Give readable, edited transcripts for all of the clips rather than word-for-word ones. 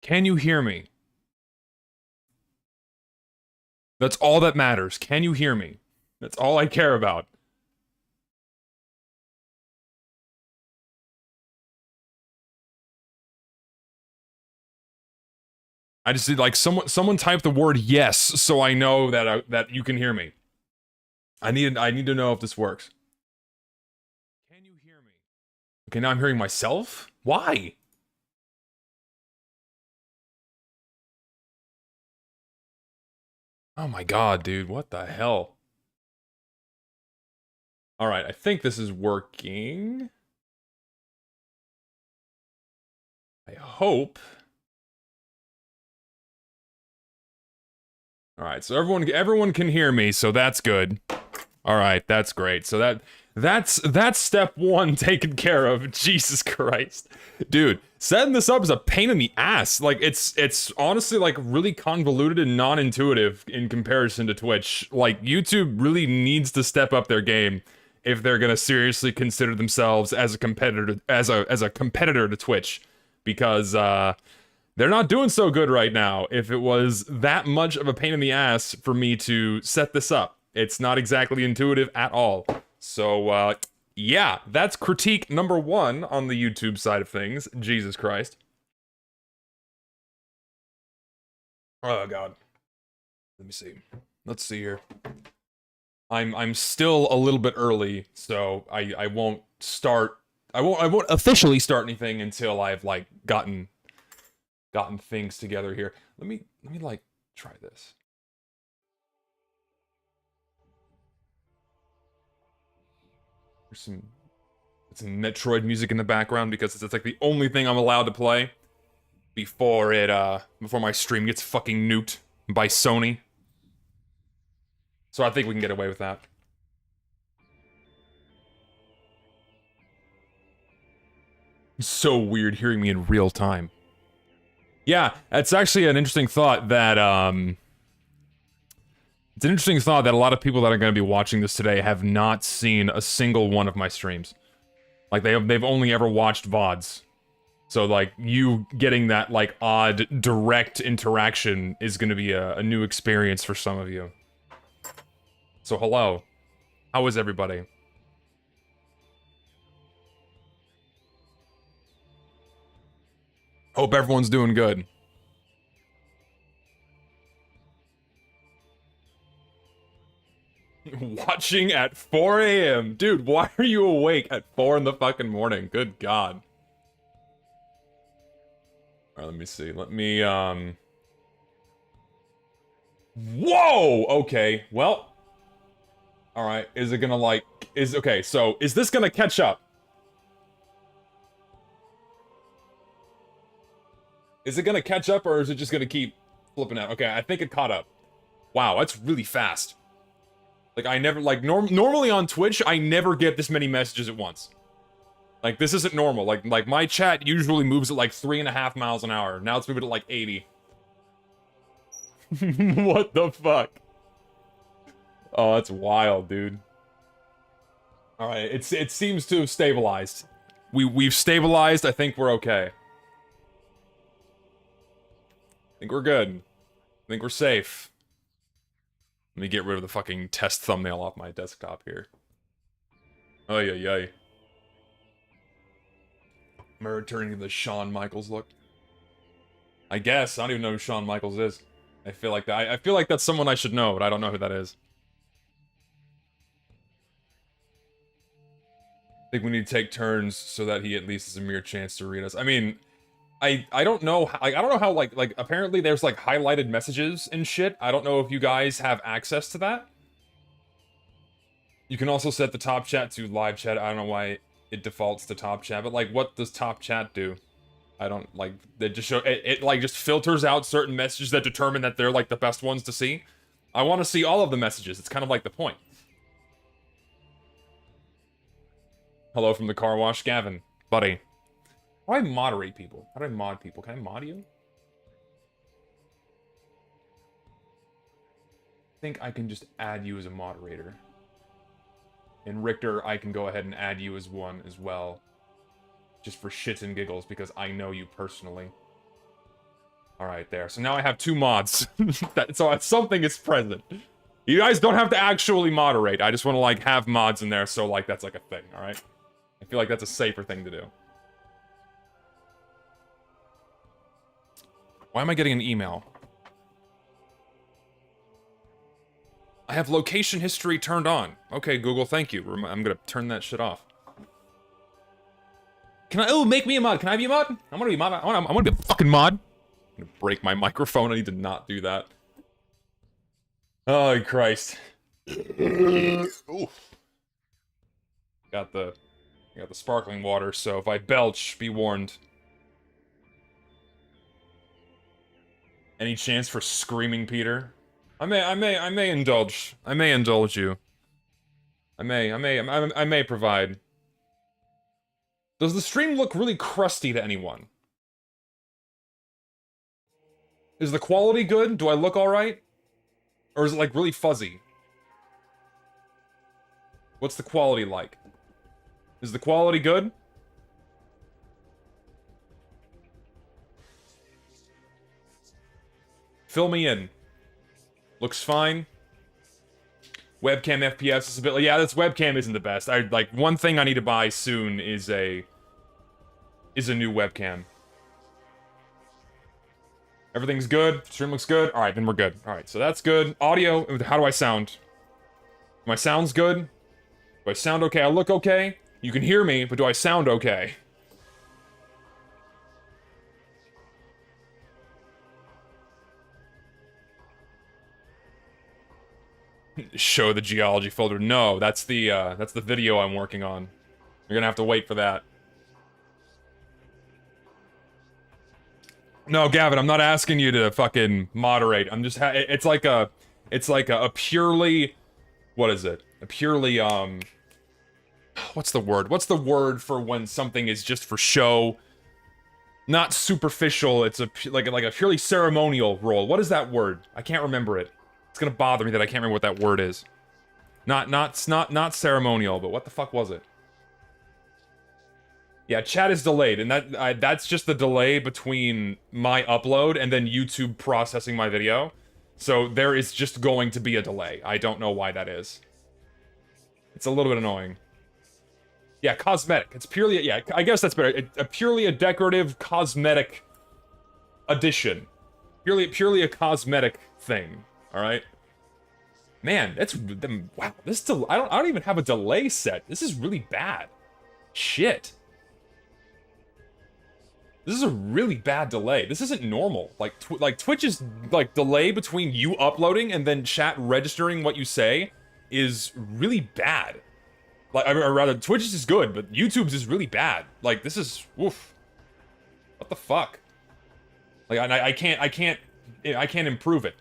Can you hear me? That's all that matters. Can you hear me? That's all I care about. I just did like someone type the word yes so I know that that you can hear me. I need to know if this works. Can you hear me? Okay, now I'm hearing myself? Why? Oh my god, dude, what the hell? Alright, I think this is working. I hope. Alright, so everyone can hear me, so that's good. Alright, that's great. So that's step one taken care of. Jesus Christ. Dude, setting this up is a pain in the ass. Like, it's honestly, like, really convoluted and non-intuitive in comparison to Twitch. Like, YouTube really needs to step up their game if they're gonna seriously consider themselves as a competitor, as a competitor to Twitch. Because, they're not doing so good right now. If it was that much of a pain in the ass for me to set this up, it's not exactly intuitive at all. So, yeah, that's critique number one on the YouTube side of things. Jesus Christ. Oh, God. Let me see. Let's see here. I'm still a little bit early, so I won't start... I won't officially start anything until I've, like, gotten things together here. Let me like try this. There's some Metroid music in the background because it's like the only thing I'm allowed to play before before my stream gets fucking nuked by Sony. So I think we can get away with that. It's so weird hearing me in real time. Yeah, it's actually an interesting thought that it's an interesting thought that a lot of people that are going to be watching this today have not seen a single one of my streams. Like, they've only ever watched VODs. So, like, you getting that, like, odd, direct interaction is gonna be a new experience for some of you. So, hello. How is everybody? Hope everyone's doing good. Watching at 4 a.m. Dude, why are you awake at 4 in the fucking morning? Good God. Alright, let me see. Let me, Whoa! Okay, well... Alright, is it gonna, like... Okay, so, is this gonna catch up? Is it gonna catch up, or is it just gonna keep flipping out? Okay, I think it caught up. Wow, that's really fast. Like, I never, like, normally on Twitch, I never get this many messages at once. Like, this isn't normal. Like my chat usually moves at, like, 3.5 miles an hour. Now it's moving at, like, 80. What the fuck? Oh, that's wild, dude. Alright, it seems to have stabilized. We've stabilized, I think we're okay. I think we're good. I think we're safe. Let me get rid of the fucking test thumbnail off my desktop here. Ay, ay, ay. Am I returning to the Shawn Michaels look? I guess. I don't even know who Shawn Michaels is. I feel like that. I feel like that's someone I should know, but I don't know who that is. I think we need to take turns so that he at least has a mere chance to read us. I mean, I don't know. I don't know how, like apparently there's, like, highlighted messages and shit. I don't know if you guys have access to that. You can also set the top chat to live chat. I don't know why it defaults to top chat, but, like, what does top chat do? I don't, like, they just show, it like, just filters out certain messages that determine that they're, like, the best ones to see. I want to see all of the messages. It's kind of like the point. Hello from the car wash, Gavin. Buddy. How do I moderate people? How do I mod people? Can I mod you? I think I can just add you as a moderator. And Richter, I can go ahead and add you as one as well. Just for shits and giggles, because I know you personally. All right, there. So now I have 2 mods. So something is present. You guys don't have to actually moderate. I just want to, like, have mods in there, so, like, that's, like, a thing, alright? I feel like that's a safer thing to do. Why am I getting an email? I have location history turned on. Okay, Google, thank you. I'm gonna turn that shit off. Can I- oh, make me a mod. Can I be a mod? I'm gonna be a mod. I wanna be a fucking mod. I'm gonna break my microphone. I need to not do that. Oh, Christ. Oof. Got the sparkling water, so if I belch, be warned. Any chance for screaming Peter? I may indulge. I may indulge you. I may provide. Does the stream look really crusty to anyone? Is the quality good? Do I look alright? Or is it, like, really fuzzy? What's the quality like? Is the quality good? Fill me in. Looks fine. Webcam FPS is a bit... yeah, this webcam isn't the best. Like, one thing I need to buy soon is a new webcam. Everything's good. Stream looks good. Alright, then we're good. Alright, so that's good. Audio, how do I sound? My sound's good? Do I sound okay? I look okay? You can hear me, but do I sound okay? Show the geology folder. No, that's the video I'm working on. You're gonna have to wait for that. No, Gavin, I'm not asking you to fucking moderate. I'm just it's like a purely, what is it? A purely, what's the word? What's the word for when something is just for show? Not superficial, it's like a purely ceremonial role. What is that word? I can't remember it. It's gonna bother me that I can't remember what that word is. Not ceremonial, but what the fuck was it? Yeah, chat is delayed, and that's just the delay between my upload and then YouTube processing my video. So there is just going to be a delay. I don't know why that is. It's a little bit annoying. Yeah, cosmetic. It's purely, yeah, I guess that's better. Purely a decorative cosmetic addition. Purely a cosmetic thing. All right. Man, that's wow. I don't even have a delay set. This is really bad. Shit. This is a really bad delay. This isn't normal. Like Twitch's like delay between you uploading and then chat registering what you say is really bad. Like, or rather, Twitch's is good, but YouTube's is really bad. Like, this is woof. What the fuck? Like, I can't improve it.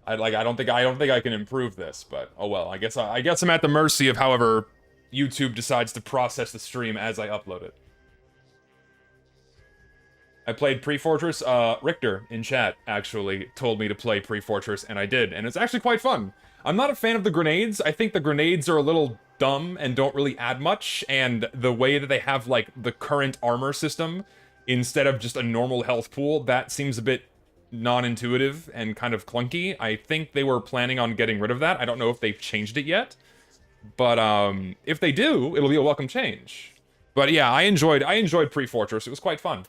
I don't think I can improve this, but oh well. I guess I'm at the mercy of however YouTube decides to process the stream as I upload it. I played Pre-Fortress. Richter in chat actually told me to play Pre-Fortress, and I did, and it's actually quite fun. I'm not a fan of the grenades. I think the grenades are a little dumb and don't really add much, and the way that they have, like, the current armor system instead of just a normal health pool, that seems a bit non-intuitive and kind of clunky. I think they were planning on getting rid of that. I don't know if they've changed it yet, but if they do, it'll be a welcome change. But yeah, I enjoyed Pre-Fortress. It was quite fun.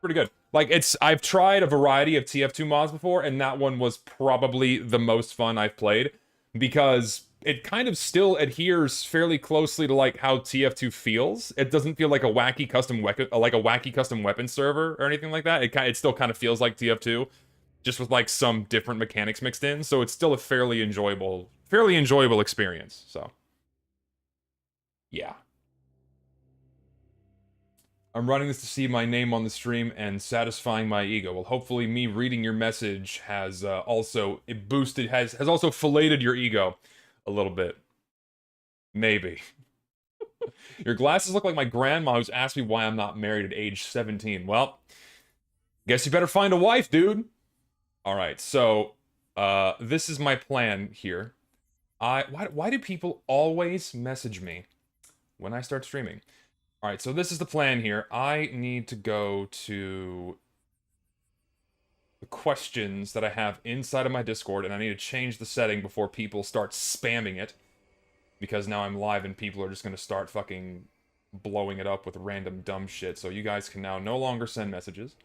Pretty good. Like, I've tried a variety of TF2 mods before, and that one was probably the most fun I've played, because it kind of still adheres fairly closely to, like, how TF2 feels. It doesn't feel like a wacky custom weapon server or anything like that. It still kind of feels like TF2, just with, like, some different mechanics mixed in, so it's still a fairly enjoyable experience, so. Yeah. I'm running this to see my name on the stream and satisfying my ego. Well, hopefully me reading your message has also filleted your ego a little bit. Maybe. Your glasses look like my grandma who's asked me why I'm not married at age 17. Well, guess you better find a wife, dude. Alright, so, this is my plan here. Why do people always message me when I start streaming? Alright, so this is the plan here. I need to go to the questions that I have inside of my Discord, and I need to change the setting before people start spamming it. Because now I'm live and people are just gonna start fucking blowing it up with random dumb shit. So you guys can now no longer send messages.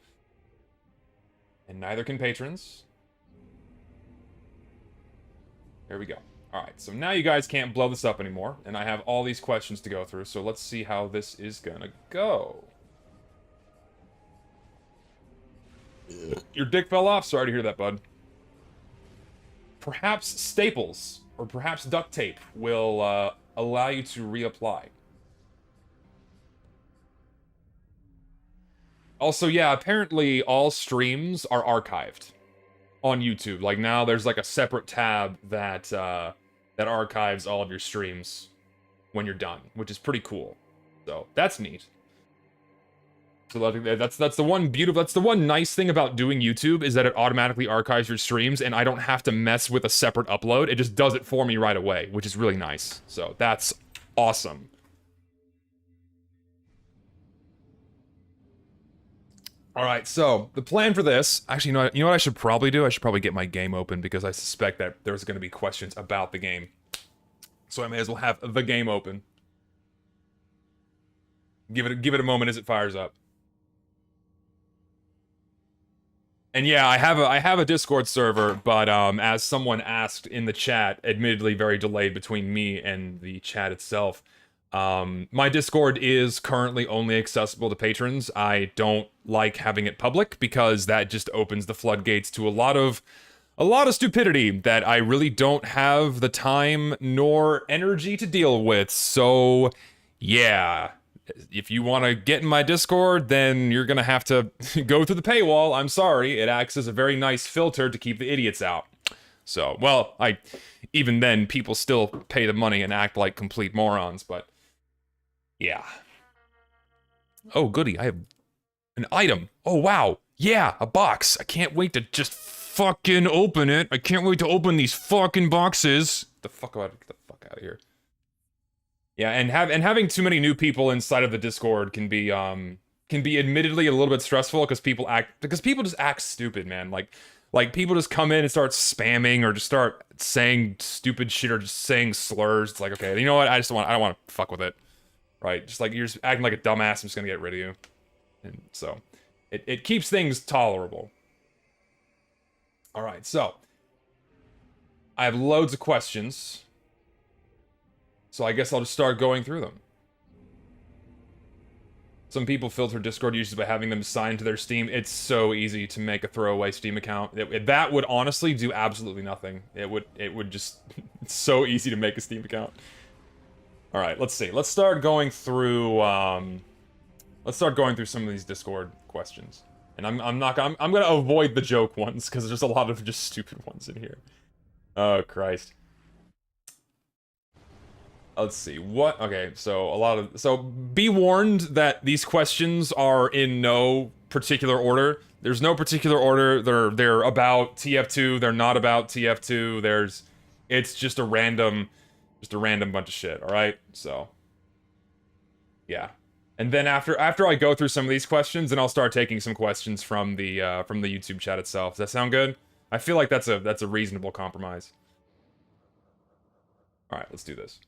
And neither can patrons. There we go. Alright, so now you guys can't blow this up anymore, and I have all these questions to go through, so let's see how this is gonna go. Your dick fell off? Sorry to hear that, bud. Perhaps staples, or perhaps duct tape, will allow you to reapply. Also, yeah, apparently all streams are archived on YouTube. Like, now there's like a separate tab that that archives all of your streams when you're done, which is pretty cool. So that's neat. So that's the one nice thing about doing YouTube, is that it automatically archives your streams, and I don't have to mess with a separate upload. It just does it for me right away, which is really nice. So that's awesome. Alright, so, the plan for this... Actually, you know what I should probably do? I should probably get my game open, because I suspect that there's going to be questions about the game. So I may as well have the game open. Give it a moment as it fires up. And yeah, I have a Discord server, but as someone asked in the chat, admittedly very delayed between me and the chat itself, my Discord is currently only accessible to patrons. I don't like having it public because that just opens the floodgates to a lot of stupidity that I really don't have the time nor energy to deal with. So, yeah. If you want to get in my Discord, then you're gonna have to go through the paywall. I'm sorry. It acts as a very nice filter to keep the idiots out. So, well, even then, people still pay the money and act like complete morons, but... yeah. Oh, goody. I have an item. Oh, wow. Yeah, a box. I can't wait to just fucking open it. I can't wait to open these fucking boxes. Get the fuck out of here. Yeah, and having too many new people inside of the Discord can be admittedly a little bit stressful because people just act stupid, man. Like people just come in and start spamming or just start saying stupid shit or just saying slurs. It's like, okay, you know what? I don't want to fuck with it. Right? Just like you're just acting like a dumbass, I'm just gonna get rid of you. And so it keeps things tolerable. Alright, so I have loads of questions. So I guess I'll just start going through them. Some people filter Discord users by having them signed to their Steam. It's so easy to make a throwaway Steam account. That would honestly do absolutely nothing. It would just... it's so easy to make a Steam account. Alright, let's see. Let's start going through some of these Discord questions. And I'm gonna avoid the joke ones, because there's a lot of just stupid ones in here. Oh, Christ. Let's see, okay, so be warned that these questions are in no particular order. There's no particular order. They're about TF2, they're not about TF2, it's just a random bunch of shit, alright? So, yeah. And then after I go through some of these questions, then I'll start taking some questions from the YouTube chat itself. Does that sound good? I feel like that's a reasonable compromise. Alright, let's do this.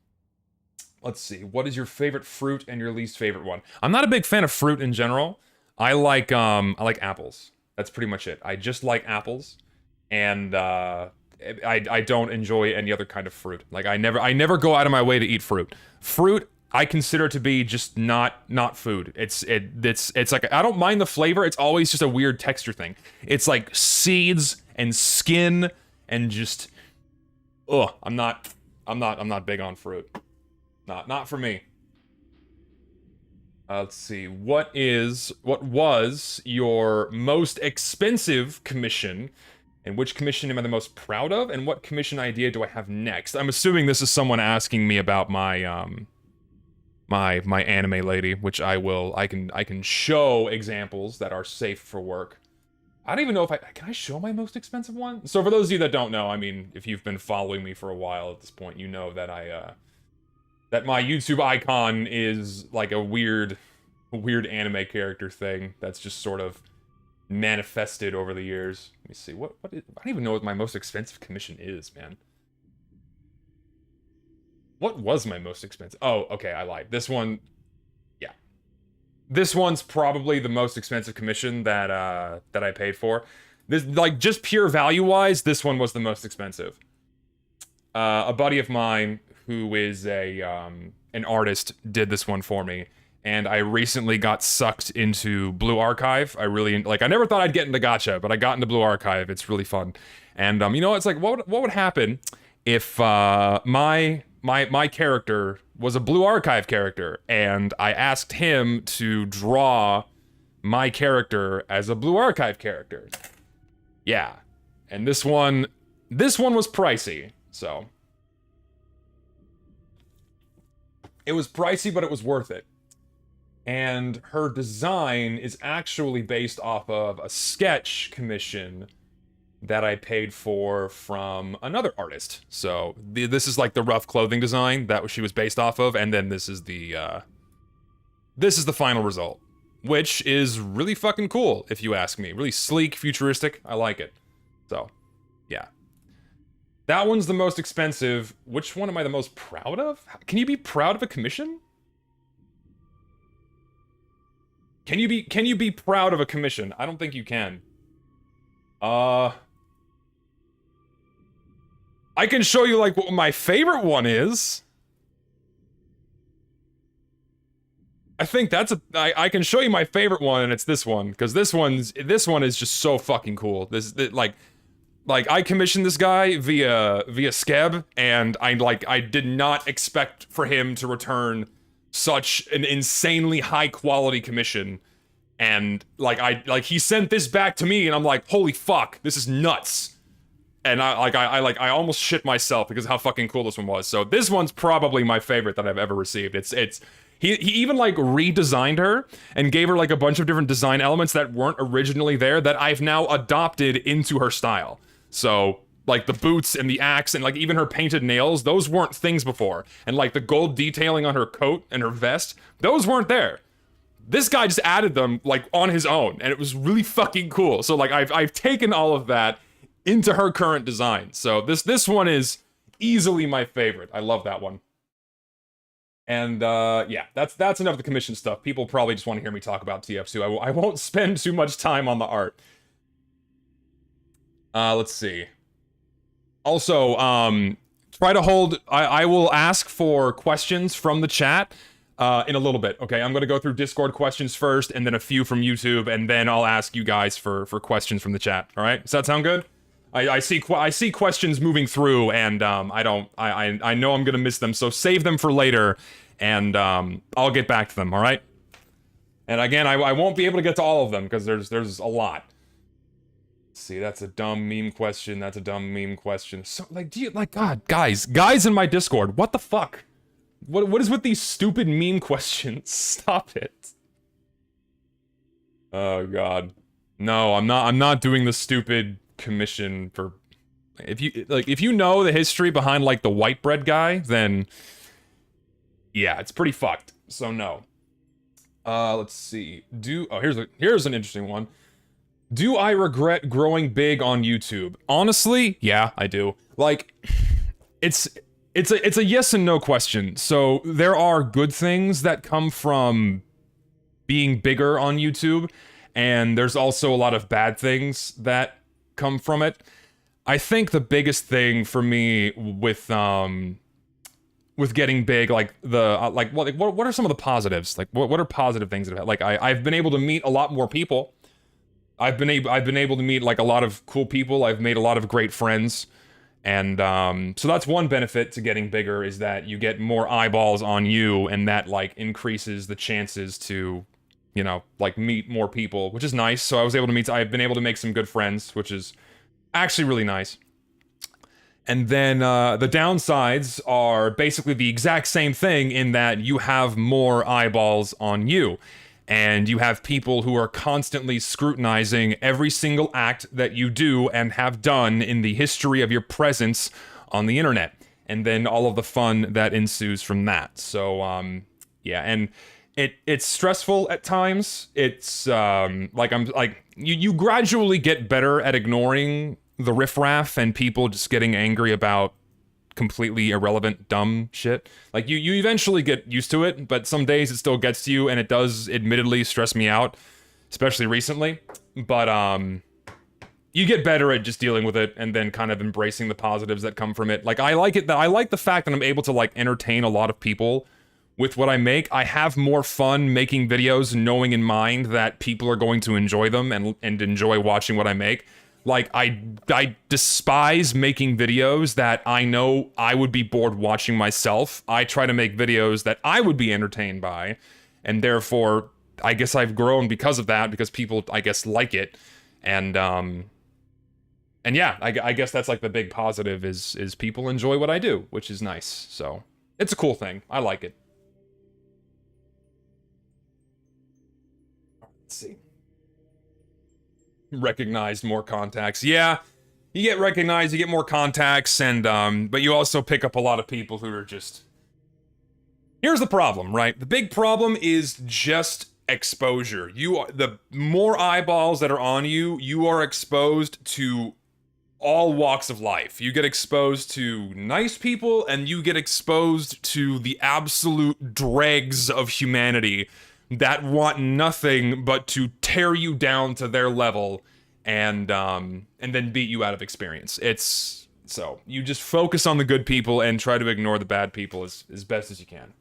Let's see, what is your favorite fruit and your least favorite one? I'm not a big fan of fruit in general. I like apples. That's pretty much it. I just like apples, and I don't enjoy any other kind of fruit. Like I never go out of my way to eat fruit. Fruit I consider to be just not food. It's like I don't mind the flavor. It's always just a weird texture thing. It's like seeds and skin and just I'm not big on fruit. Not for me. Let's see. What was your most expensive commission? And which commission am I the most proud of? And what commission idea do I have next? I'm assuming this is someone asking me about my my anime lady, which I can show examples that are safe for work. I don't even know if can I show my most expensive one? So for those of you that don't know, I mean, if you've been following me for a while at this point, you know that that my YouTube icon is like a weird anime character thing that's just sort of manifested over the years. Let me see, I don't even know what my most expensive commission is, man. What was my most expensive? Oh, okay, I lied. This one, yeah. This one's probably the most expensive commission that I paid for. This, like, just pure value-wise, this one was the most expensive. A buddy of mine who is an artist did this one for me, and I recently got sucked into Blue Archive. I never thought I'd get into gacha, but I got into Blue Archive. It's really fun. And, you know, it's like, what would happen if, my character was a Blue Archive character, and I asked him to draw my character as a Blue Archive character? Yeah. And this one was pricey, so. It was pricey, but it was worth it. And her design is actually based off of a sketch commission that I paid for from another artist. So this is like the rough clothing design that she was based off of, and then this is the final result, which is really fucking cool, if you ask me. Really sleek, futuristic. I like it. So, yeah. That one's the most expensive. Which one am I the most proud of? Can you be proud of a commission? Can you be proud of a commission? I don't think you can. I can show you, like, what my favorite one is. I think that's I can show you my favorite one, and it's this one, because this one is just so fucking cool. Like, I commissioned this guy via Skeb, and I did not expect for him to return such an insanely high quality commission. And he sent this back to me, and I'm like, holy fuck, this is nuts. And I almost shit myself because of how fucking cool this one was. So this one's probably my favorite that I've ever received. He even, like, redesigned her and gave her, like, a bunch of different design elements that weren't originally there that I've now adopted into her style. So, like, the boots and the axe and, like, even her painted nails, those weren't things before. And, like, the gold detailing on her coat and her vest, those weren't there. This guy just added them, like, on his own, and it was really fucking cool. So, like, I've taken all of that into her current design. So this one is easily my favorite. I love that one. And, yeah, that's enough of the commission stuff. People probably just want to hear me talk about TF2. I won't spend too much time on the art. Let's see. Also, try to hold... I will ask for questions from the chat, in a little bit, okay? I'm gonna go through Discord questions first, and then a few from YouTube, and then I'll ask you guys for questions from the chat, alright? Does that sound good? I see questions moving through, and, I know I'm gonna miss them, so save them for later, and, I'll get back to them, alright? And again, I won't be able to get to all of them, because there's a lot. Let's see, that's a dumb meme question, that's a dumb meme question. So, like, God, guys in my Discord, what the fuck? What is with these stupid meme questions? Stop it. Oh, God. No, I'm not doing the stupid commission for... If you know the history behind, like, the white bread guy, then... Yeah, it's pretty fucked. So, no. Let's see. Here's an interesting one. Do I regret growing big on YouTube? Honestly, yeah, I do. Like, it's a yes and no question. So there are good things that come from being bigger on YouTube, and there's also a lot of bad things that come from it. I think the biggest thing for me with getting big, like what are some of the positives? Like what are positive things that like I've been able to meet a lot more people. I've been able to meet, like, a lot of cool people. I've made a lot of great friends. And, so that's one benefit to getting bigger, is that you get more eyeballs on you, and that, like, increases the chances to, you know, like, meet more people, which is nice. So I've been able to make some good friends, which is actually really nice. And then, the downsides are basically the exact same thing, in that you have more eyeballs on you. And you have people who are constantly scrutinizing every single act that you do and have done in the history of your presence on the internet. and then all of the fun that ensues from that. So, yeah, and it's stressful at times. It's, you gradually get better at ignoring the riffraff and people just getting angry about completely irrelevant, dumb shit. Like, you eventually get used to it, but some days it still gets to you, and it does admittedly stress me out, especially recently. But, you get better at just dealing with it and then kind of embracing the positives that come from it. Like, I like the fact that I'm able to, like, entertain a lot of people with what I make. I have more fun making videos knowing in mind that people are going to enjoy them and enjoy watching what I make. Like, I despise making videos that I know I would be bored watching myself. I try to make videos that I would be entertained by, and therefore, I guess I've grown because of that, because people, I guess, like it. And yeah, I guess that's like the big positive is people enjoy what I do, which is nice. So it's a cool thing. I like it. Let's see. Recognized more contacts. Yeah, you get recognized, you get more contacts, and but you also pick up a lot of people who are just... Here's the problem, right? The big problem is just exposure. The more eyeballs that are on you, you are exposed to all walks of life. You get exposed to nice people, and you get exposed to the absolute dregs of humanity that want nothing but to tear you down to their level and then beat you out of experience. So you just focus on the good people and try to ignore the bad people as best as you can.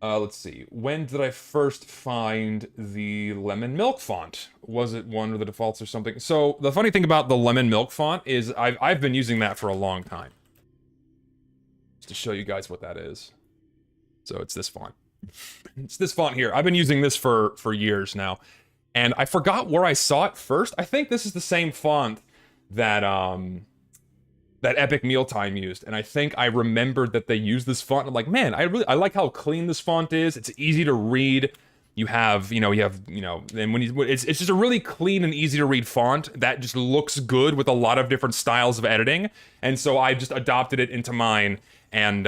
Let's see. When did I first find the lemon milk font? Was it one of the defaults or something? So the funny thing about the lemon milk font is I've been using that for a long time. Just to show you guys what that is. So it's this font. It's this font here. I've been using this for years now. And I forgot where I saw it first. I think this is the same font that that Epic Mealtime used, and I think I remembered that they used this font. I'm like, man, I like how clean this font is. It's easy to read. You have, and when it's just a really clean and easy to read font that just looks good with a lot of different styles of editing. And so I just adopted it into mine and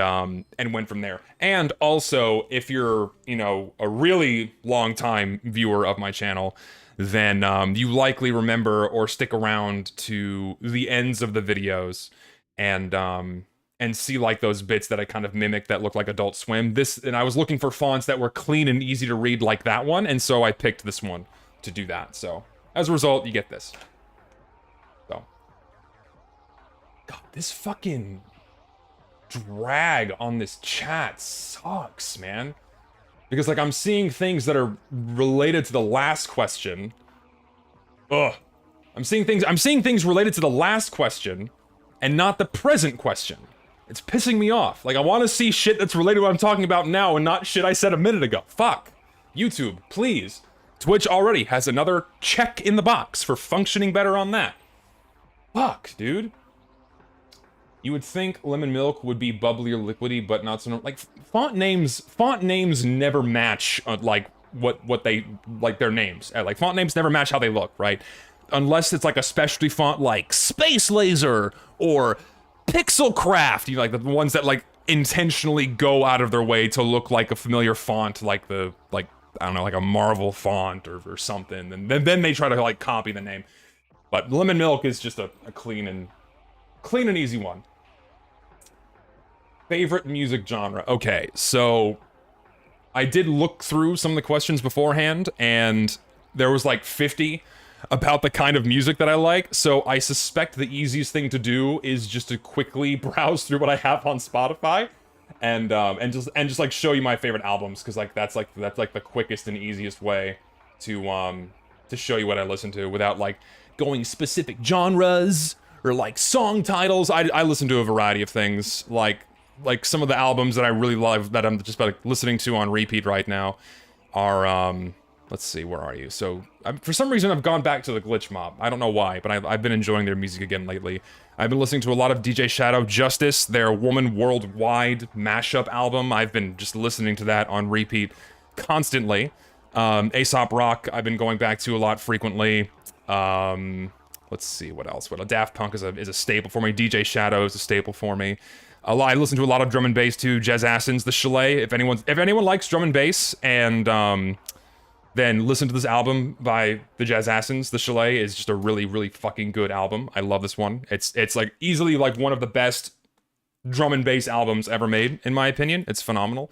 went from there. And also, if you're, a really long time viewer of my channel, then you likely remember or stick around to the ends of the videos and see like those bits that I kind of mimic that look like Adult Swim. And I was looking for fonts that were clean and easy to read like that one, and so I picked this one to do that. So as a result, you get this. So, God, this fucking drag on this chat sucks, man. Because, like, I'm seeing things that are related to the last question. Ugh. I'm seeing things related to the last question, and not the present question. It's pissing me off. Like, I want to see shit that's related to what I'm talking about now, and not shit I said a minute ago. Fuck. YouTube, please. Twitch already has another check in the box for functioning better on that. Fuck, dude. You would think lemon milk would be bubbly or liquidy, but not so... Like, font names never match, like, what they... Like, their names. Like, font names never match how they look, right? Unless it's, like, a specialty font like Space Laser or Pixel Craft. Like, the ones that, like, intentionally go out of their way to look like a familiar font, like the... Like, I don't know, like a Marvel font or something. And then they try to, like, copy the name. But lemon milk is just a clean and easy one. Favorite music genre. Okay, so I did look through some of the questions beforehand, and there was like 50 about the kind of music that I like, so I suspect the easiest thing to do is just to quickly browse through what I have on Spotify, and just like show you my favorite albums, because like that's like the quickest and easiest way to show you what I listen to without like going specific genres or like song titles. I listen to a variety of things, like some of the albums that I really love that I'm just like listening to on repeat right now are, let's see, where are you? So, for some reason I've gone back to the Glitch Mob. I don't know why, but I've been enjoying their music again lately. I've been listening to a lot of DJ Shadow Justice, their Woman Worldwide mashup album. I've been just listening to that on repeat constantly. Aesop Rock, I've been going back to a lot frequently. Let's see what else. What Daft Punk is a staple for me. DJ Shadow is a staple for me. I listen to a lot of drum and bass too. Jazz Assins, The Chalet. If anyone likes drum and bass, and then listen to this album by the Jazz Assins. The Chalet is just a really, really fucking good album. I love this one. It's like easily like one of the best drum and bass albums ever made, in my opinion. It's phenomenal.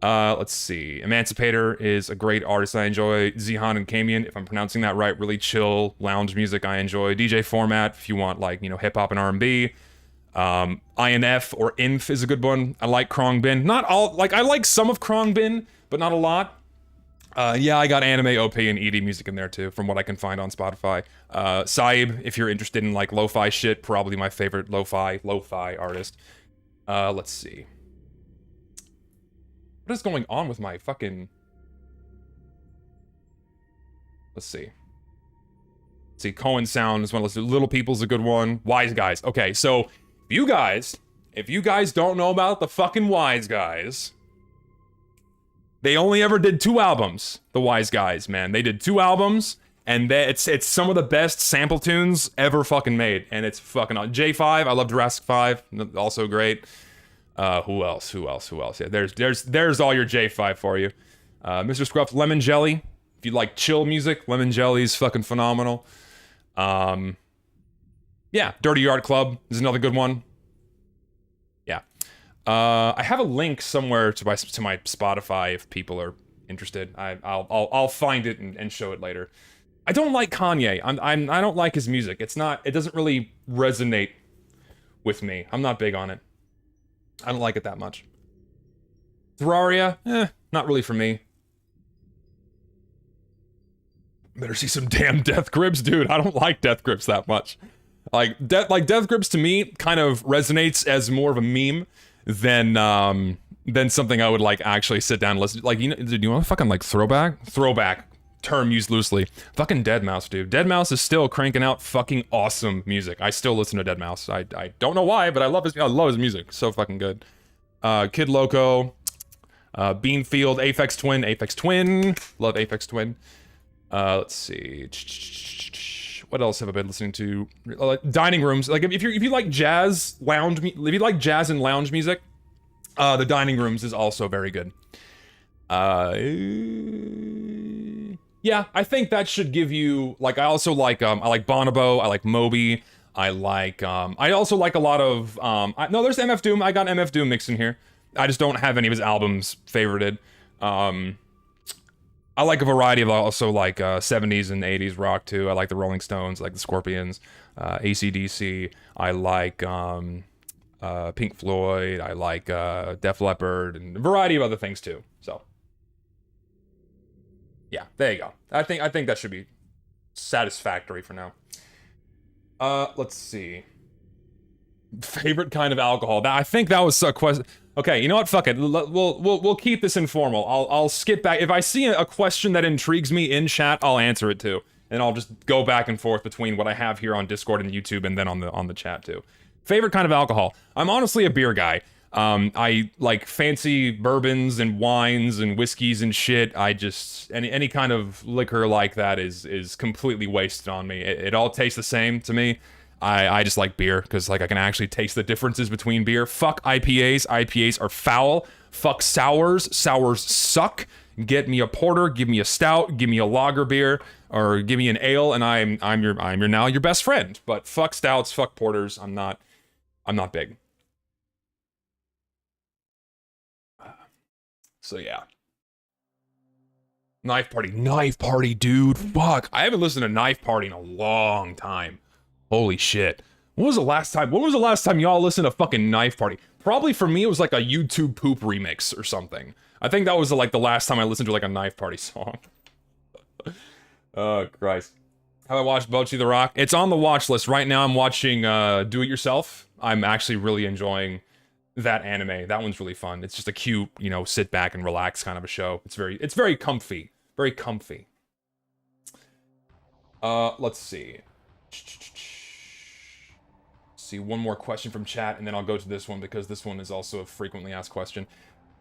Let's see. Emancipator is a great artist I enjoy. Zihan and Kamian, if I'm pronouncing that right, really chill lounge music I enjoy. DJ Format, if you want like, you know, hip hop and R&B. INF or INF is a good one. I like Krong Bin. Not all, like I like some of Krong Bin, but not a lot. Yeah, I got anime, OP, and ED music in there too, from what I can find on Spotify. Saib, if you're interested in like lo-fi shit, probably my favorite lo-fi artist. Let's see. What is going on with my fucking... Let's see. Cohen Sound is one of those. Little People's a good one. Wise Guys. Okay, so if you guys don't know about the fucking Wise Guys, they only ever did 2 albums. The Wise Guys, man, they did 2 albums, and it's some of the best sample tunes ever fucking made, and it's fucking on. J5, I love Jurassic 5, also great. Who else? Yeah, there's all your J5 for you. Mr. Scruff, Lemon Jelly. If you like chill music, Lemon Jelly is fucking phenomenal. Yeah, Dirty Yard Club is another good one. Yeah. I have a link somewhere to my Spotify if people are interested. I'll find it and show it later. I don't like Kanye. I don't like his music. It doesn't really resonate with me. I'm not big on it. I don't like it that much. Terraria, not really for me. Better see some damn Death Grips, dude. I don't like Death Grips that much. Like Death Grips to me kind of resonates as more of a meme than something I would like actually sit down and listen to. Like, you know, do you want to fucking like throwback term used loosely? Fucking Deadmau5, dude. Deadmau5 is still cranking out fucking awesome music. I still listen to Deadmau5. I don't know why, but I love his music. So fucking good. Kid Loco, Beanfield, Aphex Twin. Love Aphex Twin. Let's see. What else have I been listening to? Dining Rooms. Like if you like jazz lounge, if you like jazz and lounge music, the Dining Rooms is also very good. Yeah, I think that should give you like. I also like I like Bonobo. I like Moby. I also like a lot of no. There's MF Doom. I got MF Doom mixed in here. I just don't have any of his albums favorited. I like a variety of also like 70s and 80s rock too. I like the Rolling Stones, I like the Scorpions, AC/DC. I like Pink Floyd. I like Def Leppard and a variety of other things too. So yeah, there you go. I think that should be satisfactory for now. Let's see. Favorite kind of alcohol. I think that was a question. Okay, you know what? Fuck it. We'll keep this informal. I'll skip back. If I see a question that intrigues me in chat, I'll answer it too, and I'll just go back and forth between what I have here on Discord and YouTube, and then on the chat too. Favorite kind of alcohol. I'm honestly a beer guy. I like fancy bourbons and wines and whiskeys and shit. I just any kind of liquor like that is completely wasted on me. It all tastes the same to me. I just like beer because like I can actually taste the differences between beer. Fuck IPAs. IPAs are foul. Fuck sours. Sours suck. Get me a porter. Give me a stout. Give me a lager beer, or give me an ale, and I'm your best friend. But fuck stouts. Fuck porters. I'm not big. So yeah. Knife Party, dude. Fuck. I haven't listened to Knife Party in a long time. Holy shit. When was the last time y'all listened to fucking Knife Party? Probably for me, it was like a YouTube Poop remix or something. I think that was like the last time I listened to like a Knife Party song. Oh, Christ. Have I watched Bocchi the Rock? It's on the watch list. Right now I'm watching Do It Yourself. I'm actually really enjoying that anime. That one's really fun. It's just a cute, you know, sit back and relax kind of a show. It's very comfy. Very comfy. Let's see. See one more question from chat, and then I'll go to this one because this one is also a frequently asked question.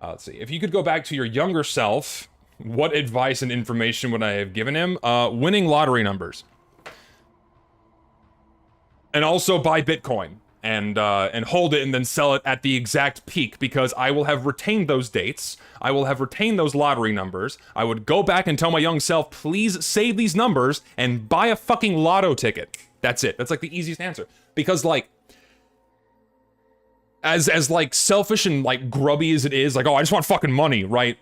Let's see. If you could go back to your younger self, what advice and information would I have given him? Winning lottery numbers. And also buy Bitcoin and hold it and then sell it at the exact peak, because I will have retained those dates. I will have retained those lottery numbers. I would go back and tell my young self, please save these numbers and buy a fucking lotto ticket. That's it. That's like the easiest answer. Because like, as like selfish and like grubby as it is, like, oh, I just want fucking money, right?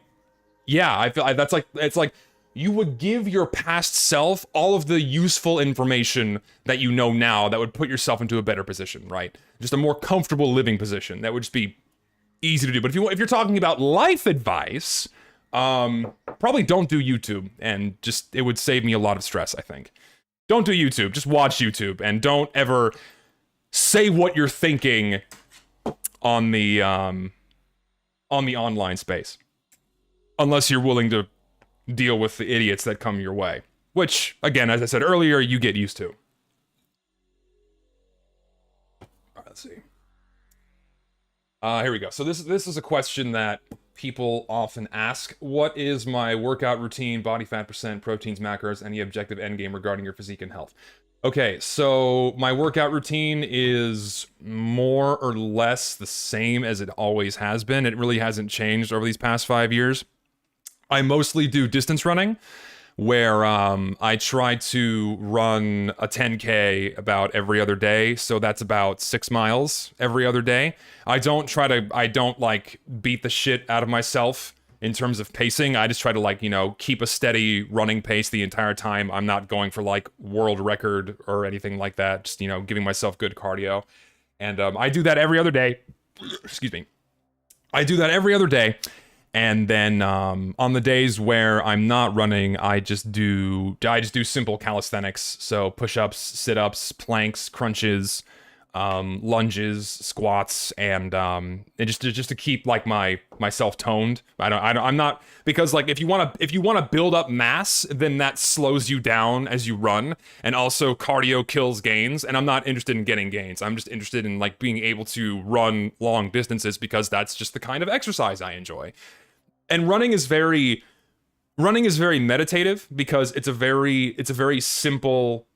Yeah, I feel that's like, it's like, you would give your past self all of the useful information that you know now that would put yourself into a better position, right? Just a more comfortable living position. That would just be easy to do. But if you're talking about life advice, probably don't do YouTube, and just, it would save me a lot of stress, I think. Don't do YouTube, just watch YouTube, and don't ever say what you're thinking on the online space. Unless you're willing to deal with the idiots that come your way. Which, again, as I said earlier, you get used to. Alright, let's see. Here we go. So this is a question that people often ask. What is my workout routine, body fat percent, proteins, macros, any objective endgame regarding your physique and health? Okay, so my workout routine is more or less the same as it always has been. It really hasn't changed over these past 5 years. I mostly do distance running, where I try to run a 10K about every other day, so that's about 6 miles every other day. I don't like beat the shit out of myself in terms of pacing. I just try to, like, you know, keep a steady running pace the entire time. I'm not going for like world record or anything like that, just, you know, giving myself good cardio. And I do that every other day. Excuse me. I do that every other day. And then on the days where I'm not running, I just do simple calisthenics. So push-ups, sit-ups, planks, crunches, lunges, squats, and just to keep like myself toned. I'm not, because like if you want to build up mass, then that slows you down as you run, and also cardio kills gains. And I'm not interested in getting gains. I'm just interested in like being able to run long distances, because that's just the kind of exercise I enjoy. And running is very meditative, because it's a very simple,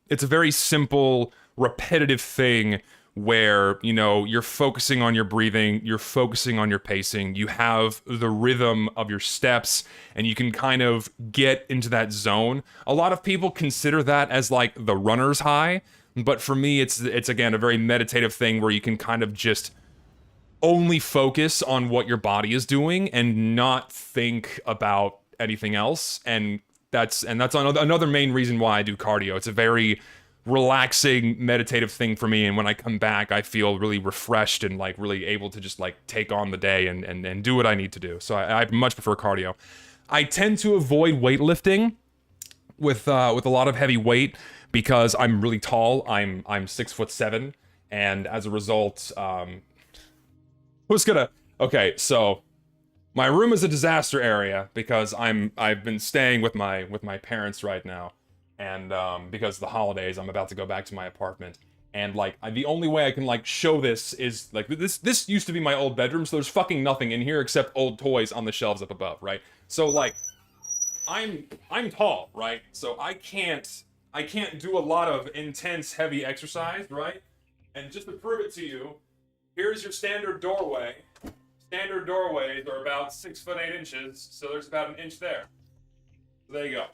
repetitive thing where, you know, you're focusing on your breathing, you're focusing on your pacing, you have the rhythm of your steps, and you can kind of get into that zone. A lot of people consider that as like the runner's high, but for me, it's again a very meditative thing where you can kind of just only focus on what your body is doing and not think about anything else. And that's another main reason why I do cardio. It's a very relaxing, meditative thing for me, and when I come back, I feel really refreshed and like really able to just like take on the day and do what I need to do. So I much prefer cardio. I tend to avoid weightlifting with a lot of heavy weight, because I'm really tall. I'm 6'7", and as a result, okay, so my room is a disaster area, because I've been staying with my parents right now, and because of the holidays, I'm about to go back to my apartment, and like the only way I can like show this is like this used to be my old bedroom, so there's fucking nothing in here except old toys on the shelves up above, right? So like I'm tall, right? So I can't do a lot of intense heavy exercise, right? And just to prove it to you, here's your standard doorway. Standard doorways are about 6 foot 8 inches, so there's about an inch there. So there you go.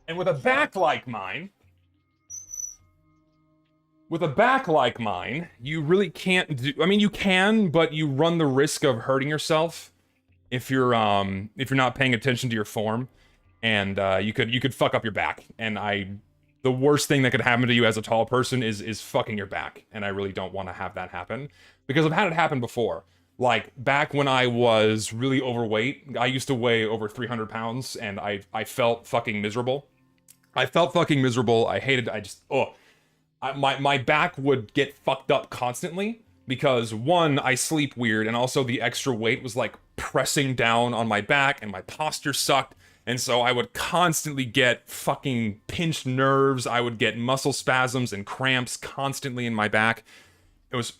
And with a back like mine, you really can't do. I mean, you can, but you run the risk of hurting yourself if you're not paying attention to your form, and you could fuck up your back. And the worst thing that could happen to you as a tall person is fucking your back, and I really don't want to have that happen, because I've had it happen before. Like, back when I was really overweight, I used to weigh over 300 pounds, and I felt fucking miserable. I hated, my back would get fucked up constantly, because one, I sleep weird, and also the extra weight was like pressing down on my back, and my posture sucked. And so I would constantly get fucking pinched nerves. I would get muscle spasms and cramps constantly in my back.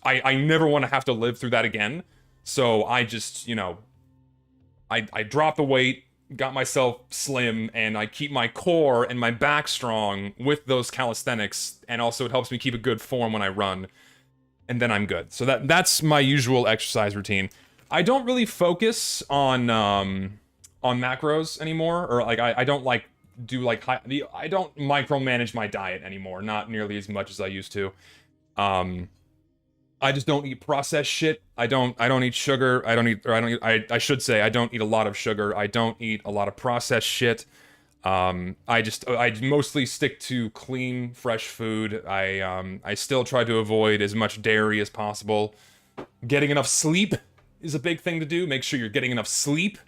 I never want to have to live through that again. So I just, you know, I dropped the weight, got myself slim, and I keep my core and my back strong with those calisthenics, and also it helps me keep a good form when I run, and then I'm good. So that's my usual exercise routine. I don't really focus on macros anymore, or like I don't like do like I don't micromanage my diet anymore, not nearly as much as I used to. I just don't eat processed shit. I don't eat sugar. I should say I don't eat a lot of sugar. I don't eat a lot of processed shit. I mostly stick to clean, fresh food. I still try to avoid as much dairy as possible. Getting enough sleep is a big thing to do. Make sure you're getting enough sleep.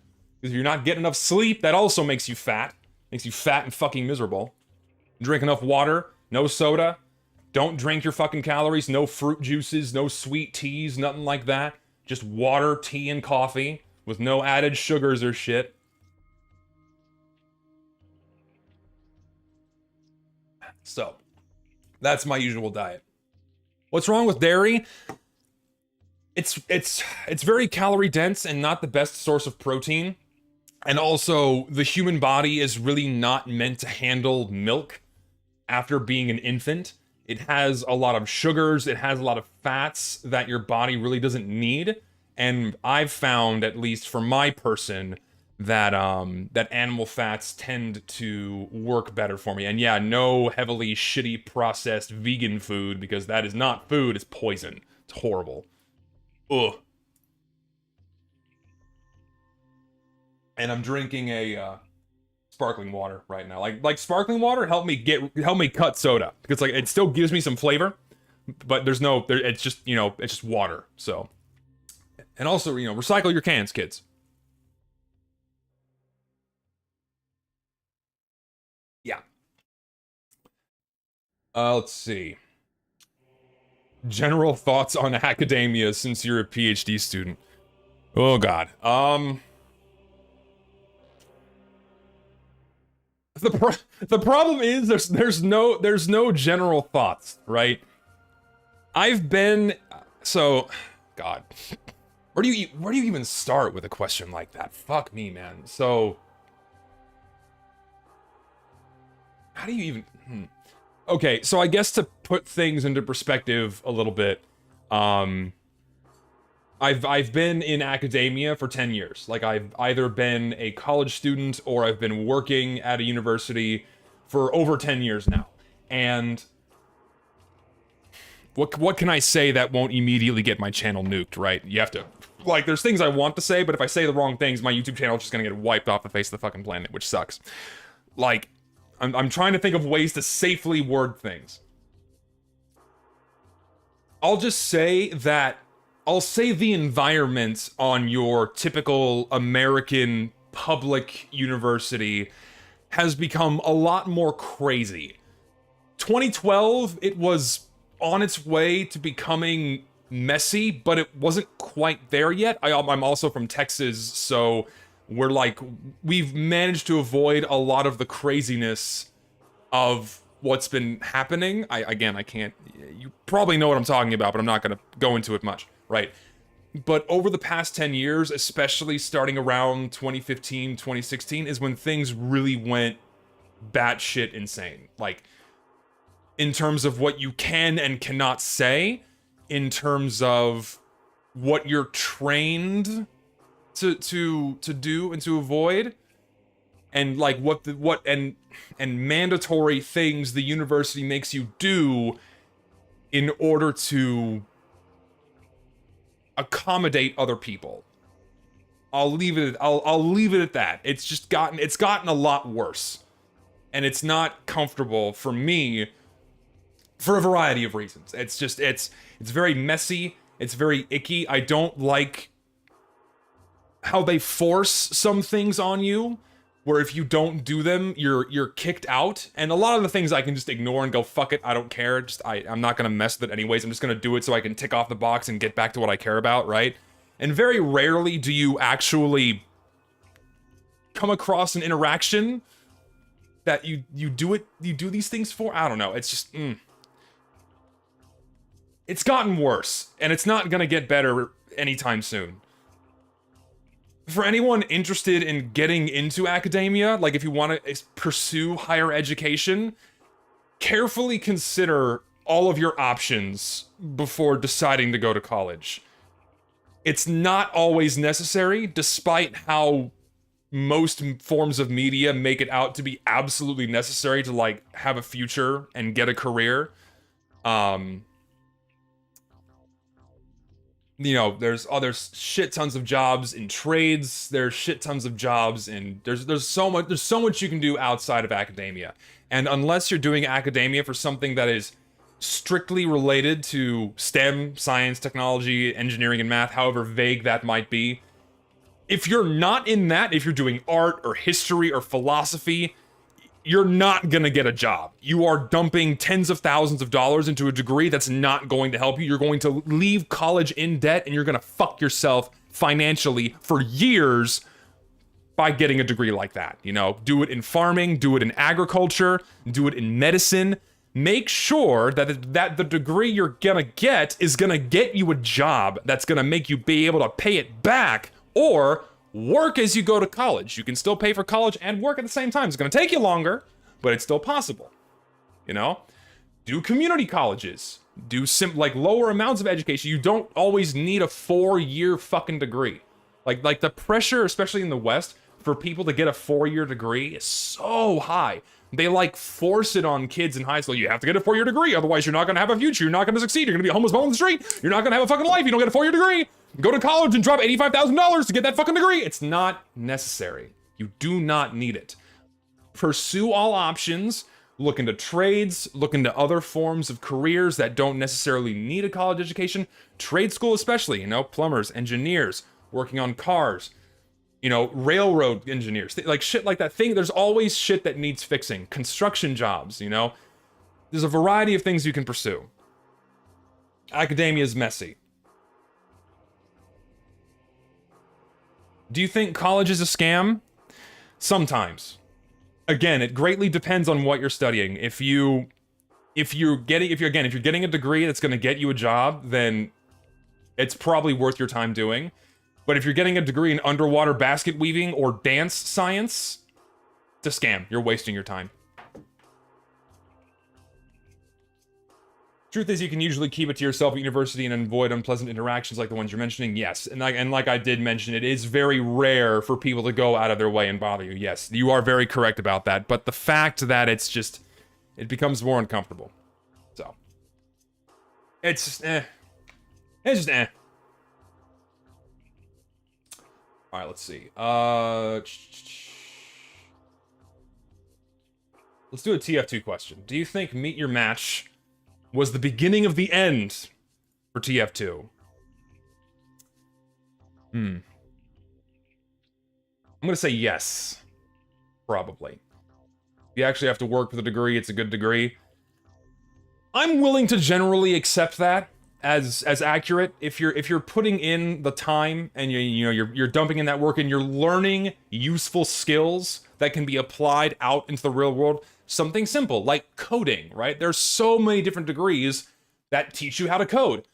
Because if you're not getting enough sleep, that also makes you fat. Makes you fat and fucking miserable. Drink enough water. No soda. Don't drink your fucking calories. No fruit juices. No sweet teas. Nothing like that. Just water, tea, and coffee. With no added sugars or shit. So, that's my usual diet. What's wrong with dairy? It's very calorie dense and not the best source of protein. And also, the human body is really not meant to handle milk after being an infant. It has a lot of sugars, it has a lot of fats that your body really doesn't need. And I've found, at least for my person, that that animal fats tend to work better for me. And yeah, no heavily shitty processed vegan food, because that is not food, it's poison. It's horrible. Ugh. And I'm drinking a sparkling water right now. Like sparkling water help me cut soda, because like it still gives me some flavor, but it's just, you know, it's just water. So, and also, you know, recycle your cans, kids. Yeah. Let's see. General thoughts on academia since you're a PhD student. Oh God. The problem is there's no general thoughts, right? I've been so God. Where do you even start with a question like that? Fuck me, man. So how do you even Okay, so I guess to put things into perspective a little bit, I've been in academia for 10 years. Like, I've either been a college student or I've been working at a university for over 10 years now. And what can I say that won't immediately get my channel nuked, right? You have to, like, there's things I want to say, but if I say the wrong things, my YouTube channel is just gonna get wiped off the face of the fucking planet, which sucks. Like, I'm trying to think of ways to safely word things. I'll just say that I'll say the environment on your typical American public university has become a lot more crazy. 2012, it was on its way to becoming messy, but it wasn't quite there yet. I'm also from Texas, so we've managed to avoid a lot of the craziness of what's been happening. I can't, you probably know what I'm talking about, but I'm not gonna go into it much. Right. But over the past 10 years, especially starting around 2015, 2016, is when things really went batshit insane. Like, in terms of what you can and cannot say, in terms of what you're trained to do and to avoid, and like and mandatory things the university makes you do in order to accommodate other people. I'll leave it at that. It's gotten a lot worse. And it's not comfortable for me for a variety of reasons. It's very messy, it's very icky. I don't like how they force some things on you, where if you don't do them, you're kicked out. And a lot of the things I can just ignore and go, fuck it, I don't care. I'm not gonna mess with it anyways. I'm just gonna do it so I can tick off the box and get back to what I care about, right? And very rarely do you actually come across an interaction that you do these things for. I don't know. It's just, It's gotten worse, and it's not gonna get better anytime soon. For anyone interested in getting into academia, like if you want to pursue higher education, carefully consider all of your options before deciding to go to college. It's not always necessary, despite how most forms of media make it out to be absolutely necessary to, like, have a future and get a career. You know, there's shit tons of jobs in trades, there's shit tons of jobs in, there's so much you can do outside of academia. And unless you're doing academia for something that is strictly related to STEM, science, technology, engineering, and math, however vague that might be, if you're not in that, if you're doing art or history or philosophy, you're not gonna get a job. You are dumping tens of thousands of dollars into a degree that's not going to help you. You're going to leave college in debt, and you're gonna fuck yourself financially for years by getting a degree like that. You know, do it in farming, do it in agriculture, do it in medicine. Make sure that the degree you're gonna get is gonna get you a job that's gonna make you be able to pay it back, or work as you go to college. You can still pay for college and work at the same time. It's gonna take you longer, but it's still possible. You know? Do community colleges. Do like lower amounts of education. You don't always need a 4-year fucking degree. Like the pressure, especially in the West, for people to get a 4-year degree is so high. They like force it on kids in high school. You have to get a 4-year degree, otherwise you're not gonna have a future. You're not gonna succeed. You're gonna be a homeless bum on the street. You're not gonna have a fucking life. You don't get a 4-year degree. Go to college and drop $85,000 to get that fucking degree. It's not necessary. You do not need it. Pursue all options. Look into trades. Look into other forms of careers that don't necessarily need a college education. Trade school especially, you know, plumbers, engineers, working on cars, you know, railroad engineers, like shit like that thing. There's always shit that needs fixing. Construction jobs, you know. There's a variety of things you can pursue. Academia is messy. Do you think college is a scam? Sometimes. Again, it greatly depends on what you're studying. If you're getting a degree that's going to get you a job, then it's probably worth your time doing. But if you're getting a degree in underwater basket weaving or dance science, it's a scam. You're wasting your time. Truth is, you can usually keep it to yourself at university and avoid unpleasant interactions like the ones you're mentioning. Yes, and like I did mention, it is very rare for people to go out of their way and bother you. Yes, you are very correct about that. But the fact that it becomes more uncomfortable. So, it's just It's just All right, let's see. Let's do a TF2 question. Do you think Meet Your Match was the beginning of the end for TF2? I'm gonna say yes. Probably. You actually have to work for the degree, it's a good degree. I'm willing to generally accept that as accurate. If you're putting in the time and you're dumping in that work and you're learning useful skills that can be applied out into the real world. Something simple like coding, right? There's so many different degrees that teach you how to code.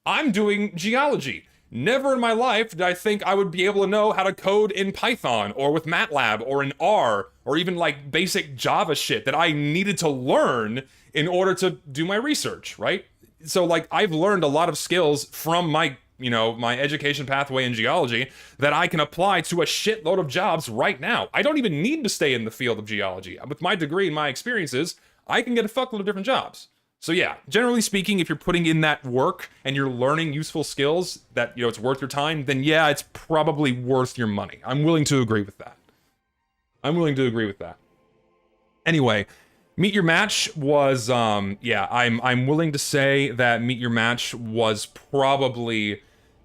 I'm doing geology. Never in my life did I think I would be able to know how to code in Python or with MATLAB or in R or even like basic Java shit that I needed to learn in order to do my research, right? So like I've learned a lot of skills from my my education pathway in geology that I can apply to a shitload of jobs right now. I don't even need to stay in the field of geology. With my degree and my experiences, I can get a fuckload of different jobs. So yeah, generally speaking, if you're putting in that work and you're learning useful skills that, it's worth your time, then yeah, it's probably worth your money. I'm willing to agree with that. Anyway, Meet Your Match was, I'm willing to say that Meet Your Match was probably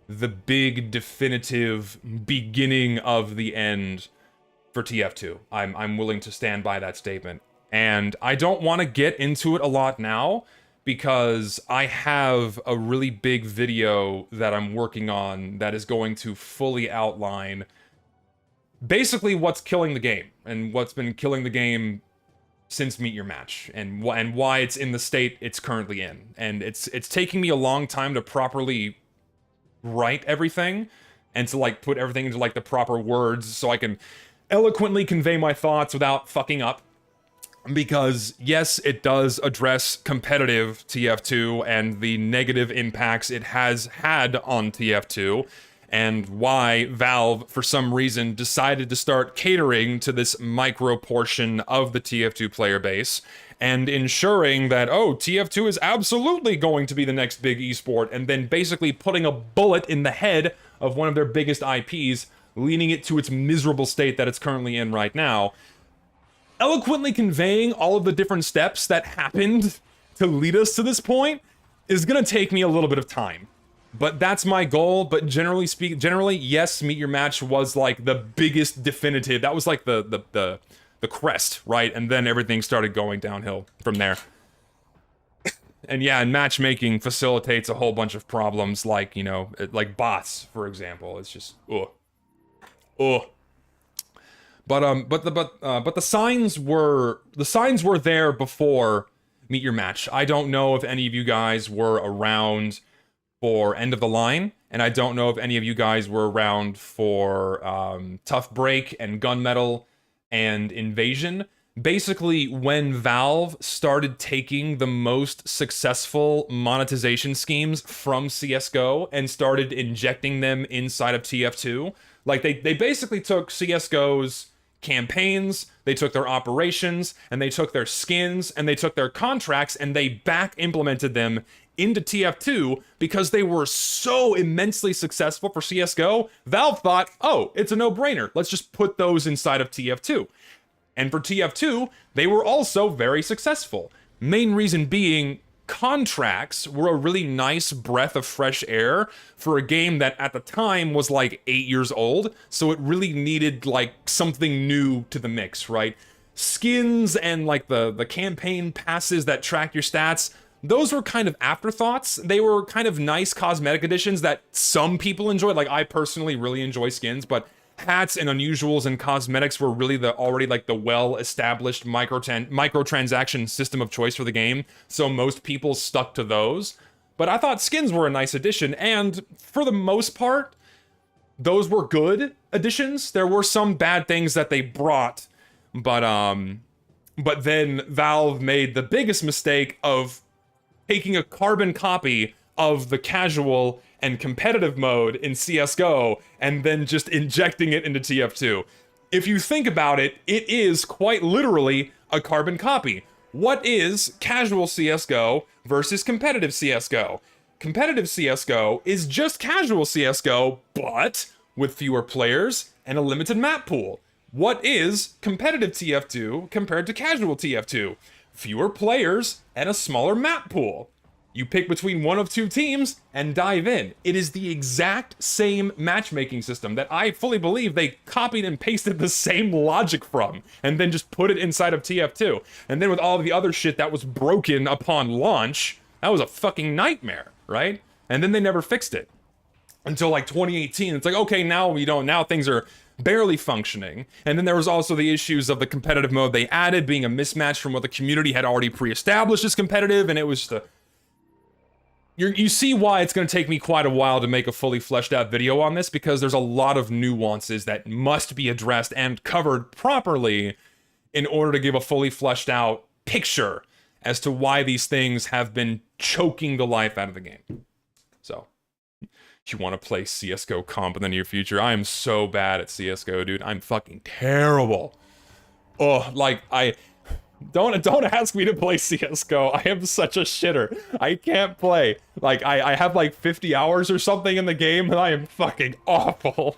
the big definitive beginning of the end for TF2. I'm willing to stand by that statement. And I don't want to get into it a lot now because I have a really big video that I'm working on that is going to fully outline basically what's killing the game and what's been killing the game since Meet Your Match, and why it's in the state it's currently in. And it's taking me a long time to properly write everything, and to like put everything into like the proper words so I can eloquently convey my thoughts without fucking up. Because yes, it does address competitive TF2 and the negative impacts it has had on TF2, and why Valve, for some reason, decided to start catering to this micro portion of the TF2 player base, and ensuring that, oh, TF2 is absolutely going to be the next big esport, and then basically putting a bullet in the head of one of their biggest IPs, leading it to its miserable state that it's currently in right now. Eloquently conveying all of the different steps that happened to lead us to this point is gonna take me a little bit of time. But that's my goal. But generally, yes, Meet Your Match was like the biggest definitive. That was like the crest, right? And then everything started going downhill from there. And yeah, and matchmaking facilitates a whole bunch of problems, like, you know, like bots, for example. It's just ugh. But the signs were there before Meet Your Match. I don't know if any of you guys were around for End of the Line, and I don't know if any of you guys were around for Tough Break and Gunmetal and Invasion. Basically, when Valve started taking the most successful monetization schemes from CSGO and started injecting them inside of TF2, like they basically took CSGO's campaigns, they took their operations, and they took their skins, and they took their contracts, and they back implemented them into TF2 because they were so immensely successful for CSGO. Valve thought, oh, it's a no-brainer. Let's just put those inside of TF2. And for TF2, they were also very successful. Main reason being, contracts were a really nice breath of fresh air for a game that at the time was like 8 years old, so it really needed like something new to the mix, right? Skins and like the campaign passes that track your stats, those were kind of afterthoughts. They were kind of nice cosmetic additions that some people enjoyed. Like, I personally really enjoy skins, but hats and unusuals and cosmetics were really already the well-established microtransaction system of choice for the game, so most people stuck to those. But I thought skins were a nice addition, and for the most part, those were good additions. There were some bad things that they brought, but then Valve made the biggest mistake of taking a carbon copy of the casual and competitive mode in CSGO and then just injecting it into TF2. If you think about it, it is quite literally a carbon copy. What is casual CSGO versus competitive CSGO? Competitive CSGO is just casual CSGO, but with fewer players and a limited map pool. What is competitive TF2 compared to casual TF2? Fewer players and a smaller map pool. You pick between one of two teams and dive in. It is the exact same matchmaking system that I fully believe they copied and pasted the same logic from, and then just put it inside of TF2. And then with all the other shit that was broken upon launch, that was a fucking nightmare, right? And then they never fixed it. Until like 2018, it's like, okay, now things are barely functioning. And then there was also the issues of the competitive mode they added being a mismatch from what the community had already pre-established as competitive, and it was you see why it's going to take me quite a while to make a fully fleshed out video on this, because there's a lot of nuances that must be addressed and covered properly in order to give a fully fleshed out picture as to why these things have been choking the life out of the game. So, you want to play CSGO comp in the near future? I am so bad at CSGO, dude. I'm fucking terrible. Oh, like, Don't ask me to play CSGO. I am such a shitter. I can't play. Like, I have like 50 hours or something in the game, and I am fucking awful.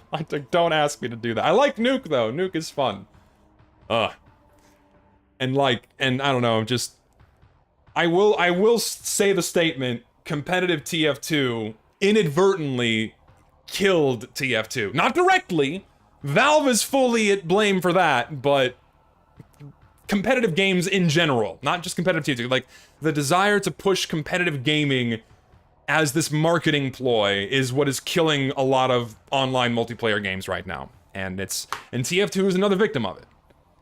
Don't ask me to do that. I like Nuke, though. Nuke is fun. And I don't know, just... I will say the statement, competitive TF2 inadvertently killed TF2. Not directly. Valve is fully at blame for that, but... competitive games in general, not just competitive TF2, like the desire to push competitive gaming as this marketing ploy is what is killing a lot of online multiplayer games right now. And TF2 is another victim of it.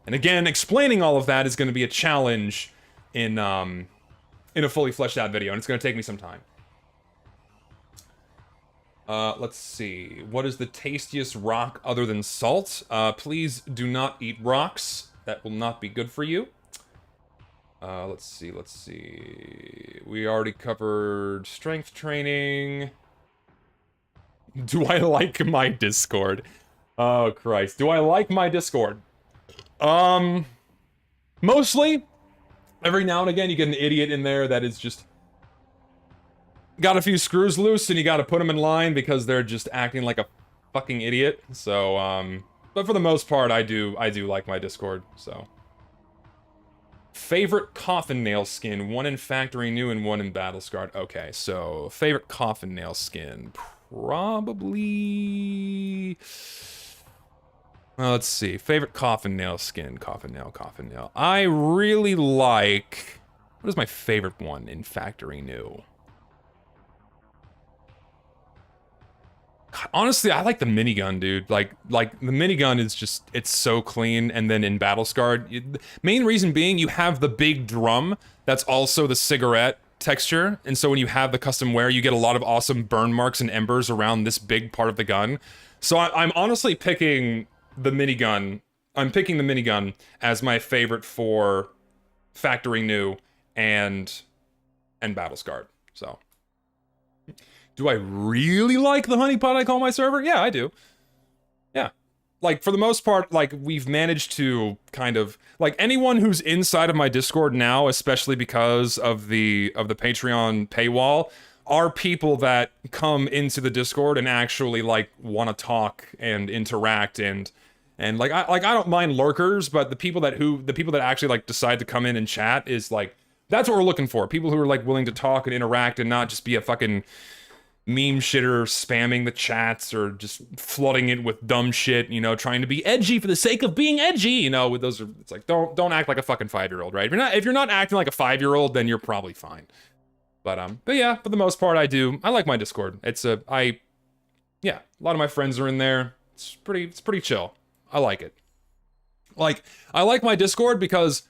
And again, explaining all of that is going to be a challenge in a fully fleshed out video, and it's going to take me some time. Let's see. What is the tastiest rock other than salt? Please do not eat rocks. That will not be good for you. Let's see. We already covered strength training. Do I like my Discord? Oh, Christ. Do I like my Discord? Mostly. Every now and again, you get an idiot in there that is just got a few screws loose, and you gotta put them in line because they're just acting like a fucking idiot. So, but for the most part, I do like my Discord, so. Favorite coffin nail skin, one in Factory New and one in Battle Scarred. Okay, so favorite coffin nail skin, probably. Let's see. Favorite coffin nail skin, coffin nail. I really like. What is my favorite one in Factory New? Honestly, I like the minigun, dude. Like the minigun is just, it's so clean. And then in Battle Scarred, main reason being you have the big drum that's also the cigarette texture. And so when you have the custom wear, you get a lot of awesome burn marks and embers around this big part of the gun. So I'm honestly picking the minigun. I'm picking the minigun as my favorite for Factory New and Battle Scarred. So. Do I really like the honeypot I call my server? Yeah, I do. Yeah. Like, for the most part, like, we've managed to kind of... Like, anyone who's inside of my Discord now, especially because of the Patreon paywall, are people that come into the Discord and actually, like, want to talk and interact and like, I don't mind lurkers, but the people that actually, like, decide to come in and chat is, like... That's what we're looking for. People who are, like, willing to talk and interact and not just be a fucking meme shitter spamming the chats or just flooding it with dumb shit, you know, trying to be edgy for the sake of being edgy, you know, with those, it's like, don't act like a fucking 5-year-old, right? If you're not acting like a 5-year-old, then you're probably fine. But yeah, for the most part, I like my Discord. Yeah, a lot of my friends are in there. It's pretty chill. I like it. Like, I like my Discord because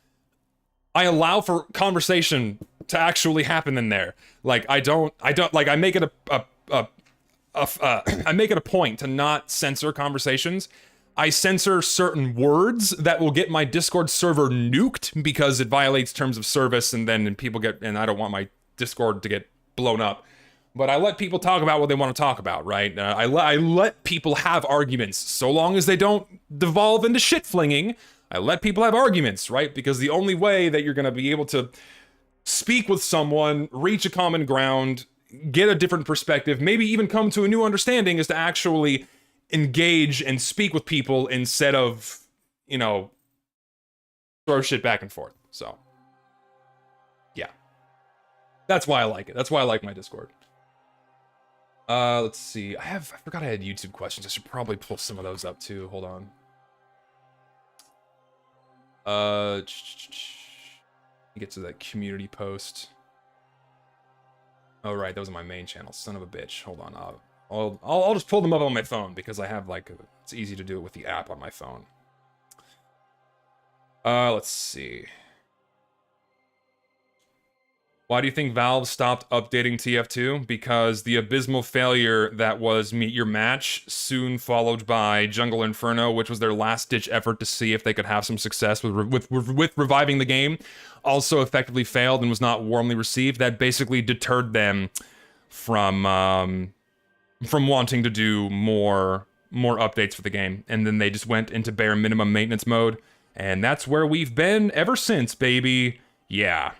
I allow for conversation to actually happen in there. Like, I make it I make it a point to not censor conversations. I censor certain words that will get my Discord server nuked because it violates terms of service, and then people and I don't want my Discord to get blown up. But I let people talk about what they want to talk about, right? I let people have arguments, so long as they don't devolve into shit flinging. I let people have arguments, right? Because the only way that you're going to be able to speak with someone, reach a common ground, get a different perspective, maybe even come to a new understanding is to actually engage and speak with people instead of, you know, throw shit back and forth. So, yeah. That's why I like it. That's why I like my Discord. Let's see. I forgot I had YouTube questions. I should probably pull some of those up too. Hold on. Get to that community post. Oh, right, that was on my main channel. Son of a bitch. Hold on. I'll just pull them up on my phone because I have, like, it's easy to do it with the app on my phone. Let's see. Why do you think Valve stopped updating TF2? Because the abysmal failure that was Meet Your Match, soon followed by Jungle Inferno, which was their last-ditch effort to see if they could have some success with reviving the game, also effectively failed and was not warmly received. That basically deterred them from wanting to do more updates for the game. And then they just went into bare minimum maintenance mode. And that's where we've been ever since, baby. Yeah.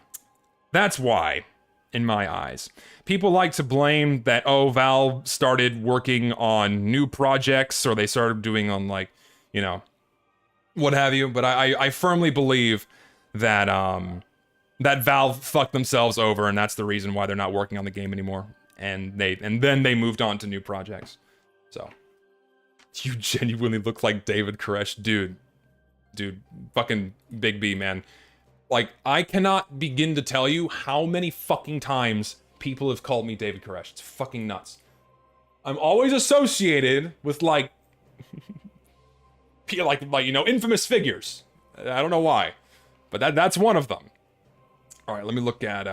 That's why, in my eyes. People like to blame that, oh, Valve started working on new projects, or they started doing on, like, you know, what have you. But I firmly believe that, that Valve fucked themselves over, and that's the reason why they're not working on the game anymore. And then they moved on to new projects. So, you genuinely look like David Koresh. Dude, fucking Big B, man. Like, I cannot begin to tell you how many fucking times people have called me David Koresh. It's fucking nuts. I'm always associated with, like, like, you know, infamous figures. I don't know why. But that's one of them. Alright, let me look at,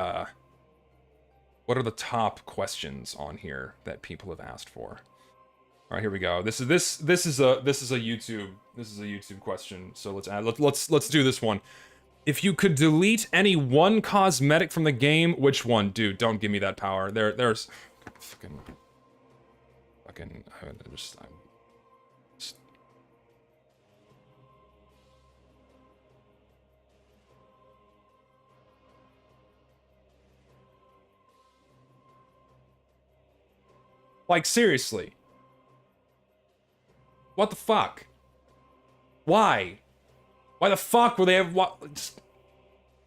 What are the top questions on here that people have asked for? All right, here we go. This is a YouTube question. So let's do this one. If you could delete any one cosmetic from the game, which one? Dude, don't give me that power. There's fucking I'm just like, seriously. What the fuck? Why? Why the fuck will they have what?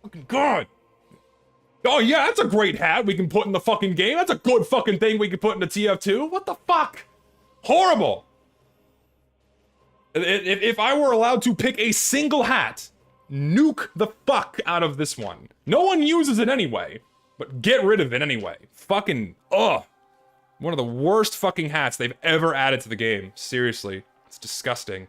Fucking God. Oh yeah, that's a great hat we can put in the fucking game. That's a good fucking thing we can put in the TF2. What the fuck? Horrible. If I were allowed to pick a single hat, nuke the fuck out of this one. No one uses it anyway, but get rid of it anyway. Fucking, ugh. One of the worst fucking hats they've ever added to the game. Seriously. It's disgusting.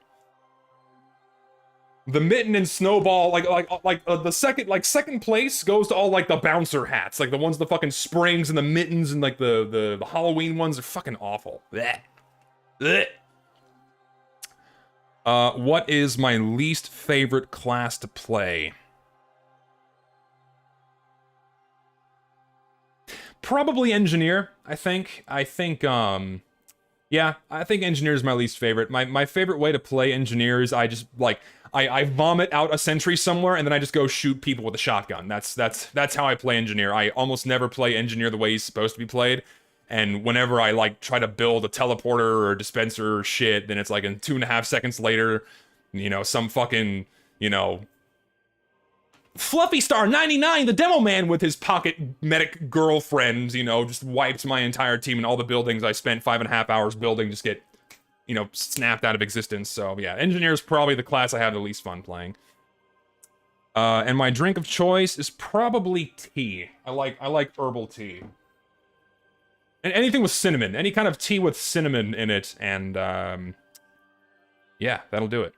The mitten and snowball, the second place goes to all, like, the bouncer hats. Like, the ones with the fucking springs and the mittens and, like, the Halloween ones are fucking awful. Blech. Blech. What is my least favorite class to play? Probably engineer, I think. Yeah, I think engineer is my least favorite. My favorite way to play engineer is I just, like, I vomit out a sentry somewhere and then I just go shoot people with a shotgun. That's how I play engineer. I almost never play engineer the way he's supposed to be played. And whenever I, like, try to build a teleporter or a dispenser or shit, then it's like in 2.5 seconds later, you know, some fucking, you know, Fluffy Star 99, the demo man with his pocket medic girlfriend, you know, just wiped my entire team, and all the buildings I spent 5.5 hours building just get, you know, snapped out of existence. So yeah, engineer is probably the class I have the least fun playing. And my drink of choice is probably tea. I like herbal tea. And anything with cinnamon, any kind of tea with cinnamon in it, and yeah, that'll do it.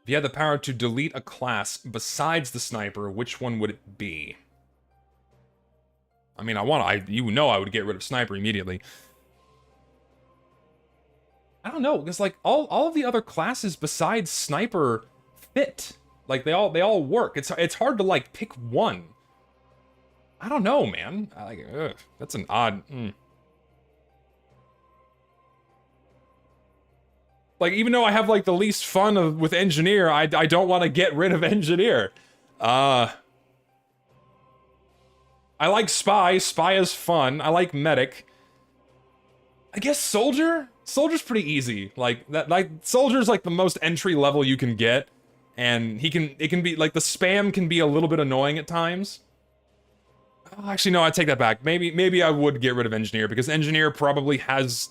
If you had the power to delete a class besides the sniper, which one would it be? I mean, I would get rid of sniper immediately. I don't know, because, like, all of the other classes besides sniper fit. Like, they all work. It's hard to, like, pick one. I don't know, man. That's an odd. Like, even though I have, like, the least fun with engineer, I don't want to get rid of engineer. I like spy. Spy is fun. I like medic. I guess soldier. Soldier's pretty easy. Like that. Like soldier's like the most entry level you can get, and it can be like the spam can be a little bit annoying at times. Oh, actually, no, I take that back. Maybe I would get rid of engineer, because engineer has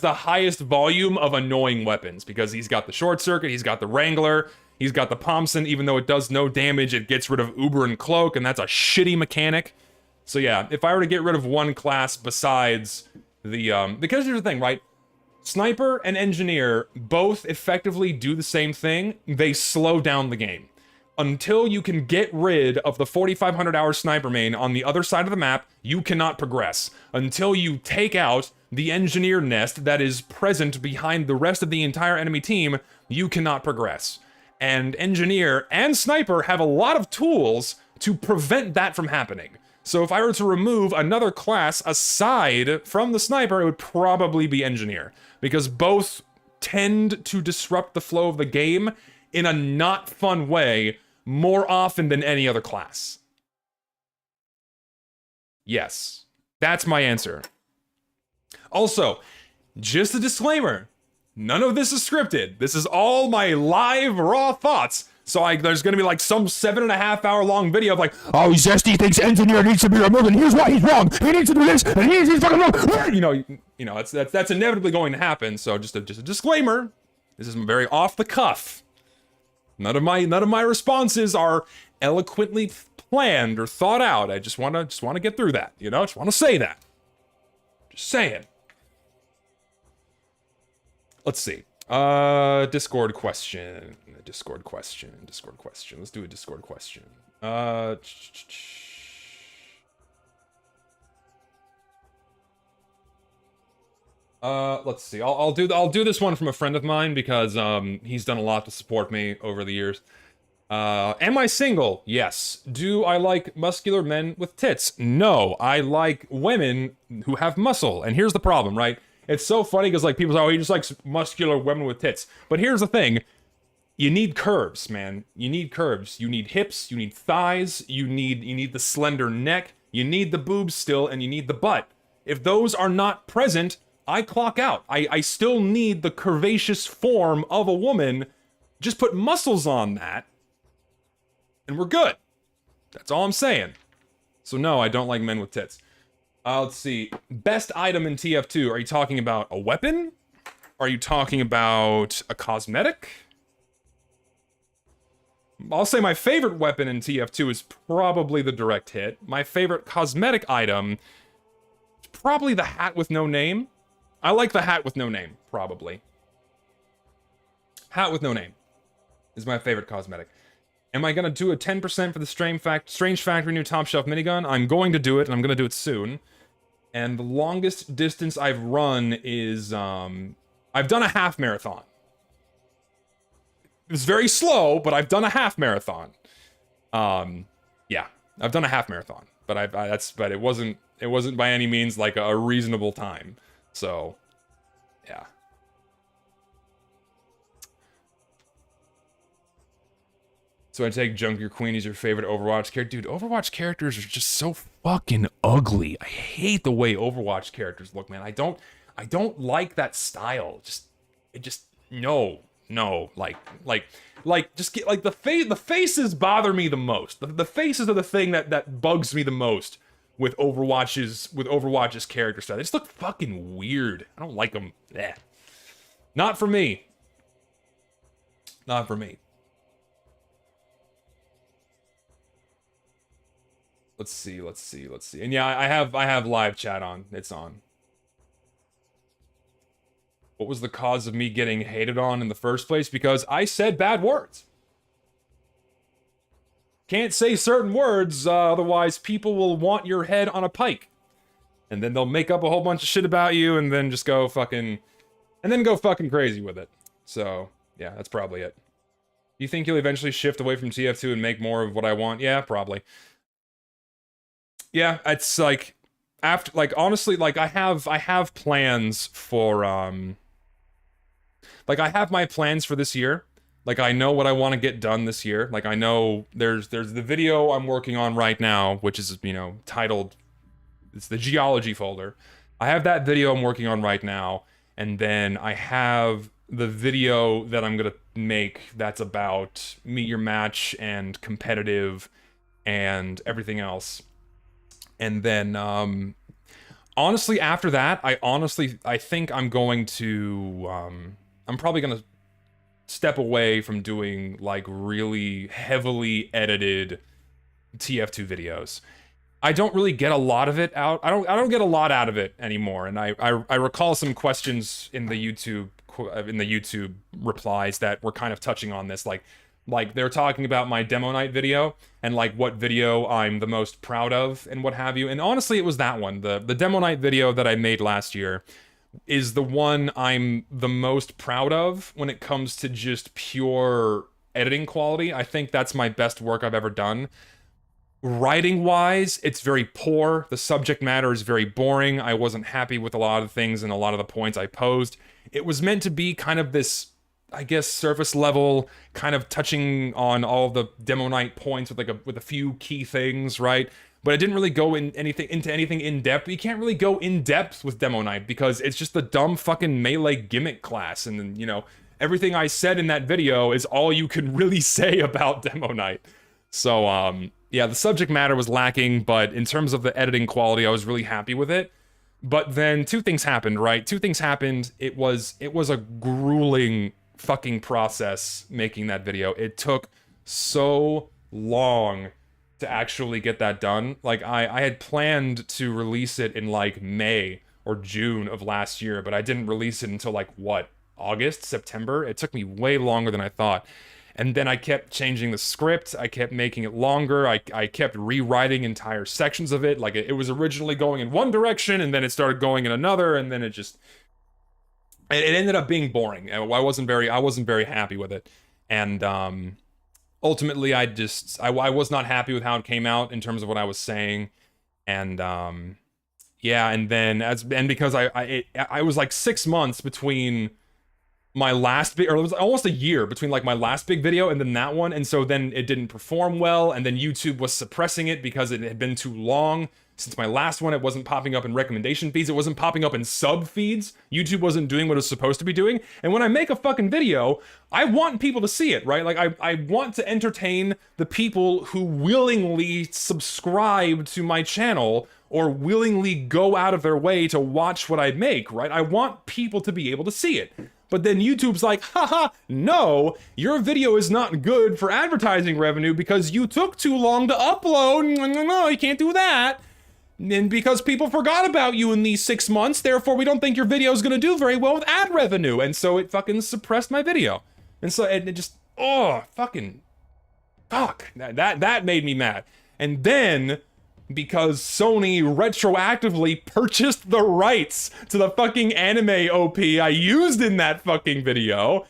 the highest volume of annoying weapons, because he's got the short circuit, he's got the wrangler, he's got the Pomson. Even though it does no damage, it gets rid of Uber and cloak, and that's a shitty mechanic. So yeah, if I were to get rid of one class besides the because here's the thing, right? Sniper and engineer both effectively do the same thing. They slow down the game. Until you can get rid of the 4,500 hour sniper main on the other side of the map, you cannot progress. Until you take out the engineer nest that is present behind the rest of the entire enemy team, you cannot progress. And engineer and sniper have a lot of tools to prevent that from happening. So if I were to remove another class aside from the sniper, it would probably be engineer, because both tend to disrupt the flow of the game in a not fun way more often than any other class. Yes, that's my answer. Also, just a disclaimer, none of this is scripted. This is all my live, raw thoughts. So there's gonna be like some 7.5 hour long video of like, oh, Zesty thinks engineer needs to be removed, and here's why he's wrong. He needs to do this, and he's fucking wrong. You know, that's inevitably going to happen. So just a disclaimer. This is very off the cuff. None of my responses are eloquently planned or thought out. I just wanna get through that. You know, just wanna say that. Just saying. Let's see. Discord question. Discord question. Let's do a Discord question. Let's see. I'll do this one from a friend of mine because he's done a lot to support me over the years. Am I single? Yes. Do I like muscular men with tits? No. I like women who have muscle. And here's the problem, right? It's so funny because like people say, oh, he just likes muscular women with tits. But here's the thing. You need curves, man. You need curves. You need hips, you need thighs, you need the slender neck, you need the boobs still, and you need the butt. If those are not present, I clock out. I still need the curvaceous form of a woman. Just put muscles on that, and we're good. That's all I'm saying. So no, I don't like men with tits. Let's see. Best item in TF2. Are you talking about a weapon? Are you talking about a cosmetic? I'll say my favorite weapon in TF2 is probably the direct hit. My favorite cosmetic item is probably the hat with no name. I like the hat with no name, probably. Hat with no name is my favorite cosmetic. Am I going to do a 10% for the Strange Factory new top shelf minigun? I'm going to do it, and I'm going to do it soon. And the longest distance I've run is, I've done a half marathon. It was very slow, but I've done a half marathon. Yeah, I've done a half marathon, but but it wasn't by any means like a reasonable time. So, yeah. So I take Junker Queen as your favorite Overwatch character. Dude, Overwatch characters are just so fucking ugly. I hate the way Overwatch characters look, man. I don't like that style. No, just get like the faces bother me the most. The faces are the thing that bugs me the most with Overwatch's character style. They just look fucking weird. I don't like them. Eh. Not for me. Not for me. Let's see. And yeah, I have live chat on. It's on. What was the cause of me getting hated on in the first place? Because I said bad words. Can't say certain words, otherwise people will want your head on a pike. And then they'll make up a whole bunch of shit about you and then just go fucking crazy with it. So, yeah, that's probably it. You think you'll eventually shift away from TF2 and make more of what I want? Yeah, probably. Yeah, it's like after honestly, I have plans for I have my plans for this year. Like, I know what I want to get done this year. Like, I know there's the video I'm working on right now, which is, titled, it's the Geology folder. I have that video I'm working on right now, and then I have the video that I'm gonna make that's about Meet Your Match and competitive and everything else. And then, honestly, after that, I think I'm going to, I'm probably gonna step away from doing, like, really heavily edited TF2 videos. I don't really get a lot of it out. I don't get a lot out of it anymore. And I recall some questions in the YouTube replies that were kind of touching on this, like they're talking about my demo night video and like what video I'm the most proud of and what have you. And honestly, it was that one. The demo night video that I made last year is the one I'm the most proud of when it comes to just pure editing quality. I think that's my best work I've ever done. Writing-wise, it's very poor. The subject matter is very boring. I wasn't happy with a lot of things and a lot of the points I posed. It was meant to be kind of this, I guess, surface level, kind of touching on all the demo night points with a few key things, right? But it didn't really go into anything in depth. You can't really go in depth with demo night because it's just the dumb fucking melee gimmick class, and everything I said in that video is all you can really say about demo night. So yeah, the subject matter was lacking, but in terms of the editing quality, I was really happy with it. But then two things happened, right? Two things happened. It was a grueling fucking process making that video. It took so long to actually get that done. Like, I had planned to release it in like May or June of last year, but I didn't release it until like, what, August, September? It took me way longer than I thought. And then I kept changing the script, I kept making it longer, I kept rewriting entire sections of it. Like, it was originally going in one direction, and then it started going in another, and then it just... it ended up being boring. I wasn't very happy with it. And ultimately I was not happy with how it came out in terms of what I was saying. And yeah, and then because I was like 6 months between my last big, or it was almost a year between like my last big video and then that one, and so then it didn't perform well, and then YouTube was suppressing it because it had been too long since my last one. It wasn't popping up in recommendation feeds, it wasn't popping up in sub feeds. YouTube wasn't doing what it was supposed to be doing. And when I make a fucking video, I want people to see it, right? Like I want to entertain the people who willingly subscribe to my channel or willingly go out of their way to watch what I make, right? I want people to be able to see it. But then YouTube's like, haha, no, your video is not good for advertising revenue because you took too long to upload. No, you can't do that. And because people forgot about you in these 6 months, therefore we don't think your video is gonna do very well with ad revenue. And so it fucking suppressed my video. And so it just, oh, fucking, fuck. That made me mad. And then, because Sony retroactively purchased the rights to the fucking anime OP I used in that fucking video,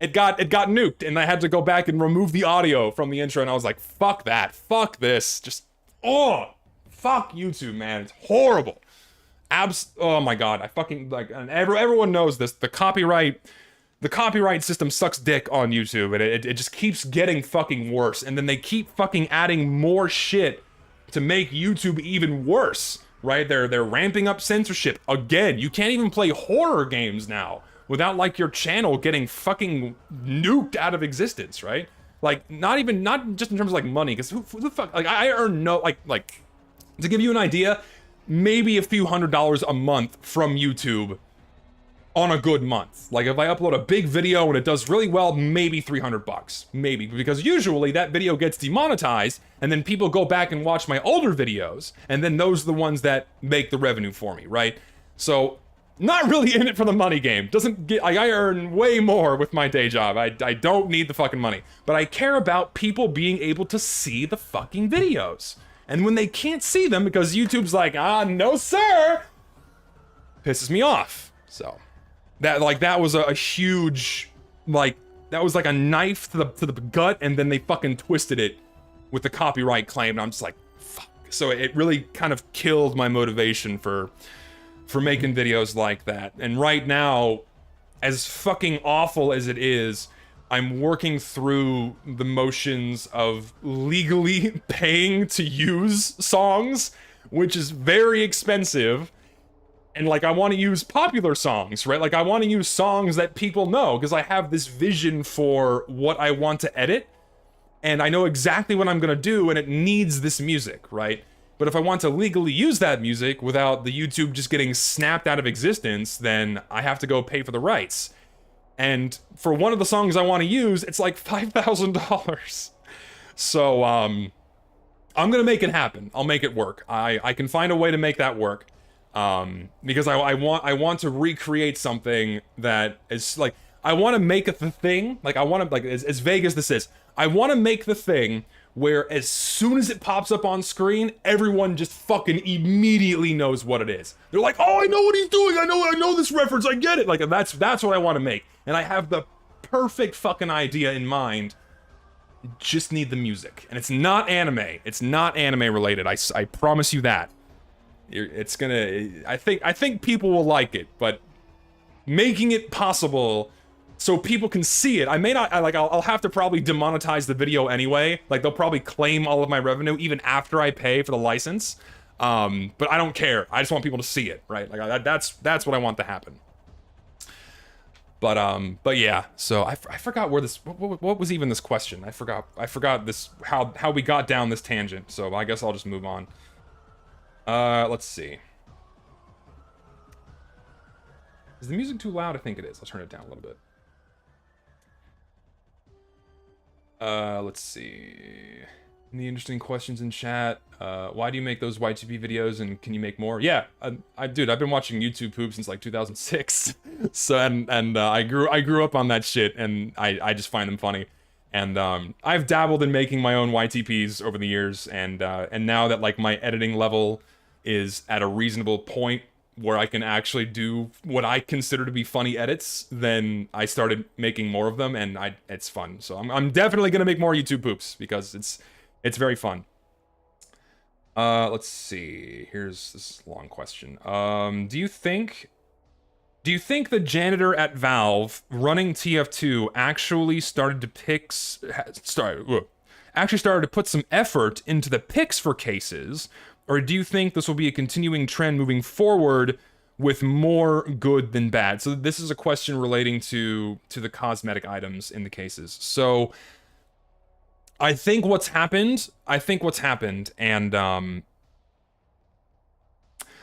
it got nuked, and I had to go back and remove the audio from the intro, and I was like, fuck that, fuck this, just, oh, fuck YouTube, man, it's horrible. Oh my god, I fucking, like, and everyone knows this, the copyright system sucks dick on YouTube, and it just keeps getting fucking worse, and then they keep fucking adding more shit to make YouTube even worse, right? They're ramping up censorship again. You can't even play horror games now without like your channel getting fucking nuked out of existence, right? Like not just in terms of like money, because who the fuck, like I earn no, like to give you an idea, maybe a few $100s a month from YouTube on a good month. Like if I upload a big video and it does really well, maybe 300 bucks, maybe, because usually that video gets demonetized and then people go back and watch my older videos, and then those are the ones that make the revenue for me, right? So not really in it for the money game. Doesn't get, I earn way more with my day job. I don't need the fucking money, but I care about people being able to see the fucking videos. And when they can't see them because YouTube's like, ah, no sir, pisses me off. So that was a huge, like, that was like a knife to the gut, and then they fucking twisted it with the copyright claim, and I'm just like, fuck. So it really kind of killed my motivation for making videos like that. And right now, as fucking awful as it is, I'm working through the motions of legally paying to use songs, which is very expensive. And like, I want to use popular songs, right? Like I want to use songs that people know, because I have this vision for what I want to edit, and I know exactly what I'm gonna do, and it needs this music, right? But if I want to legally use that music without the YouTube just getting snapped out of existence, then I have to go pay for the rights. And for one of the songs I want to use, it's like $5,000. So, I'm gonna make it happen. I'll make it work. I can find a way to make that work. Because I want to recreate something that is like, I want to make it the thing, like I want to, like, as vague as this is, I want to make the thing where as soon as it pops up on screen, everyone just fucking immediately knows what it is. They're like, oh, I know what he's doing, I know this reference, I get it, like, that's what I want to make, and I have the perfect fucking idea in mind, just need the music, and it's not anime related, I promise you that. It's gonna, I think people will like it, but making it possible so people can see it, I may not, I'll have to probably demonetize the video anyway, like they'll probably claim all of my revenue even after I pay for the license, but I don't care, I just want people to see it, right? Like that's what I want to happen. But yeah, so I forgot where this, what was even this question? I forgot this, how we got down this tangent, so I guess I'll just move on. Let's see. Is the music too loud? I think it is. I'll turn it down a little bit. Let's see. Any interesting questions in chat? Why do you make those YTP videos, and can you make more? Yeah, dude, I've been watching YouTube poop since like 2006. So, and I grew up on that shit, and I just find them funny. And I've dabbled in making my own YTPs over the years, and now that like my editing level is at a reasonable point, where I can actually do what I consider to be funny edits, then I started making more of them, and it's fun. So I'm definitely gonna make more YouTube poops because it's very fun. Let's see. Here's this long question. Do you think the janitor at Valve running TF2 actually started to put some effort into the picks for cases, or do you think this will be a continuing trend moving forward with more good than bad? So this is a question relating to the cosmetic items in the cases. So I think what's happened, and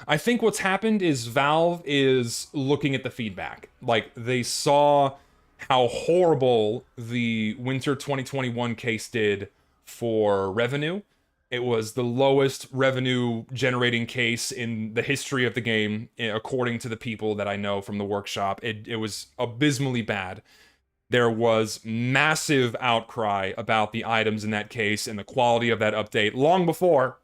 I think what's happened is Valve is looking at the feedback. Like, they saw how horrible the Winter 2021 case did for revenue. It was the lowest revenue generating case in the history of the game, according to the people that I know from the workshop. It was abysmally bad. There was massive outcry about the items in that case and the quality of that update long before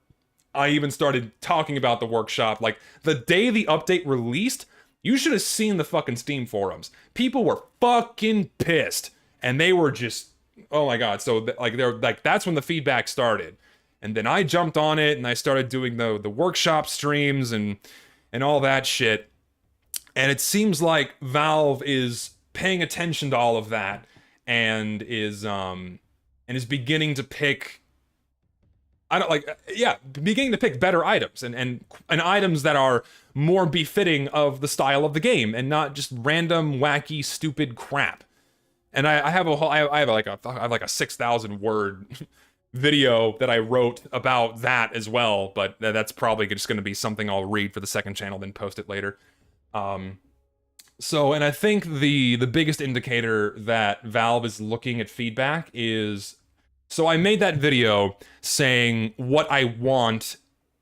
I even started talking about the workshop. Like, the day the update released, you should have seen the fucking Steam forums. People were fucking pissed, and they were just, oh my god. So that's when the feedback started. And then I jumped on it, and I started doing the workshop streams and all that shit. And it seems like Valve is paying attention to all of that, and is beginning to pick, beginning to pick better items and items that are more befitting of the style of the game and not just random, wacky, stupid crap. And I have like a 6,000 word video that I wrote about that as well, but that's probably just going to be something I'll read for the second channel, then post it later. And I think the biggest indicator that Valve is looking at feedback is, so I made that video saying what I want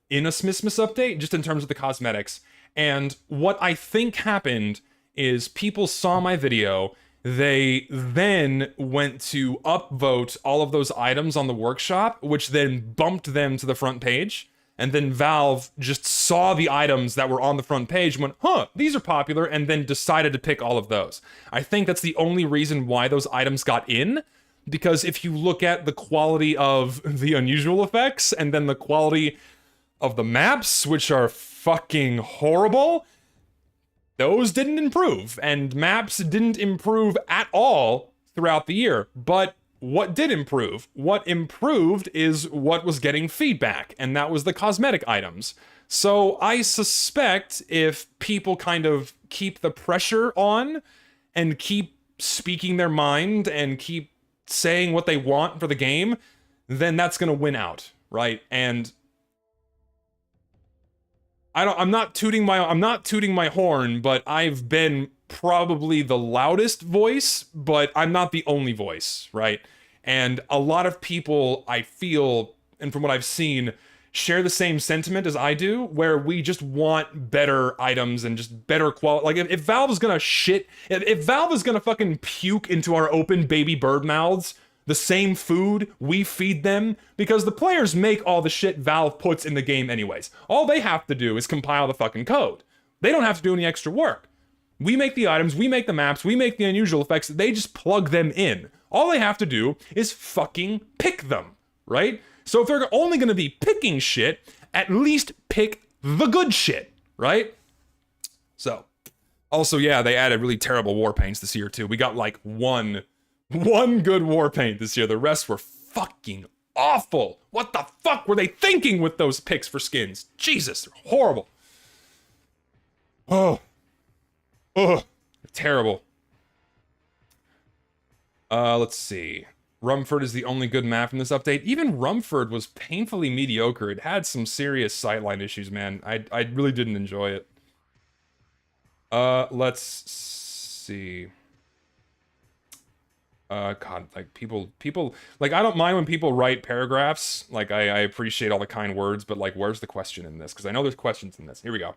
in a Smithmas update, just in terms of the cosmetics. And what I think happened is people saw my video, they then went to upvote all of those items on the workshop, which then bumped them to the front page. And then Valve just saw the items that were on the front page and went, huh, these are popular, and then decided to pick all of those. I think that's the only reason why those items got in, because if you look at the quality of the unusual effects and then the quality of the maps, which are fucking horrible, those didn't improve, and maps didn't improve at all throughout the year. But what did improve? What improved is what was getting feedback, and that was the cosmetic items. So I suspect if people kind of keep the pressure on and keep speaking their mind and keep saying what they want for the game, then that's gonna win out, right? And I'm not tooting my horn, but I've been probably the loudest voice, but I'm not the only voice, right? And a lot of people, I feel, and from what I've seen, share the same sentiment as I do, where we just want better items and just better quality. Like, if Valve is gonna if Valve is gonna fucking puke into our open baby bird mouths the same food we feed them, because the players make all the shit Valve puts in the game anyways. All they have to do is compile the fucking code. They don't have to do any extra work. We make the items, we make the maps, we make the unusual effects, they just plug them in. All they have to do is fucking pick them, right? So if they're only gonna be picking shit, at least pick the good shit, right? So, also, yeah, they added really terrible war paints this year too. We got like one good war paint this year. The rest were fucking awful. What the fuck were they thinking with those picks for skins? Jesus, they're horrible. Oh, terrible. Let's see. Rumford is the only good map in this update. Even Rumford was painfully mediocre. It had some serious sightline issues, man. I really didn't enjoy it. Let's see. God, like, people, like, I don't mind when people write paragraphs. Like, I appreciate all the kind words, but, like, where's the question in this? Because I know there's questions in this. Here we go.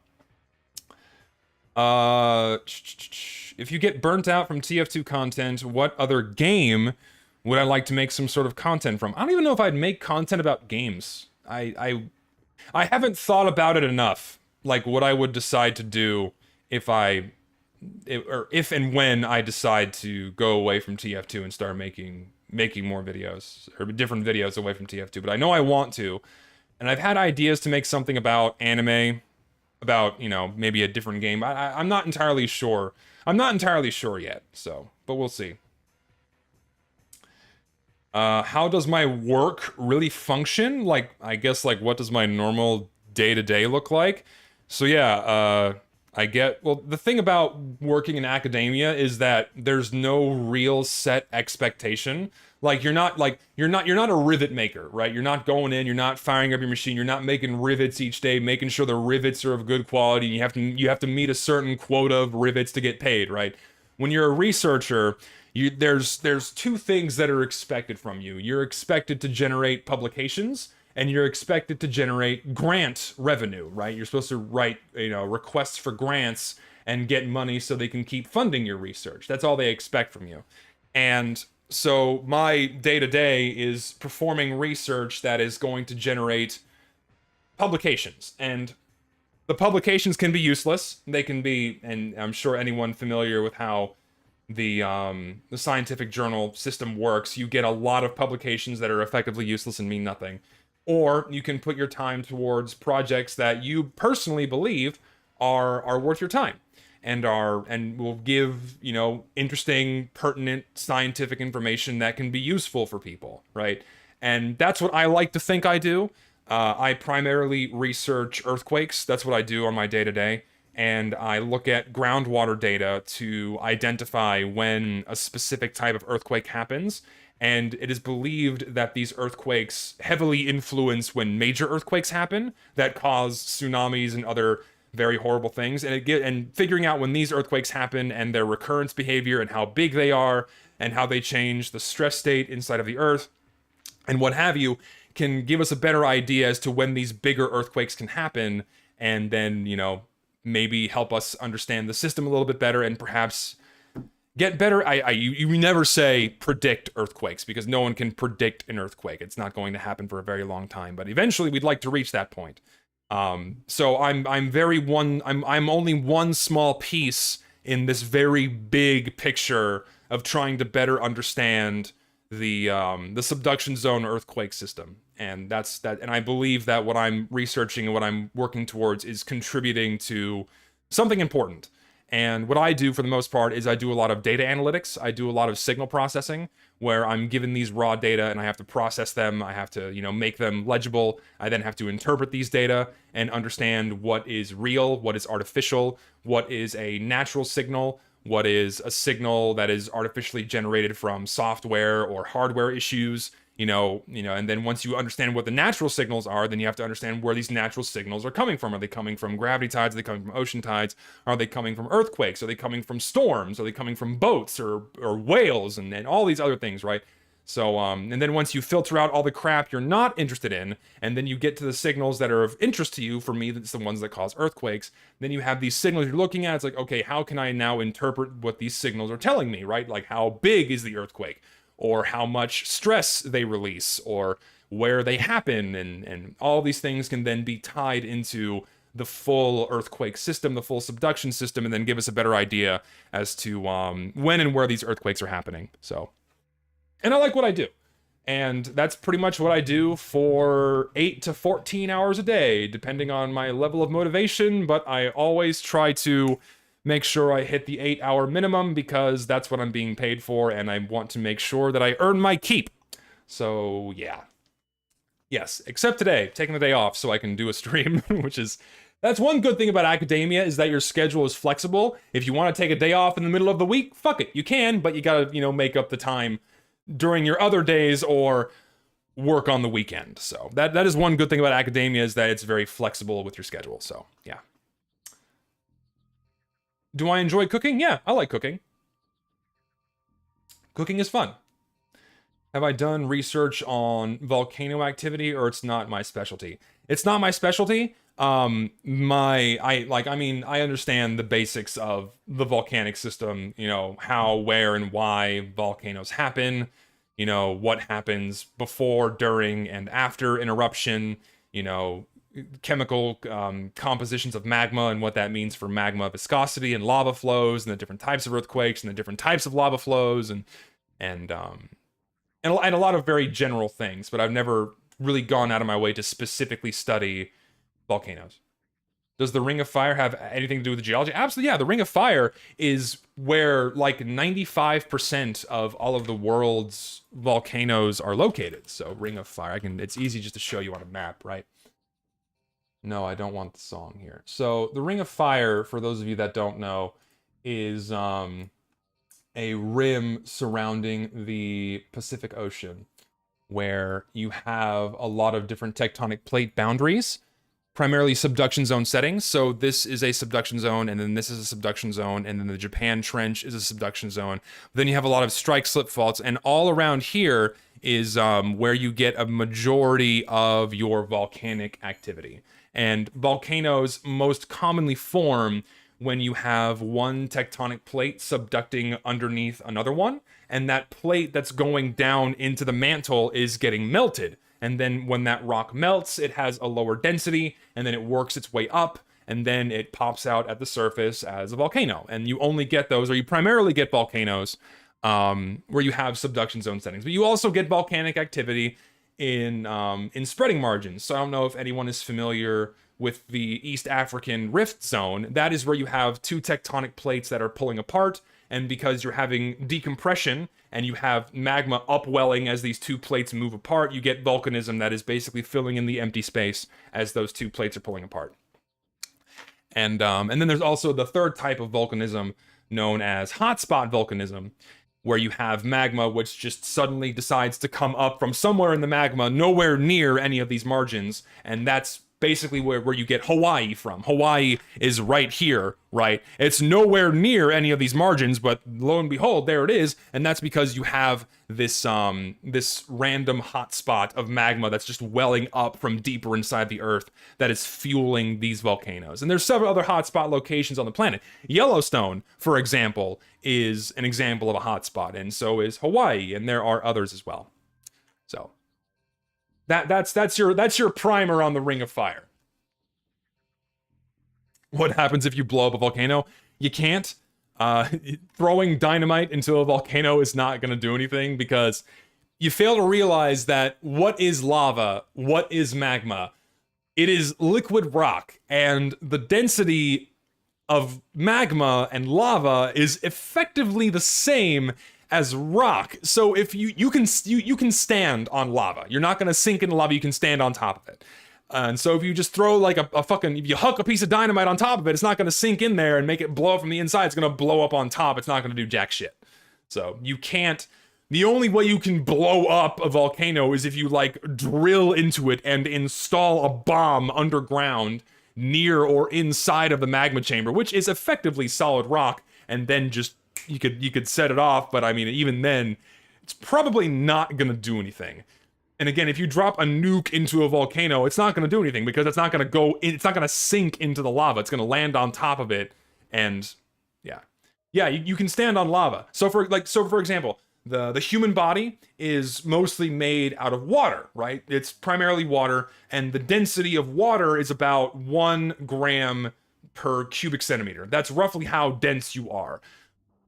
If you get burnt out from TF2 content, what other game would I like to make some sort of content from? I don't even know if I'd make content about games. I haven't thought about it enough. like what I would decide to do if or if and when I decide to go away from TF2 and start making more videos or different videos away from TF2. But I know I want to, and I've had ideas to make something about anime, about, you know, maybe a different game. I'm not entirely sure. I'm not entirely sure yet. So, but we'll see. How does my work really function? Like, I guess, like, what does my normal day-to-day look like? So yeah, well, the thing about working in academia is that there's no real set expectation. Like, you're not a rivet maker, right? You're not going in, you're not firing up your machine, you're not making rivets each day, making sure the rivets are of good quality. You have to meet a certain quota of rivets to get paid, right? When you're a researcher, there's two things that are expected from you. You're expected to generate publications, and you're expected to generate grant revenue, right? You're supposed to write, you know, requests for grants and get money so they can keep funding your research. That's all they expect from you. And so my day-to-day is performing research that is going to generate publications. And the publications can be useless. They can be, and I'm sure anyone familiar with how the scientific journal system works, you get a lot of publications that are effectively useless and mean nothing. Or you can put your time towards projects that you personally believe are worth your time and will give, you know, interesting, pertinent scientific information that can be useful for people, right? And that's what I like to think I do. I primarily research earthquakes. That's what I do on my day-to-day. And I look at groundwater data to identify when a specific type of earthquake happens. And it is believed that these earthquakes heavily influence when major earthquakes happen that cause tsunamis and other very horrible things. And figuring out when these earthquakes happen and their recurrence behavior and how big they are and how they change the stress state inside of the earth and what have you can give us a better idea as to when these bigger earthquakes can happen, and then, you know, maybe help us understand the system a little bit better and perhaps get better. You never say predict earthquakes, because no one can predict an earthquake. It's not going to happen for a very long time, but eventually we'd like to reach that point. So I'm only one small piece in this very big picture of trying to better understand the subduction zone earthquake system. And and I believe that what I'm researching and what I'm working towards is contributing to something important. And what I do for the most part is I do a lot of data analytics. I do a lot of signal processing, where I'm given these raw data and I have to process them. I have to, you know, make them legible. I then have to interpret these data and understand what is real, what is artificial, what is a natural signal, what is a signal that is artificially generated from software or hardware issues. And then once you understand what the natural signals are, then you have to understand where these natural signals are coming from. Are they coming from gravity tides? Are they coming from ocean tides? Are they coming from earthquakes? Are they coming from storms? Are they coming from boats or whales and all these other things, right? So, and then once you filter out all the crap you're not interested in, and then you get to the signals that are of interest to you, for me, that's the ones that cause earthquakes, then you have these signals you're looking at. It's like, okay, how can I now interpret what these signals are telling me, right? Like, how big is the earthquake? Or how much stress they release, or where they happen, and all these things can then be tied into the full earthquake system, the full subduction system, and then give us a better idea as to when and where these earthquakes are happening. So, and I like what I do. And that's pretty much what I do for 8 to 14 hours a day, depending on my level of motivation, but I always try to make sure I hit the 8-hour minimum, because that's what I'm being paid for, and I want to make sure that I earn my keep. So, yeah. Yes, except today, taking the day off so I can do a stream, that's one good thing about academia, is that your schedule is flexible. If you want to take a day off in the middle of the week, fuck it, you can, but you gotta, make up the time during your other days or work on the weekend. So, that is one good thing about academia, is that it's very flexible with your schedule, so, yeah. Do I enjoy cooking? Yeah, I like cooking. Cooking is fun. Have I done research on volcano activity, or it's not my specialty? It's not my specialty. I understand the basics of the volcanic system, how, where, and why volcanoes happen, what happens before, during, and after an eruption, chemical compositions of magma and what that means for magma viscosity and lava flows and the different types of earthquakes and the different types of lava flows and a lot of very general things, but I've never really gone out of my way to specifically study volcanoes. Does the Ring of Fire have anything to do with the geology? Absolutely, yeah. The Ring of Fire is where like 95% of all of the world's volcanoes are located. So Ring of Fire, it's easy just to show you on a map, right? No, I don't want the song here. So the Ring of Fire, for those of you that don't know, is a rim surrounding the Pacific Ocean where you have a lot of different tectonic plate boundaries, primarily subduction zone settings. So this is a subduction zone, and then this is a subduction zone, and then the Japan Trench is a subduction zone. Then you have a lot of strike slip faults, and all around here is where you get a majority of your volcanic activity. And volcanoes most commonly form when you have one tectonic plate subducting underneath another one, and that plate that's going down into the mantle is getting melted. And then when that rock melts, it has a lower density, and then it works its way up, and then it pops out at the surface as a volcano. And you only get those, or you primarily get volcanoes where you have subduction zone settings. But you also get volcanic activity in spreading margins. So I don't know if anyone is familiar with the East African Rift Zone. That is where you have two tectonic plates that are pulling apart, and because you're having decompression and you have magma upwelling as these two plates move apart, you get volcanism that is basically filling in the empty space as those two plates are pulling apart. And then there's also the third type of volcanism known as hotspot volcanism, where you have magma which just suddenly decides to come up from somewhere in the magma, nowhere near any of these margins, and that's basically where you get Hawaii from. Hawaii is right here, right? It's nowhere near any of these margins, but lo and behold, there it is, and that's because you have this this random hotspot of magma that's just welling up from deeper inside the earth that is fueling these volcanoes. And there's several other hotspot locations on the planet. Yellowstone, for example, is an example of a hotspot, and so is Hawaii, and there are others as well. So that's your primer on the Ring of Fire. What happens if you blow up a volcano? You can't. Throwing dynamite into a volcano is not going to do anything because you fail to realize that what is lava? What is magma? It is liquid rock, and the density of magma and lava is effectively the same as rock. So if you can stand on lava. You're not going to sink into lava, you can stand on top of it. And so if you just throw like if you huck a piece of dynamite on top of it, it's not going to sink in there and make it blow up from the inside. It's going to blow up on top. It's not going to do jack shit. So you can't, the only way you can blow up a volcano is if you like drill into it and install a bomb underground near or inside of the magma chamber, which is effectively solid rock, and then just you could set it off, but I mean, even then, it's probably not gonna do anything. And again, if you drop a nuke into a volcano, it's not gonna do anything because it's not gonna it's not gonna sink into the lava. It's gonna land on top of it, and yeah, you can stand on lava. So for example, the human body is mostly made out of water, right? It's primarily water, and the density of water is about 1 gram per cubic centimeter. That's roughly how dense you are.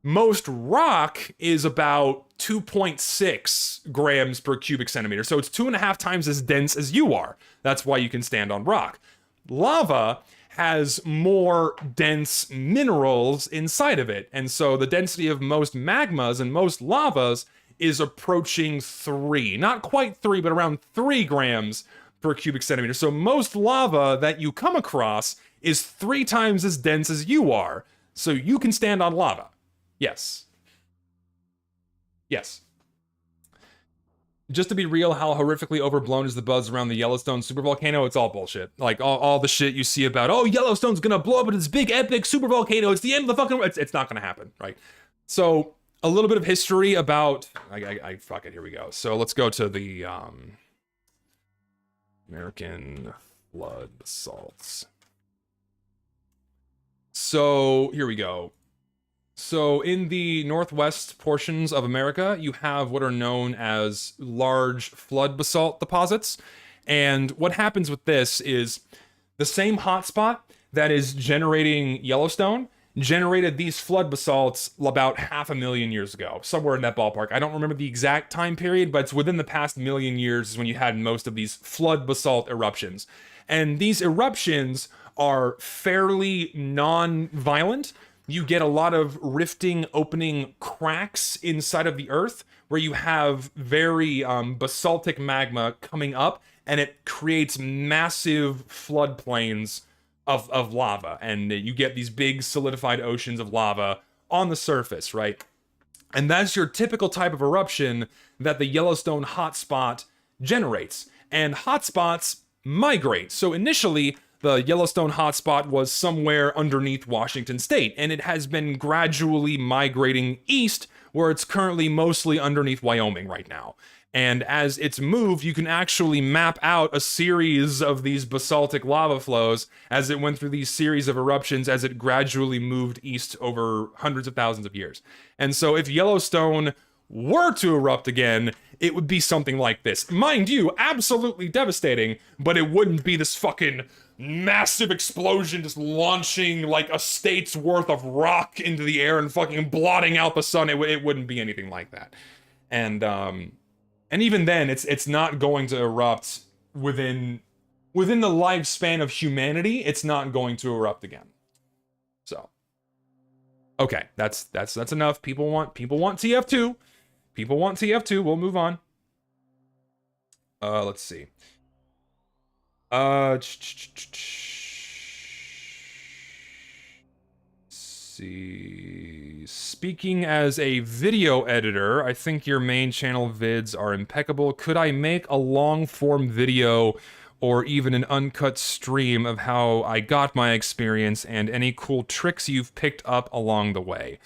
Most rock is about 2.6 grams per cubic centimeter. So it's 2.5 times as dense as you are. That's why you can stand on rock. Lava has more dense minerals inside of it. And so the density of most magmas and most lavas is approaching 3. Not quite 3, but around 3 grams per cubic centimeter. So most lava that you come across is 3 times as dense as you are. So you can stand on lava. Yes. Yes. Just to be real, how horrifically overblown is the buzz around the Yellowstone supervolcano? It's all bullshit. Like, all the shit you see about, oh, Yellowstone's gonna blow up in this big epic supervolcano, it's the end of the fucking... It's not gonna happen, right? So, a little bit of history about... fuck it, here we go. So, let's go to the, American flood assaults. So, here we go. So in the northwest portions of America, you have what are known as large flood basalt deposits. And what happens with this is the same hotspot that is generating Yellowstone generated these flood basalts about 500,000 years ago, somewhere in that ballpark. I don't remember the exact time period, but it's within the past million years is when you had most of these flood basalt eruptions. And these eruptions are fairly non-violent. You get a lot of rifting, opening cracks inside of the earth where you have very basaltic magma coming up, and it creates massive floodplains of lava, and you get these big solidified oceans of lava on the surface, right? And that's your typical type of eruption that the Yellowstone hotspot generates. And hotspots migrate. So initially, the Yellowstone hotspot was somewhere underneath Washington State, and it has been gradually migrating east, where it's currently mostly underneath Wyoming right now. And as it's moved, you can actually map out a series of these basaltic lava flows as it went through these series of eruptions as it gradually moved east over hundreds of thousands of years. And so if Yellowstone were to erupt again, it would be something like this. Mind you, absolutely devastating, but it wouldn't be this fucking massive explosion just launching like a state's worth of rock into the air and fucking blotting out the sun. It wouldn't be anything like that. And even then, it's not going to erupt within the lifespan of humanity. It's not going to erupt again. So, okay, that's enough. People want TF2. People want TF2. We'll move on. Let's see. See. Speaking as a video editor, I think your main channel vids are impeccable. Could I make a long-form video or even an uncut stream of how I got my experience and any cool tricks you've picked up along the way?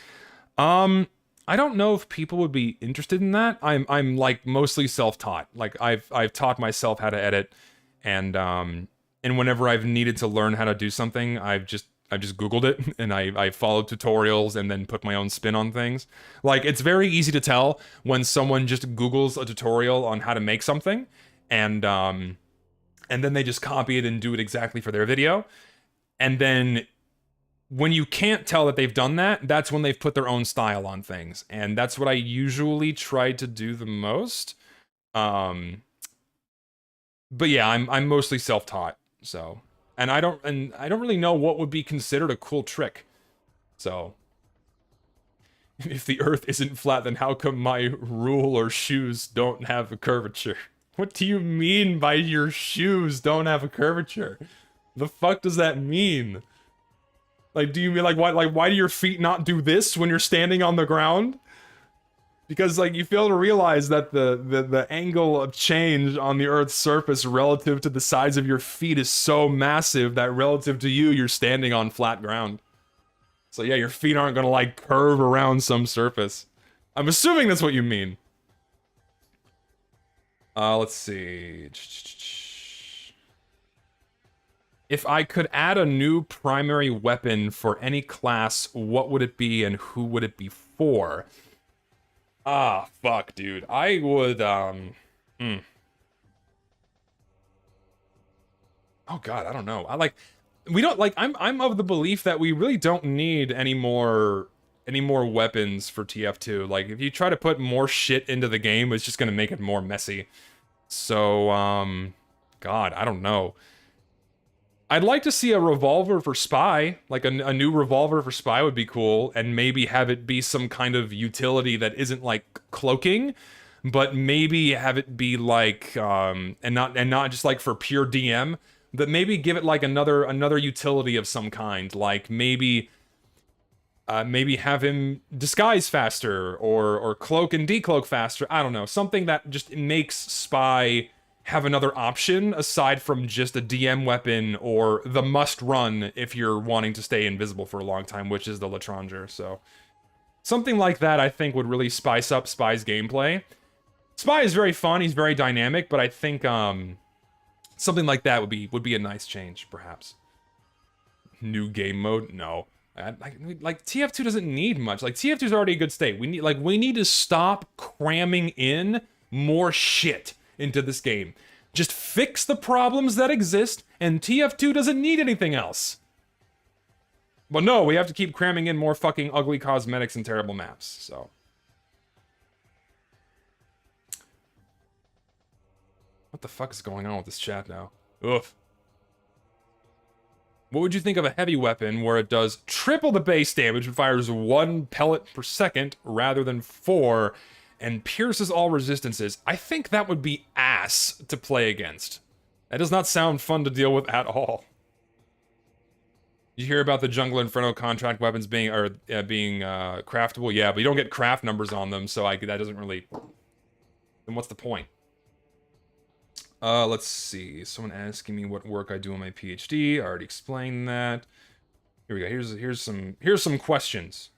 I don't know if people would be interested in that. I'm like mostly self-taught. Like I've taught myself how to edit, and whenever I've needed to learn how to do something, I've just Googled it, and I followed tutorials and then put my own spin on things. Like, it's very easy to tell when someone just Googles a tutorial on how to make something, and then they just copy it and do it exactly for their video. And then when you can't tell that they've done that, that's when they've put their own style on things. And that's what I usually try to do the most. But yeah, I'm mostly self-taught, so... And I don't really know what would be considered a cool trick. So, if the earth isn't flat, then how come my rule or shoes don't have a curvature? What do you mean by your shoes don't have a curvature? The fuck does that mean? Like, do you mean why do your feet not do this when you're standing on the ground? Because, like, you fail to realize that the angle of change on the Earth's surface relative to the size of your feet is so massive that relative to you, you're standing on flat ground. So yeah, your feet aren't gonna, like, curve around some surface. I'm assuming that's what you mean. Let's see. If I could add a new primary weapon for any class, what would it be and who would it be for? Ah, fuck, dude. I would, Oh god, I don't know. I'm of the belief that we really don't need any more weapons for TF2. Like, if you try to put more shit into the game, it's just gonna make it more messy. So, god, I don't know. I'd like to see a revolver for Spy. Like, a new revolver for Spy would be cool, and maybe have it be some kind of utility that isn't, like, cloaking, but maybe have it be, like, and not just, like, for pure DM, but maybe give it, like, another utility of some kind. Like, maybe have him disguise faster, or cloak and decloak faster. I don't know. Something that just makes Spy have another option aside from just a DM weapon or the must run if you're wanting to stay invisible for a long time, which is the Latranger. So something like that, I think, would really spice up Spy's gameplay. Spy is very fun, he's very dynamic, but I think something like that would be a nice change, perhaps. New game mode? No. Like TF2 doesn't need much. Like, TF2 is already a good state. We need to stop cramming in more shit into this game. Just fix the problems that exist, and TF2 doesn't need anything else. But no, we have to keep cramming in more fucking ugly cosmetics and terrible maps, so. What the fuck is going on with this chat now? Oof. What would you think of a heavy weapon where it does triple the base damage and fires 1 pellet per second rather than 4 and pierces all resistances? I think that would be ass to play against. That does not sound fun to deal with at all. You hear about the Jungle Inferno contract weapons being craftable? Yeah, but you don't get craft numbers on them, so that doesn't really... Then what's the point? Let's see. Someone asking me what work I do on my PhD. I already explained that. Here we go. Here's some questions.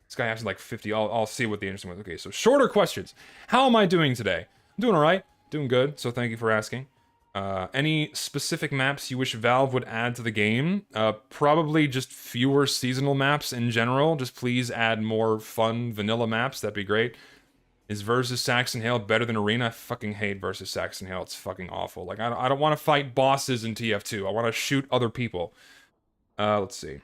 This guy asked like 50. I'll see what the interesting was. Okay, so shorter questions. How am I doing today? I'm doing all right. Doing good. So thank you for asking. Any specific maps you wish Valve would add to the game? Probably just fewer seasonal maps in general. Just please add more fun vanilla maps. That'd be great. Is Versus Saxon Hail better than Arena? I fucking hate Versus Saxon Hail. It's fucking awful. Like, I don't want to fight bosses in TF2. I want to shoot other people. Let's see.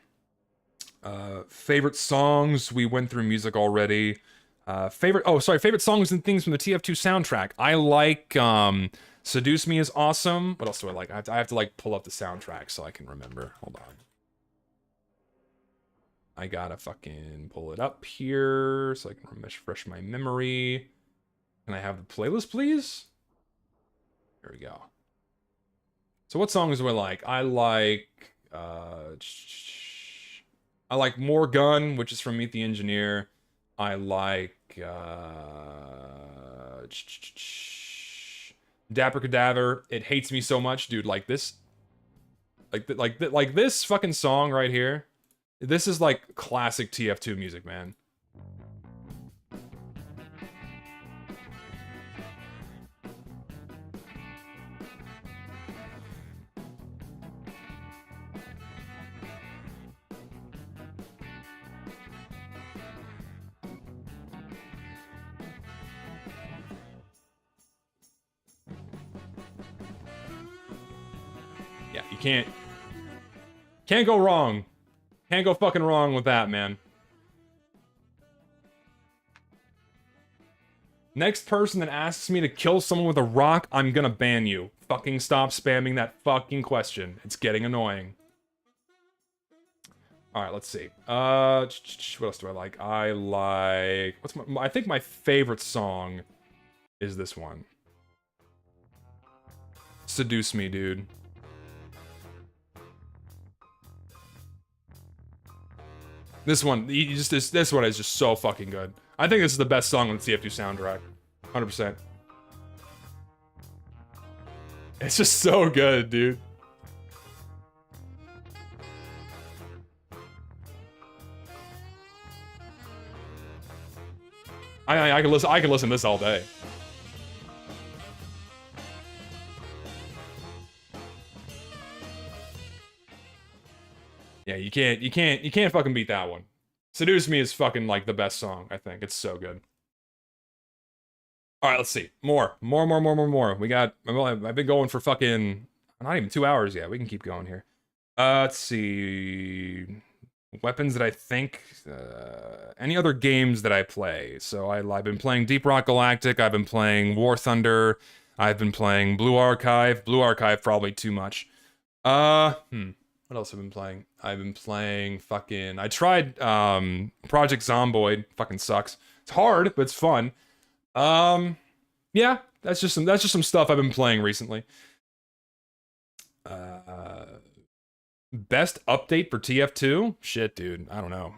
Favorite songs? We went through music already. Favorite songs and things from the TF2 soundtrack. I like, Seduce Me is awesome. What else do I like? I have to like pull up the soundtrack so I can remember. Hold on. I gotta fucking pull it up here so I can refresh my memory. Can I have the playlist, please? Here we go. So what songs do I like? I like More Gun, which is from Meet the Engineer. I like Dapper Cadaver. It Hates Me So Much, dude. Like this, like this fucking song right here. This is like classic TF2 music, man. Yeah, you can't go wrong. Can't go fucking wrong with that, man. Next person that asks me to kill someone with a rock, I'm gonna ban you. Fucking stop spamming that fucking question. It's getting annoying. Alright, let's see. What else do I like? I like... I think my favorite song is this one. Seduce Me, dude. This one, this one is just so fucking good. I think this is the best song on the TF2 soundtrack. 100%. It's just so good, dude. I can listen to this all day. Yeah, you can't fucking beat that one. Seduce Me is fucking like the best song, I think. It's so good. All right, let's see. More. We got, I've been going for fucking, not even 2 hours yet. We can keep going here. Let's see. Weapons that I think, any other games that I play. So I've been playing Deep Rock Galactic. I've been playing War Thunder. I've been playing Blue Archive. Blue Archive probably too much. What else have I been playing? I've been playing fucking... I tried Project Zomboid. Fucking sucks. It's hard, but it's fun. Yeah, that's just some stuff I've been playing recently. Best update for TF2? Shit, dude. I don't know.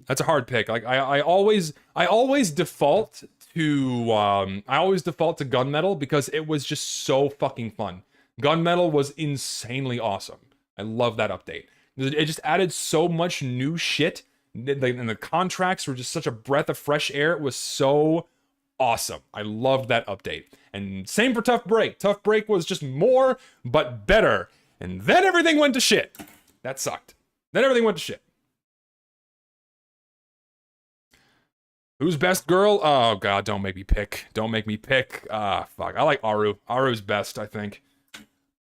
That's a hard pick. Like I always default to Gunmetal because it was just so fucking fun. Gunmetal was insanely awesome. I love that update. It just added so much new shit, and the contracts were just such a breath of fresh air. It was so awesome. I loved that update. And same for Tough Break. Tough Break was just more, but better. And then everything went to shit. That sucked. Then everything went to shit. Who's best girl? Oh god, don't make me pick. Don't make me pick. Ah, fuck. I like Aru. Aru's best, I think.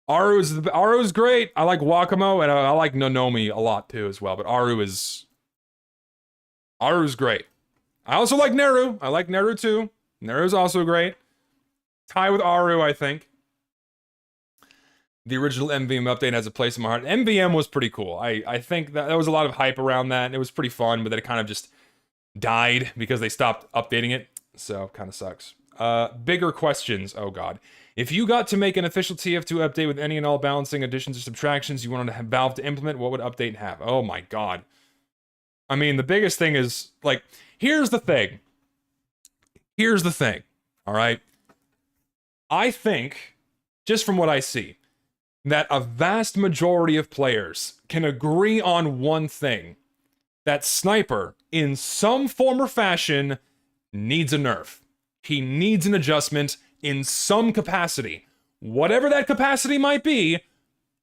Aru's great. I like Wakamo, and I like Nonomi a lot too as well. But Aru's great. I also like Neru. I like Neru too. Neru's also great. Tie with Aru, I think. The original MVM update has a place in my heart. MVM was pretty cool. I think that there was a lot of hype around that, and it was pretty fun, but then it kind of just died because they stopped updating it. So, kind of sucks. Bigger questions. Oh, God. If you got to make an official TF2 update with any and all balancing additions or subtractions you wanted to have Valve to implement, what would update have? Oh, my God. I mean, the biggest thing is, like, here's the thing. Here's the thing. All right? I think, just from what I see, that a vast majority of players can agree on one thing. That Sniper, in some form or fashion, needs a nerf. He needs an adjustment in some capacity. Whatever that capacity might be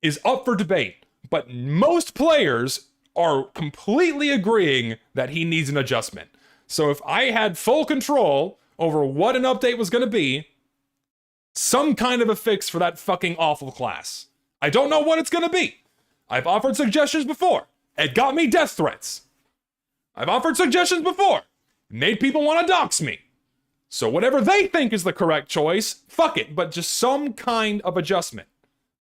is up for debate. But most players are completely agreeing that he needs an adjustment. So if I had full control over what an update was going to be, some kind of a fix for that fucking awful class. I don't know what it's gonna be. I've offered suggestions before. It got me death threats. I've offered suggestions before. Made people want to dox me. So whatever they think is the correct choice, fuck it. But just some kind of adjustment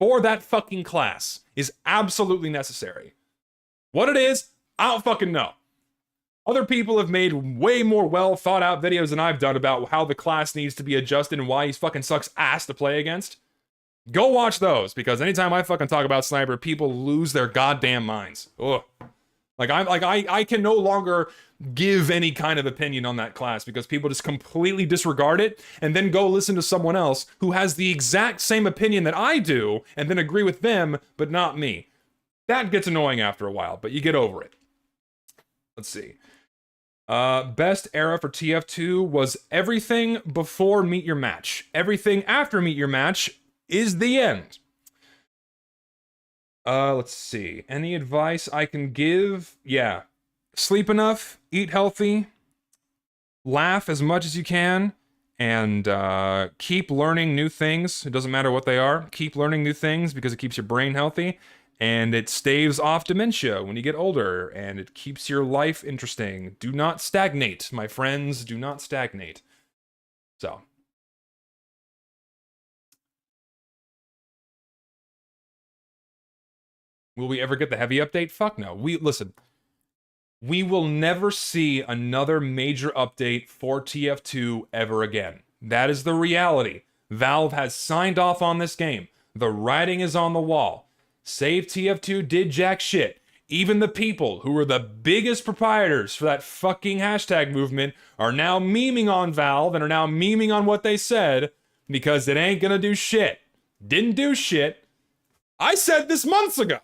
for that fucking class is absolutely necessary. What it is, I don't fucking know. Other people have made way more well thought out videos than I've done about how the class needs to be adjusted and why he fucking sucks ass to play against. Go watch those, because anytime I fucking talk about Sniper, people lose their goddamn minds. Ugh. I can no longer give any kind of opinion on that class because people just completely disregard it and then go listen to someone else who has the exact same opinion that I do and then agree with them, but not me. That gets annoying after a while, but you get over it. Let's see. Best era for TF2 was everything before Meet Your Match. Everything after Meet Your Match is the end. Let's see. Any advice I can give? Yeah. Sleep enough, eat healthy, laugh as much as you can, and keep learning new things. It doesn't matter what they are. Keep learning new things because it keeps your brain healthy, and it staves off dementia when you get older, and it keeps your life interesting. Do not stagnate, my friends. Do not stagnate. So. Will we ever get the heavy update? Fuck no. Listen. We will never see another major update for TF2 ever again. That is the reality. Valve has signed off on this game. The writing is on the wall. Save TF2 did jack shit. Even the people who were the biggest proprietors for that fucking hashtag movement are now memeing on Valve and are now memeing on what they said because it ain't gonna do shit. Didn't do shit. I said this months ago.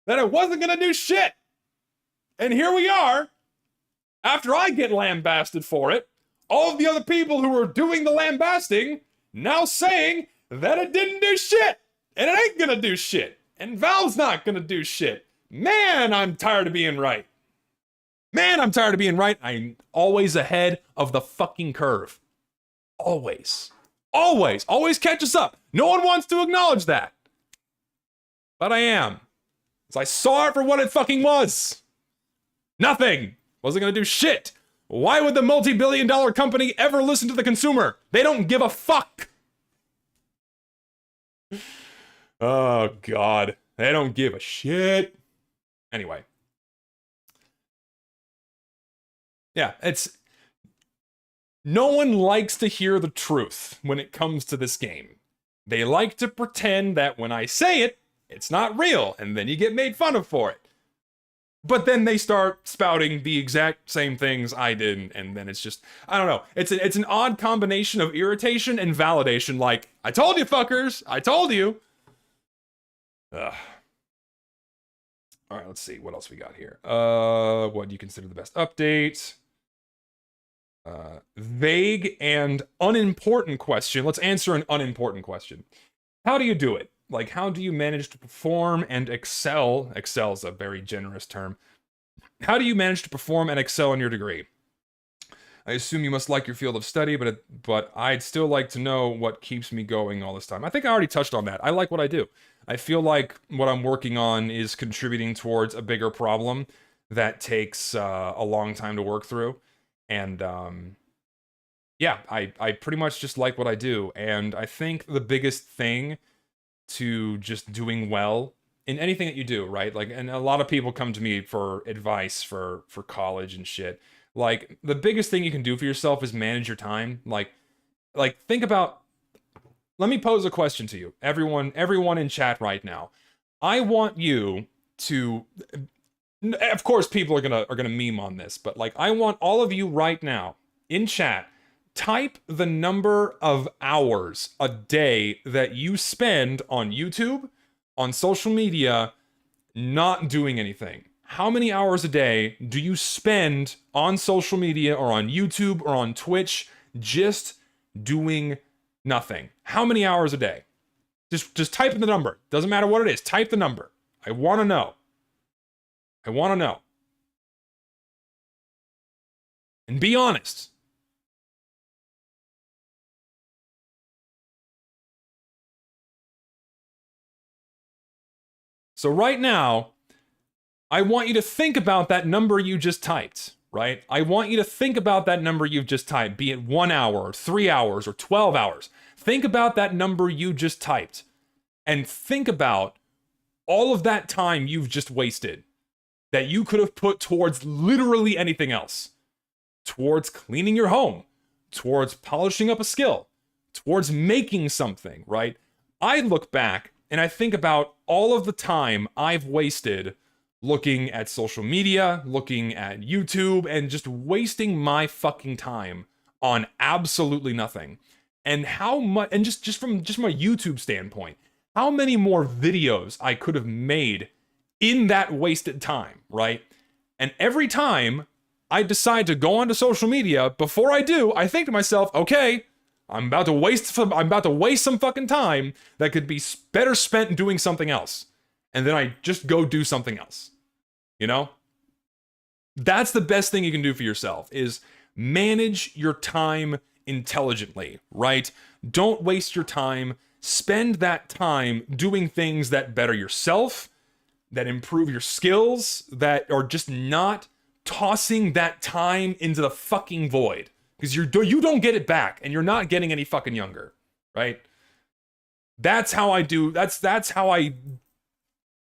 That it wasn't gonna do shit. And here we are, after I get lambasted for it, all of the other people who were doing the lambasting now saying that it didn't do shit. And it ain't gonna do shit. And Valve's not gonna do shit. Man, I'm tired of being right. I'm always ahead of the fucking curve. Always catches up. No one wants to acknowledge that. But I am. So I saw it for what it fucking was. Nothing. Wasn't gonna do shit. Why would the multi-billion-dollar company ever listen to the consumer? They don't give a fuck. Oh, God. They don't give a shit. Anyway. Yeah, it's... No one likes to hear the truth when it comes to this game. They like to pretend that when I say it, it's not real, and then you get made fun of for it. But then they start spouting the exact same things I did, and then it's just, I don't know. It's an odd combination of irritation and validation, like, I told you, fuckers! I told you! Ugh. Alright, let's see, what else we got here? What do you consider the best update? Vague and unimportant question. Let's answer an unimportant question. How do you do it? Like, how do you manage to perform and excel? Excel's a very generous term. How do you manage to perform and excel in your degree? I assume you must like your field of study, but I'd still like to know what keeps me going all this time. I think I already touched on that. I like what I do. I feel like what I'm working on is contributing towards a bigger problem that takes a long time to work through. And yeah, I pretty much just like what I do. And I think the biggest thing to just doing well in anything that you do, right? Like, and a lot of people come to me for advice for college and shit. Like, the biggest thing you can do for yourself is manage your time. Like think about, let me pose a question to you. Everyone in chat right now. I want you to, of course people are gonna meme on this, but like, I want all of you right now in chat, type the number of hours a day that you spend on YouTube, on social media, not doing anything. How many hours a day do you spend on social media or on YouTube or on Twitch just doing nothing? How many hours a day? Just type in the number. Doesn't matter what it is. Type the number. I want to know. I want to know. And be honest. So right now, I want you to think about that number you just typed, right? I want you to think about that number you've just typed, be it 1 hour, or 3 hours, or 12 hours. Think about that number you just typed. And think about all of that time you've just wasted that you could have put towards literally anything else. Towards cleaning your home, towards polishing up a skill, towards making something, right? I look back and I think about all of the time I've wasted looking at social media, looking at YouTube, and just wasting my fucking time on absolutely nothing. And how much, and just from a YouTube standpoint, how many more videos I could have made in that wasted time, right? And every time I decide to go onto social media, before I do, I think to myself, okay, I'm about to waste some fucking time that could be better spent doing something else. And then I just go do something else. You know? That's the best thing you can do for yourself, is manage your time intelligently, right? Don't waste your time. Spend that time doing things that better yourself, that improve your skills, that are just not tossing that time into the fucking void. Because you don't get it back, and you're not getting any fucking younger, right? That's how I do, that's how I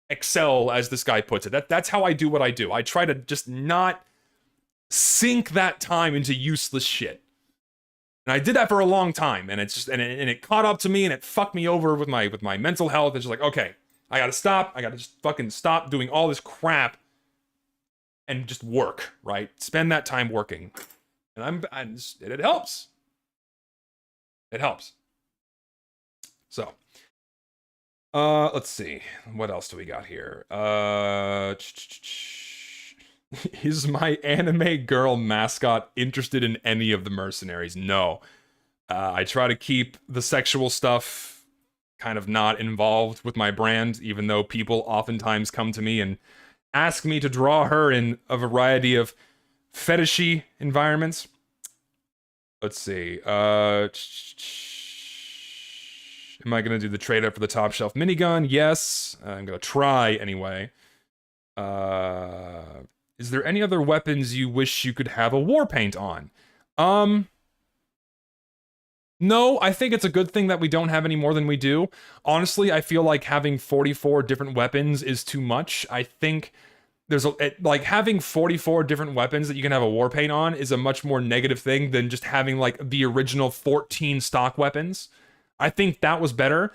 excel, as this guy puts it. That's how I do what I do. I try to just not sink that time into useless shit. And I did that for a long time, and it's just, and it caught up to me, and it fucked me over with my mental health. It's just like, okay, I gotta stop. I gotta just fucking stop doing all this crap and just work, right? Spend that time working. And it helps. It helps. So, let's see. What else do we got here? Is my anime girl mascot interested in any of the mercenaries? No. I try to keep the sexual stuff kind of not involved with my brand, even though people oftentimes come to me and ask me to draw her in a variety of fetishy environments. Let's see. Am I going to do the trade up for the top shelf minigun? Yes. I'm going to try anyway. Is there any other weapons you wish you could have a war paint on? No, I think it's a good thing that we don't have any more than we do. Honestly, I feel like having 44 different weapons is too much. I think there's like having 44 different weapons that you can have a war paint on is a much more negative thing than just having like the original 14 stock weapons. I think that was better.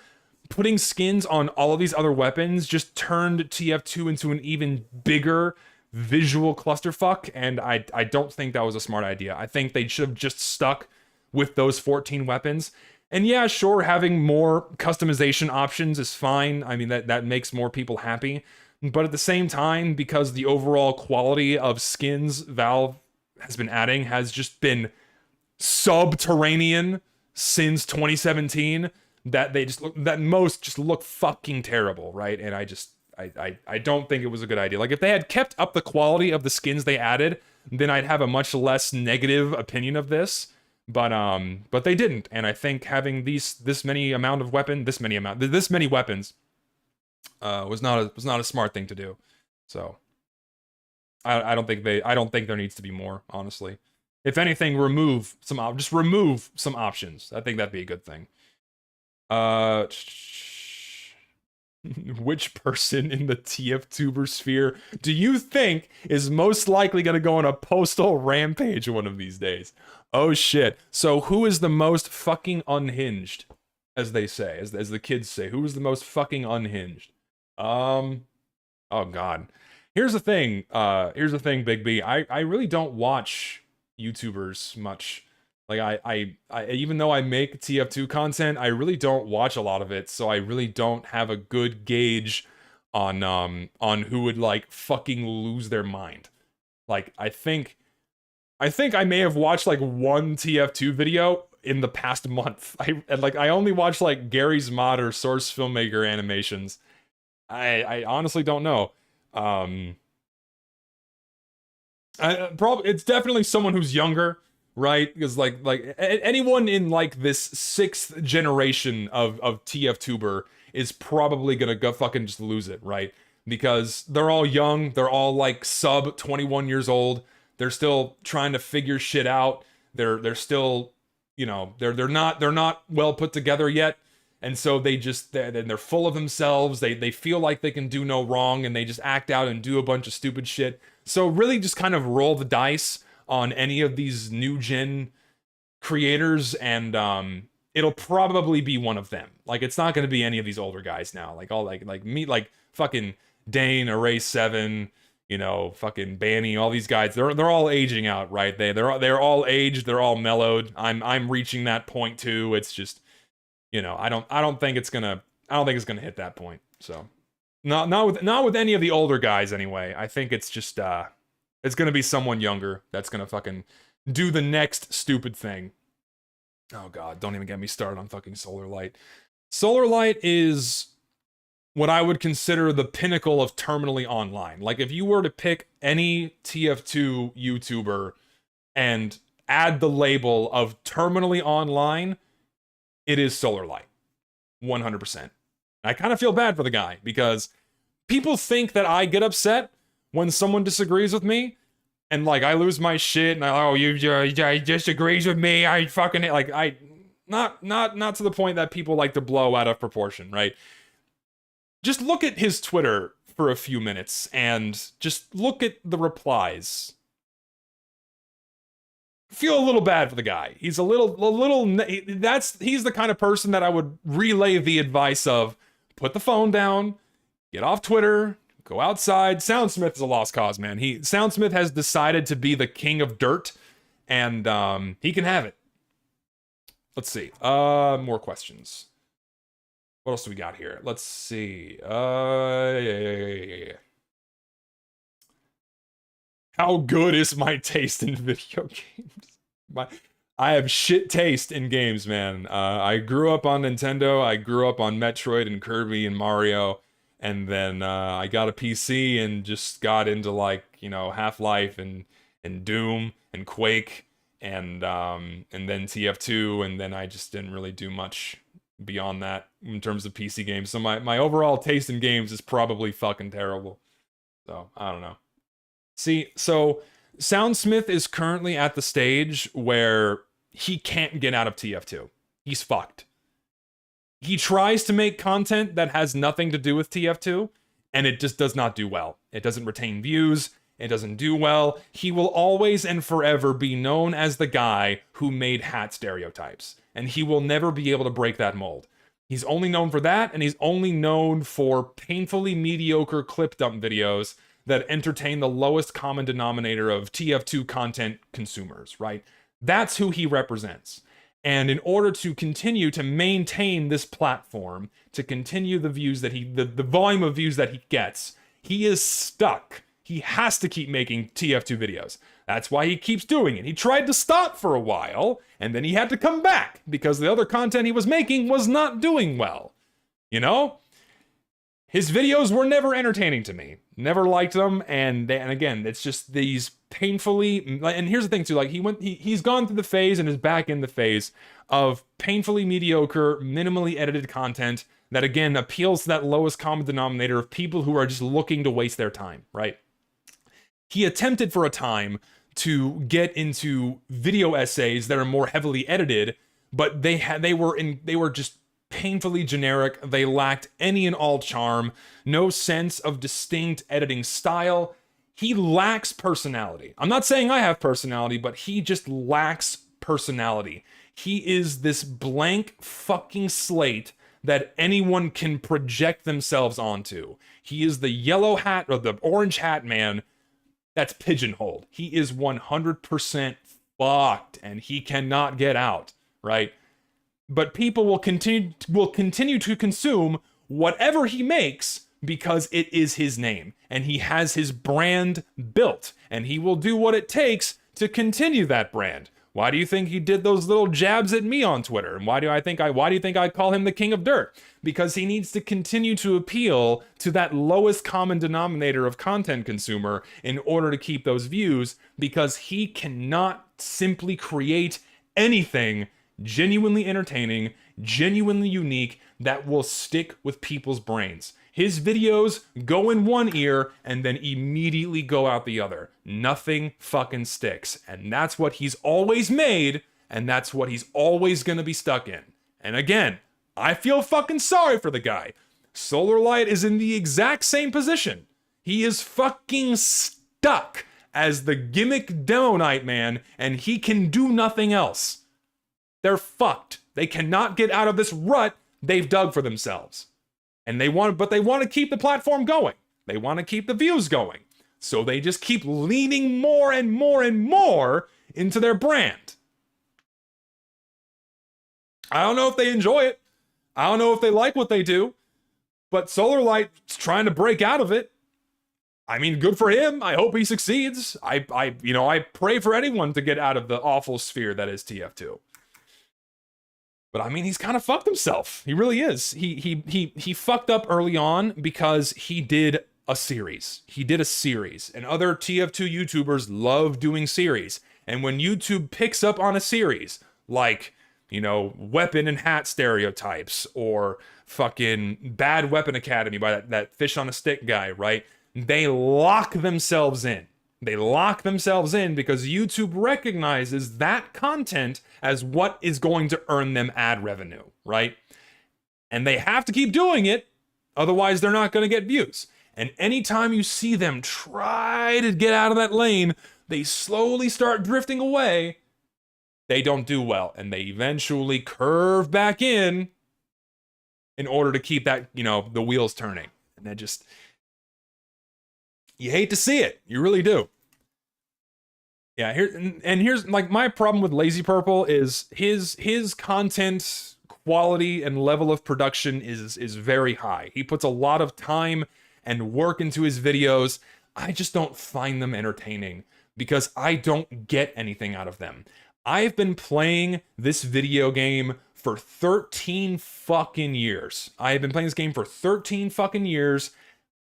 Putting skins on all of these other weapons just turned TF2 into an even bigger visual clusterfuck, and I don't think that was a smart idea. I think they should have just stuck with those 14 weapons. And yeah, sure, having more customization options is fine. I mean, that makes more people happy. But at the same time, because the overall quality of skins Valve has been adding has just been subterranean since 2017, that most just look fucking terrible, right? And I I don't think it was a good idea. Like, if they had kept up the quality of the skins they added, then I'd have a much less negative opinion of this. But they didn't, and I think having this many weapons was not a smart thing to do. So I don't think there needs to be more, honestly. If anything, just remove some options. I think that'd be a good thing. Which person in the TF2 sphere do you think is most likely going to go on a postal rampage one of these days? Oh shit. So who is the most fucking unhinged, as they say, as the kids say? Who is the most fucking unhinged? Oh god. Here's the thing, Big B. I really don't watch YouTubers much. Like, I even though I make TF2 content, I really don't watch a lot of it, so I really don't have a good gauge on who would, like, fucking lose their mind. Like, I think I may have watched, like, one TF2 video in the past month. I only watched, like, Gary's Mod or Source Filmmaker animations. I honestly don't know. It's definitely someone who's younger, right? Because like anyone in like this 6th generation of TF-tuber is probably gonna go fucking just lose it, right? Because they're all young, they're all like sub 21 years old. They're still trying to figure shit out. They're still, you know, they're not well put together yet. And so they're full of themselves. They feel like they can do no wrong, and they just act out and do a bunch of stupid shit. So really just kind of roll the dice on any of these new gen creators, and it'll probably be one of them. Like, it's not going to be any of these older guys now. Like all like me, like fucking Dane, Array7, you know, fucking Banny, all these guys. They're all aging out, right? They're all aged. They're all mellowed. I'm reaching that point too. It's just, you know, I don't think it's gonna hit that point. So not with any of the older guys anyway. I think it's just it's gonna be someone younger that's gonna fucking do the next stupid thing. Oh god, don't even get me started on fucking Solar Light. Solar Light is what I would consider the pinnacle of terminally online. Like, if you were to pick any TF2 YouTuber and add the label of terminally online, it is Solar Light. 100%. I kind of feel bad for the guy, because people think that I get upset when someone disagrees with me, and like I lose my shit, and you disagrees with me, I fucking like not to the point that people like to blow out of proportion, right? Just look at his Twitter for a few minutes and just look at the replies. Feel a little bad for the guy. He's he's the kind of person that I would relay the advice of: put the phone down, get off Twitter, go outside. Soundsmith is a lost cause, man. Soundsmith has decided to be the king of dirt, and he can have it. Let's see. More questions. What else do we got here? Let's see. Yeah. How good is my taste in video games? I have shit taste in games, man. I grew up on Nintendo. I grew up on Metroid and Kirby and Mario. And then I got a PC and just got into, like, you know, Half-Life and Doom and Quake and then TF2. And then I just didn't really do much beyond that in terms of PC games. So my overall taste in games is probably fucking terrible. So, I don't know. See, so Soundsmith is currently at the stage where he can't get out of TF2. He's fucked. He tries to make content that has nothing to do with TF2, and it just does not do well. It doesn't retain views. It doesn't do well. He will always and forever be known as the guy who made hat stereotypes, and he will never be able to break that mold. He's only known for that, and he's only known for painfully mediocre clip dump videos that entertain the lowest common denominator of TF2 content consumers, right? That's who he represents. And in order to continue to maintain this platform, to continue the views that the volume of views that he gets, he is stuck. He has to keep making TF2 videos. That's why he keeps doing it. He tried to stop for a while, and then he had to come back because the other content he was making was not doing well. You know? His videos were never entertaining to me. Never liked them, and again, it's just these painfully. And here's the thing too: like he's gone through the phase and is back in the phase of painfully mediocre, minimally edited content that again appeals to that lowest common denominator of people who are just looking to waste their time. Right? He attempted for a time to get into video essays that are more heavily edited, but they were just painfully generic. They lacked any and all charm, no sense of distinct editing style. He lacks personality. I'm not saying I have personality, but he just lacks personality. He is this blank fucking slate that anyone can project themselves onto. He is the yellow hat or the orange hat man that's pigeonholed. He is 100% fucked and he cannot get out, right? But people will continue to consume whatever he makes because it is his name and he has his brand built and he will do what it takes to continue that brand. Why do you think he did those little jabs at me on Twitter? And why do you think I call him the king of dirt? Because he needs to continue to appeal to that lowest common denominator of content consumer in order to keep those views, because he cannot simply create anything genuinely entertaining, genuinely unique, that will stick with people's brains. His videos go in one ear and then immediately go out the other. Nothing fucking sticks. And that's what he's always made, and that's what he's always gonna be stuck in. And again, I feel fucking sorry for the guy. Solarlight is in the exact same position. He is fucking stuck as the gimmick Demo Knight man, and he can do nothing else. They're fucked. They cannot get out of this rut they've dug for themselves. And they want to keep the platform going. They want to keep the views going. So they just keep leaning more and more and more into their brand. I don't know if they enjoy it. I don't know if they like what they do. But Solarlight's trying to break out of it. I mean, good for him. I hope he succeeds. I pray for anyone to get out of the awful sphere that is TF2. But I mean, he's kind of fucked himself. He really is. He fucked up early on because he did a series. He did a series. And other TF2 YouTubers love doing series. And when YouTube picks up on a series, like, weapon and hat stereotypes, or fucking Bad Weapon Academy by that fish on a stick guy, right? They lock themselves in. They lock themselves in because YouTube recognizes that content as what is going to earn them ad revenue, right? And they have to keep doing it, otherwise they're not going to get views. And anytime you see them try to get out of that lane, they slowly start drifting away. They don't do well, and they eventually curve back in order to keep that, the wheels turning. And that just... you hate to see it. You really do. Yeah, here's like my problem with Lazy Purple is his content quality and level of production is very high. He puts a lot of time and work into his videos. I just don't find them entertaining because I don't get anything out of them. I've been playing this video game for 13 fucking years. I have been playing this game for 13 fucking years.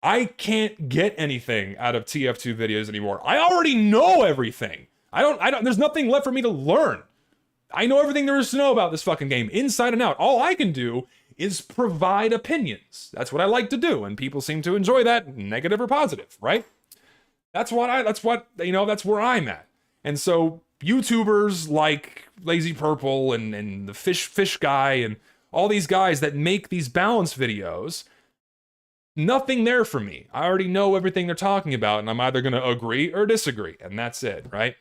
I can't get anything out of TF2 videos anymore. I already know everything. There's nothing left for me to learn. I know everything there is to know about this fucking game, inside and out. All I can do is provide opinions. That's what I like to do, and people seem to enjoy that, negative or positive, right? That's where I'm at. And so YouTubers like Lazy Purple and the fish guy and all these guys that make these balance videos, nothing there for me. I already know everything they're talking about, and I'm either going to agree or disagree, and that's it, right?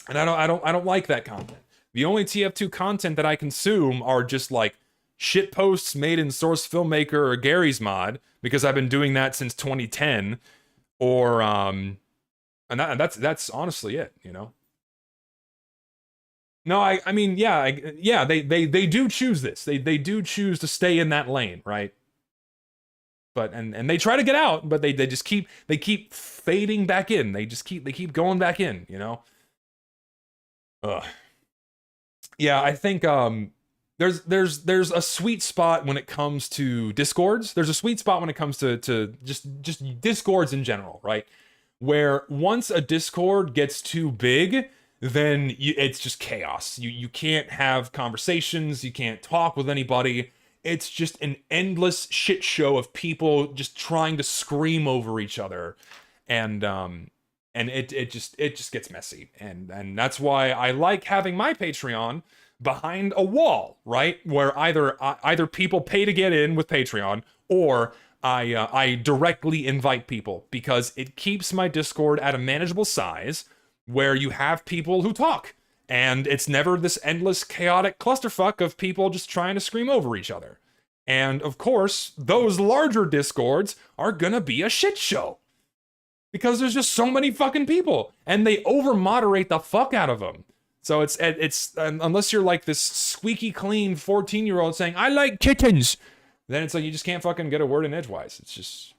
And I don't like that content. The only TF2 content that I consume are just like shit posts made in Source Filmmaker or Gary's Mod, because I've been doing that since 2010, or and that's honestly it, No, I mean, yeah, they do choose this. They do choose to stay in that lane, right? But and they try to get out, but they just keep fading back in. They keep going back in, Ugh. Yeah, I think there's a sweet spot when it comes to discords. There's a sweet spot when it comes to just discords in general, right? Where once a discord gets too big, then it's just chaos. You can't have conversations, you can't talk with anybody. It's just an endless shit show of people just trying to scream over each other, and it just gets messy, and that's why I like having my Patreon behind a wall, right? Where either people pay to get in with Patreon, or I directly invite people, because it keeps my Discord at a manageable size where you have people who talk, and it's never this endless chaotic clusterfuck of people just trying to scream over each other. And of course, those larger Discords are gonna be a shit show, because there's just so many fucking people, and they over moderate the fuck out of them. So it's unless you're like this squeaky clean 14-year-old saying I like kittens, then it's like you just can't fucking get a word in edgewise. It's just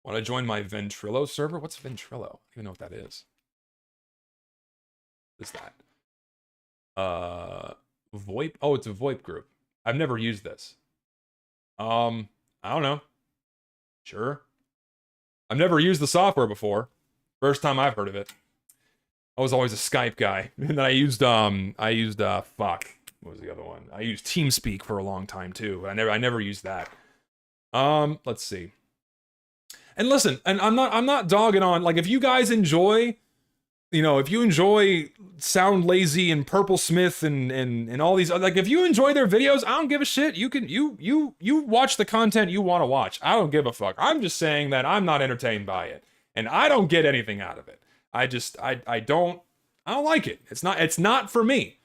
Want to join my Ventrilo server? What's Ventrilo? I don't even know what that is. What's that? VoIP? Oh, it's a VoIP group. I've never used this. I don't know. Sure. I've never used the software before. First time I've heard of it. I was always a Skype guy. And then I used fuck. What was the other one? I used TeamSpeak for a long time too. But I never used that. Let's see. And listen, and I'm not dogging on, like, if you guys enjoy, you know, if you enjoy Sound Lazy and Purple Smith and all these, like, if you enjoy their videos, I don't give a shit. You can you watch the content you want to watch. I don't give a fuck. I'm just saying that I'm not entertained by it, and I don't get anything out of it. I don't like it. It's not for me.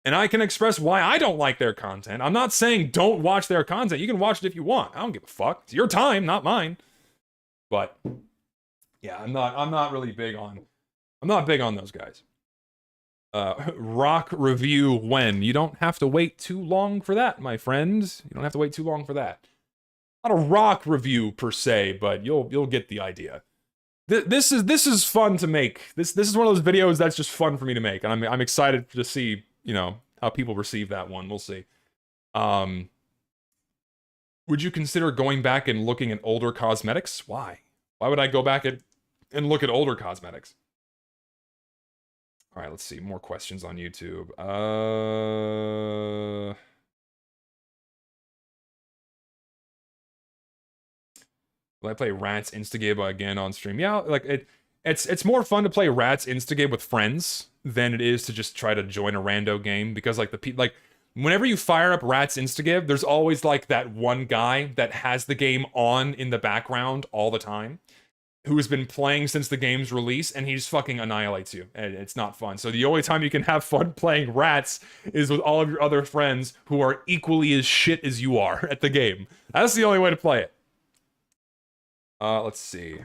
And I can express why I don't like their content. I'm not saying don't watch their content. You can watch it if you want. I don't give a fuck. It's your time, not mine. But yeah, I'm not really big on, I'm not big on those guys. Rock review when? You don't have to wait too long for that, my friends. You don't have to wait too long for that. Not a rock review per se, but you'll get the idea. This is fun to make. This is one of those videos that's just fun for me to make, and I'm excited to see, you know, how people receive that one. We'll see. Would you consider going back and looking at older cosmetics? Why? Why would I go back and look at older cosmetics? All right, let's see. More questions on YouTube. Will I play Rats Instagame again on stream? Yeah, like it's more fun to play Rats Instagame with friends than it is to just try to join a rando game, because like whenever you fire up Rats Instagame, there's always like that one guy that has the game on in the background all the time, who has been playing since the game's release, and he just fucking annihilates you, and it's not fun. So the only time you can have fun playing Rats is with all of your other friends who are equally as shit as you are at the game. That's the only way to play it. Let's see.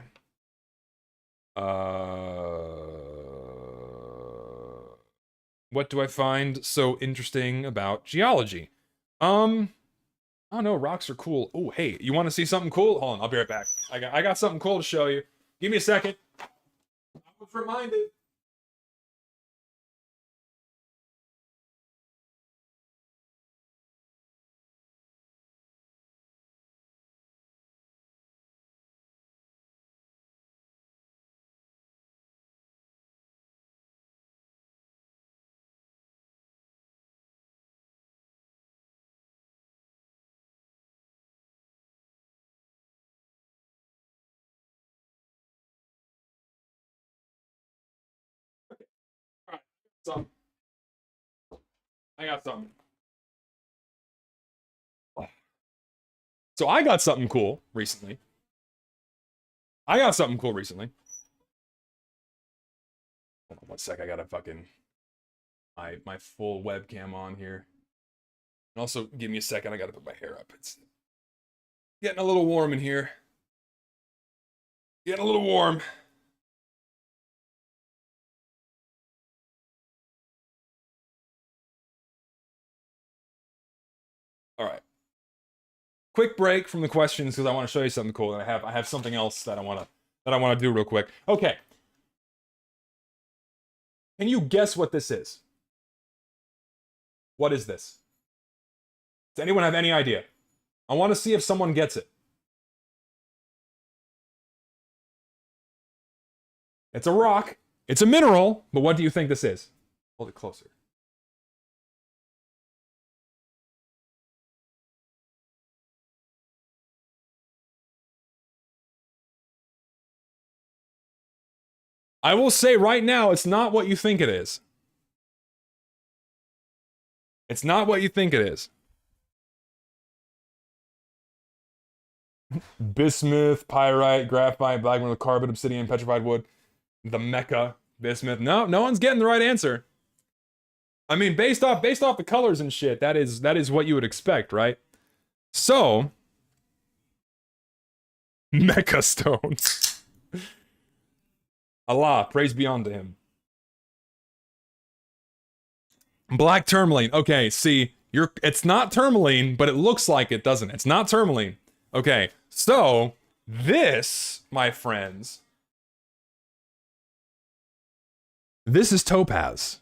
What do I find so interesting about geology? I don't know, rocks are cool. Oh, hey, you want to see something cool? Hold on, I'll be right back. I got something cool to show you. Give me a second. I was reminded. All right, so I got something. So I got something cool recently. Hold on 1 sec, I gotta fucking my full webcam on here. And also, give me a second, I gotta put my hair up. It's getting a little warm in here. Getting a little warm. All right. Quick break from the questions because I want to show you something cool, and I have something else that I want to do real quick. Okay. Can you guess what this is? What is this? Does anyone have any idea? I want to see if someone gets it. It's a rock. It's a mineral, but what do you think this is? Hold it closer. I will say right now, it's not what you think it is. It's not what you think it is. Bismuth, pyrite, graphite, black mineral, carbon, obsidian, petrified wood, the Mecca, bismuth. No, no one's getting the right answer. I mean, based off the colors and shit, that is what you would expect, right? So, Mecca stones. Allah, praise be unto him. Black tourmaline. Okay, see, it's not tourmaline, but it looks like it, doesn't it? It's not tourmaline. Okay, so this, my friends, this is topaz.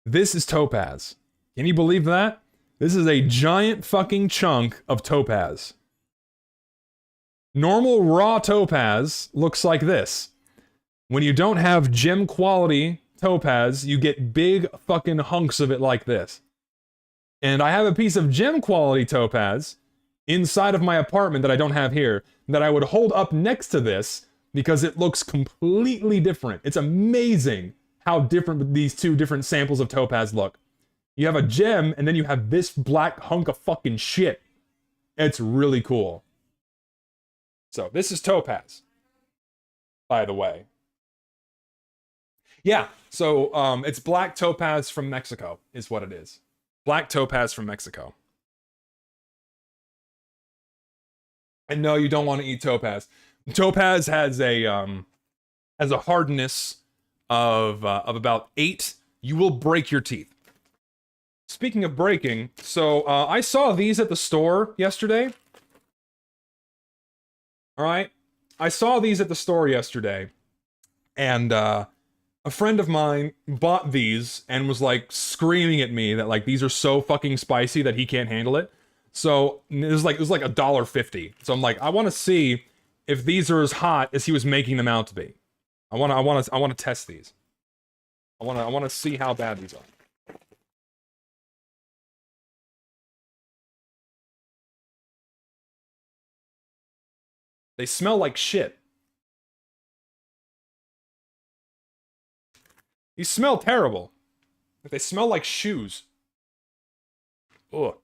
This is topaz. Can you believe that? This is a giant fucking chunk of topaz. Normal raw topaz looks like this. When you don't have gem quality topaz, you get big fucking hunks of it like this. And I have a piece of gem quality topaz inside of my apartment that I don't have here that I would hold up next to this because it looks completely different. It's amazing how different these two different samples of topaz look. You have a gem and then you have this black hunk of fucking shit. It's really cool. So this is topaz, by the way. Yeah, so it's black topaz from Mexico is what it is. Black topaz from Mexico. And no, you don't want to eat topaz. Topaz has a hardness of about 8. You will break your teeth. Speaking of breaking, so I saw these at the store yesterday. All right, I saw these at the store yesterday, and a friend of mine bought these and was like screaming at me that like these are so fucking spicy that he can't handle it. So it was like $1.50. So I'm like, I want to see if these are as hot as he was making them out to be. I want to test these. I want to see how bad these are. They smell like shit. These smell terrible. They smell like shoes. Ugh.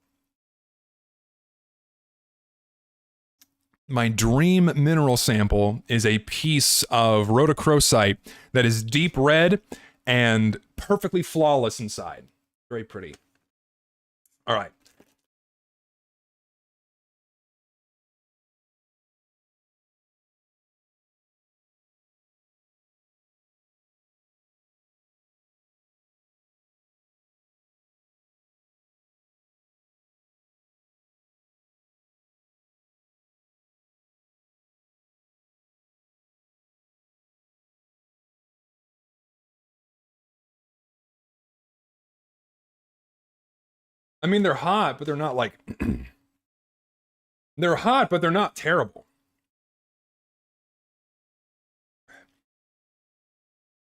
My dream mineral sample is a piece of rhodochrosite that is deep red and perfectly flawless inside. Very pretty. All right. I mean, they're hot, but they're not like... They're hot, but they're not terrible.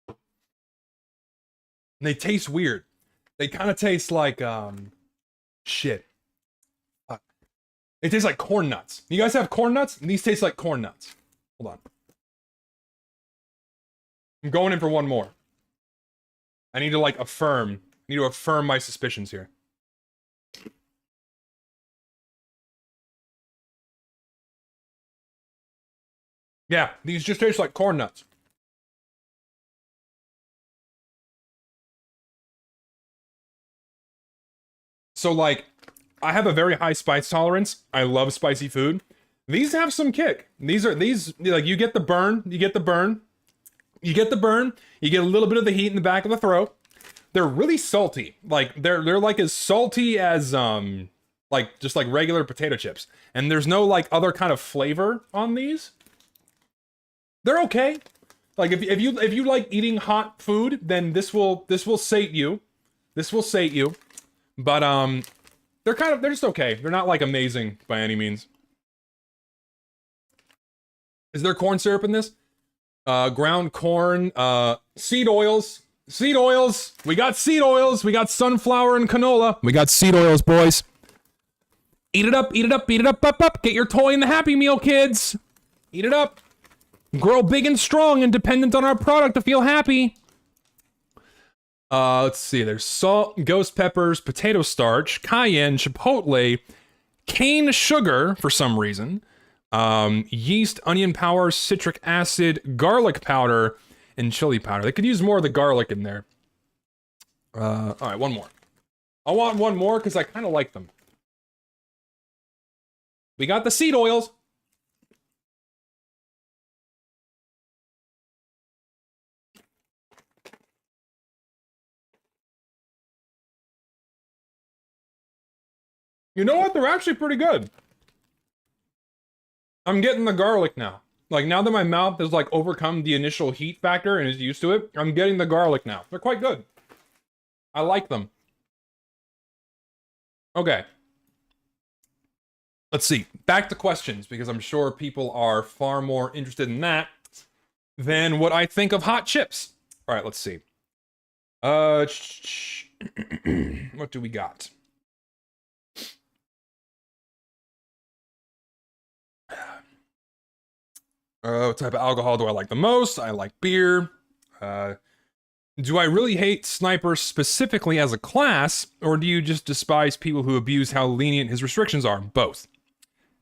And they taste weird. They kind of taste like, shit. They taste like corn nuts. You guys have corn nuts? These taste like corn nuts. Hold on. I'm going in for one more. I need to, like, affirm my suspicions here. Yeah, these just taste like corn nuts. So, like, I have a very high spice tolerance. I love spicy food. These have some kick. These, like, you get the burn, you get the burn, you get a little bit of the heat in the back of the throat. They're really salty. Like, they're like as salty as, like, just like regular potato chips. And there's no, like, other kind of flavor on these. They're okay. Like, if you like eating hot food, then this will sate you. This will sate you, but they're just okay. They're not like amazing by any means. Is there corn syrup in this? Ground corn, seed oils. Seed oils. We got seed oils. We got sunflower and canola. We got seed oils, boys. Eat it up, eat it up, eat it up. Get your toy in the Happy Meal, kids. Eat it up. Grow big and strong and dependent on our product to feel happy. Let's see. There's salt, ghost peppers, potato starch, cayenne, chipotle, cane sugar for some reason, yeast, onion powder, citric acid, garlic powder, and chili powder. They could use more of the garlic in there. All right, one more. I want one more because I kind of like them. We got the seed oils. You know what? They're actually pretty good. I'm getting the garlic now. Like, now that my mouth has, like, overcome the initial heat factor and is used to it, I'm getting the garlic now. They're quite good. I like them. Okay. Let's see. Back to questions, because I'm sure people are far more interested in that than what I think of hot chips. All right, let's see. What do we got? What type of alcohol do I like the most? I like beer. Do I really hate snipers specifically as a class, or do you just despise people who abuse how lenient his restrictions are? Both.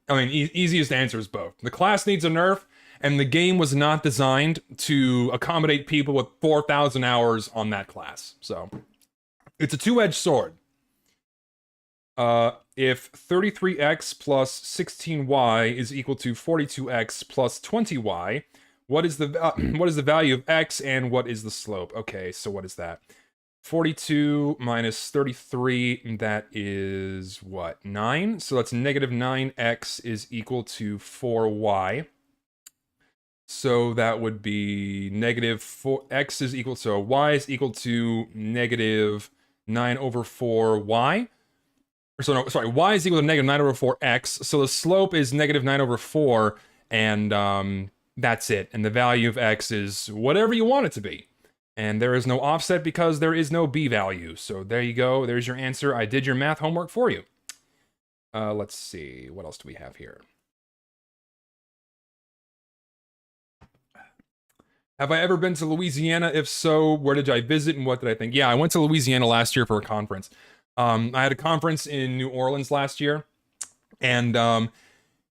I mean, easiest answer is both. The class needs a nerf, and the game was not designed to accommodate people with 4,000 hours on that class. So, it's a two-edged sword. If 33x plus 16y is equal to 42x plus 20y, what is the value of x and what is the slope? Okay, so what is that? 42 minus 33, that is what? 9? So that's negative 9x is equal to 4y. So that would be negative 4x is equal, so y is equal to negative 9 over 4y. So no, sorry, y is equal to negative 9 over 4x. So the slope is negative 9 over 4, and that's it. And the value of x is whatever you want it to be. And there is no offset because there is no b value. So there you go. There's your answer. I did your math homework for you. Let's see. What else do we have here? Have I ever been to Louisiana? If so, where did I visit and what did I think? Yeah, I went to Louisiana last year for a conference. I had a conference in New Orleans last year, and it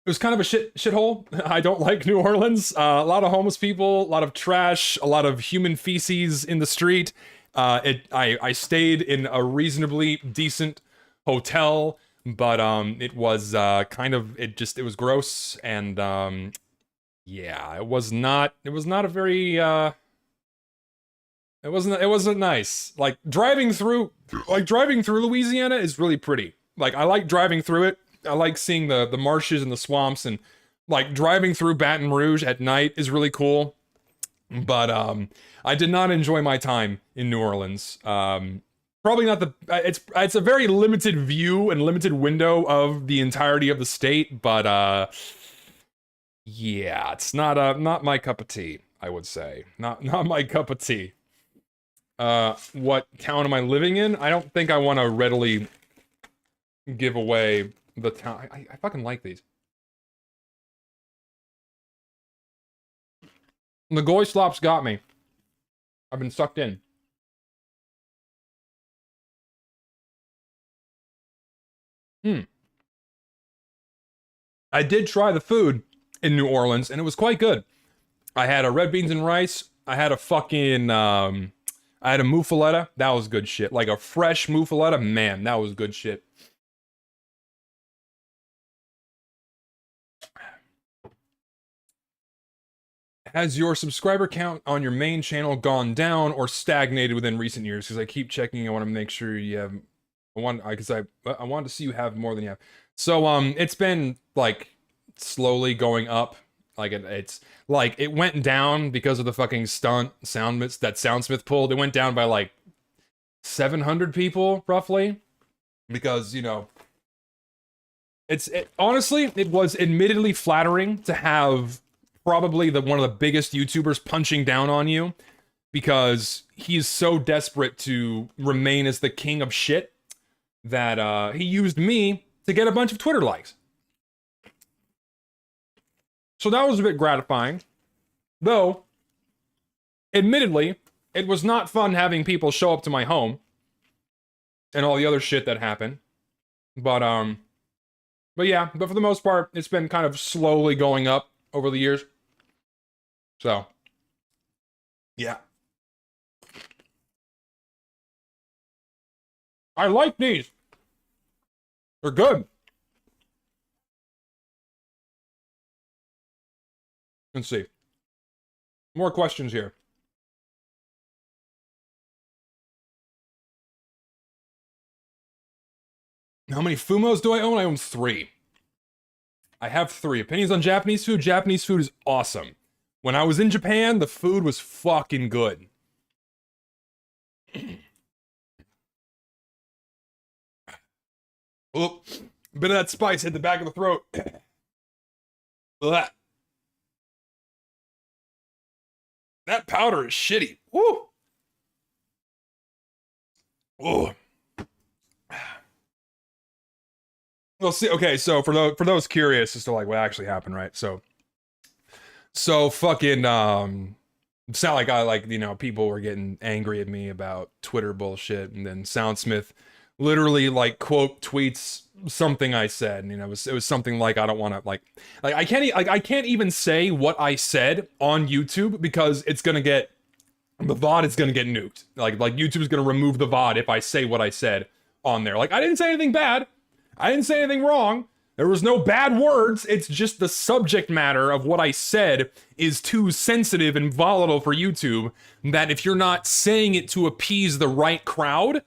was kind of a shithole. I don't like New Orleans. A lot of homeless people, a lot of trash, a lot of human feces in the street. I stayed in a reasonably decent hotel, but it was it was gross, and yeah, it was not a very it wasn't nice. Like driving through Louisiana is really pretty. Like I like driving through it. I like seeing the marshes and the swamps, and like driving through Baton Rouge at night is really cool. But I did not enjoy my time in New Orleans. Probably not it's a very limited view and limited window of the entirety of the state, but yeah, it's not my cup of tea, I would say. Not my cup of tea. What town am I living in? I don't think I want to readily give away the town. I fucking like these. The goy slops got me. I've been sucked in. I did try the food in New Orleans, and it was quite good. I had a red beans and rice. I had a fucking, I had a muffaletta. That was good shit. Like a fresh muffaletta. Man, that was good shit. Has your subscriber count on your main channel gone down or stagnated within recent years? Because I keep checking. I want to make sure you have. I want to see you have more than you have. So it's been like slowly going up. Like it's like it went down because of the fucking stunt Soundsmith pulled. It went down by like 700 people roughly, because honestly, it was admittedly flattering to have probably one of the biggest YouTubers punching down on you, because he's so desperate to remain as the king of shit that he used me to get a bunch of Twitter likes. So that was a bit gratifying. Though, admittedly, it was not fun having people show up to my home and all the other shit that happened. But yeah, but for the most part, it's been kind of slowly going up over the years. So, yeah. I like these. They're good. Let's see. More questions here. How many Fumos do I own? I own 3. I have 3. Opinions on Japanese food? Japanese food is awesome. When I was in Japan, the food was fucking good. Oh, a bit of that spice hit the back of the throat. That powder is shitty. Woo! Oh. Well, see, okay, so for those curious as to like what actually happened, right? So fucking it's not like people were getting angry at me about Twitter bullshit, and then Soundsmith literally like quote tweets something I said, and it was something like, I don't want to like I can't even say what I said on YouTube, because it's gonna get, the VOD is gonna get nuked. Like YouTube is gonna remove the VOD if I say what I said on there. Like, I didn't say anything bad. I didn't say anything wrong. There was no bad words. It's just the subject matter of what I said is too sensitive and volatile for YouTube, that if you're not saying it to appease the right crowd,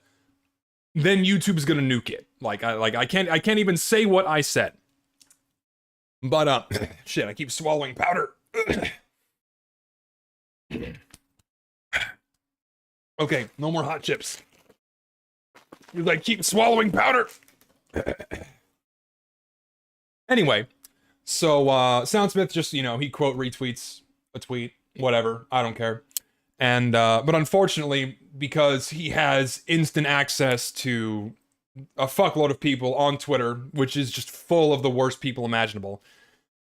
then YouTube's gonna nuke it. I can't even say what I said. But shit, I keep swallowing powder. Okay, no more hot chips. You like keep swallowing powder. Anyway, so Soundsmith just, he quote retweets a tweet, whatever, I don't care. And but unfortunately, because he has instant access to a fuckload of people on Twitter, which is just full of the worst people imaginable.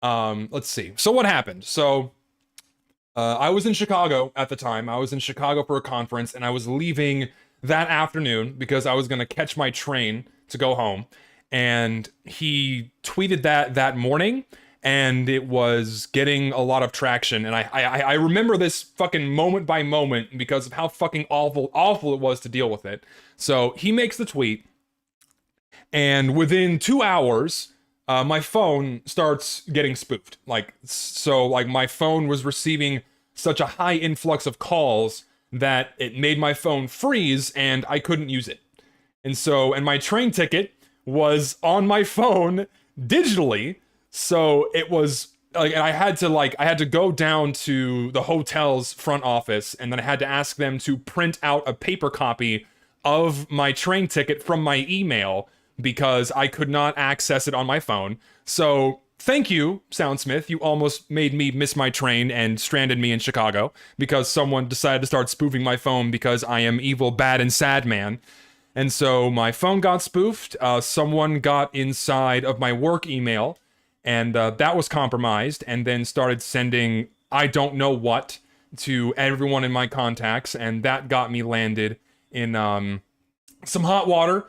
Let's see. So what happened? So I was in Chicago at the time. I was in Chicago for a conference, and I was leaving that afternoon because I was going to catch my train to go home. And he tweeted that morning, and it was getting a lot of traction. And I remember this fucking moment by moment because of how fucking awful it was to deal with it. So he makes the tweet, and within 2 hours, my phone starts getting spoofed. So my phone was receiving such a high influx of calls that it made my phone freeze, and I couldn't use it. And my train ticket was on my phone digitally, so it was and I had to go down to the hotel's front office, and then I had to ask them to print out a paper copy of my train ticket from my email because I could not access it on my phone. So thank you, Soundsmith. You almost made me miss my train and stranded me in Chicago because someone decided to start spoofing my phone because I am evil, bad, and sad man. And so my phone got spoofed. Someone got inside of my work email, and that was compromised, and then started sending I don't know what to everyone in my contacts, and that got me landed in some hot water,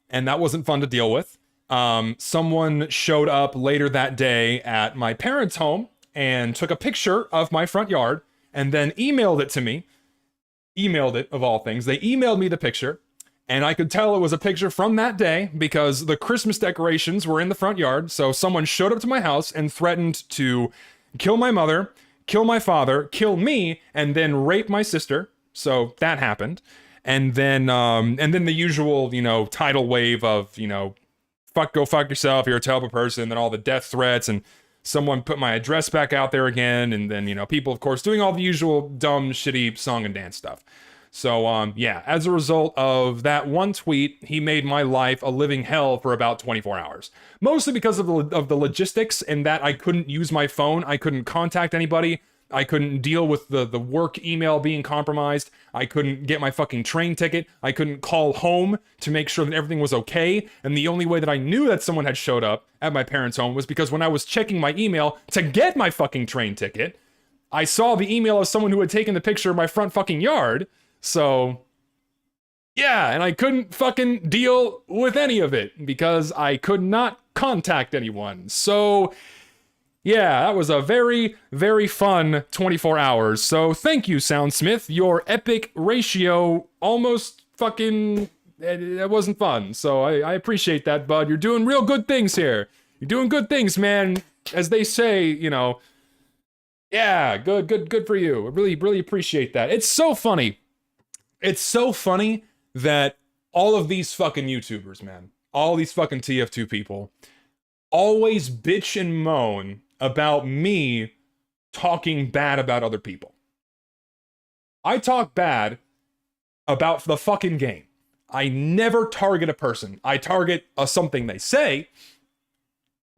and that wasn't fun to deal with. Someone showed up later that day at my parents' home and took a picture of my front yard and then emailed it to me. Emailed it, of all things. They emailed me the picture. And I could tell it was a picture from that day because the Christmas decorations were in the front yard. So someone showed up to my house and threatened to kill my mother, kill my father, kill me, and then rape my sister. So that happened. And then the usual, tidal wave of, go fuck yourself, you're a terrible person, then all the death threats, and someone put my address back out there again, and then, people, of course, doing all the usual dumb, shitty song and dance stuff. So, yeah, as a result of that one tweet, he made my life a living hell for about 24 hours. Mostly because of the logistics and that I couldn't use my phone, I couldn't contact anybody, I couldn't deal with the work email being compromised, I couldn't get my fucking train ticket, I couldn't call home to make sure that everything was okay, and the only way that I knew that someone had showed up at my parents' home was because when I was checking my email to get my fucking train ticket, I saw the email of someone who had taken the picture of my front fucking yard. So, yeah, and I couldn't fucking deal with any of it because I could not contact anyone. So, yeah, that was a very, very fun 24 hours. So, thank you, Soundsmith. Your epic ratio almost fucking... It wasn't fun. So, I appreciate that, bud. You're doing real good things here. You're doing good things, man. As they say, you know... Yeah, good for you. I really appreciate that. It's so funny. It's so funny that all of these fucking YouTubers, man, all these fucking TF2 people, always bitch and moan about me talking bad about other people. I talk bad about the fucking game. I never target a person. I target something they say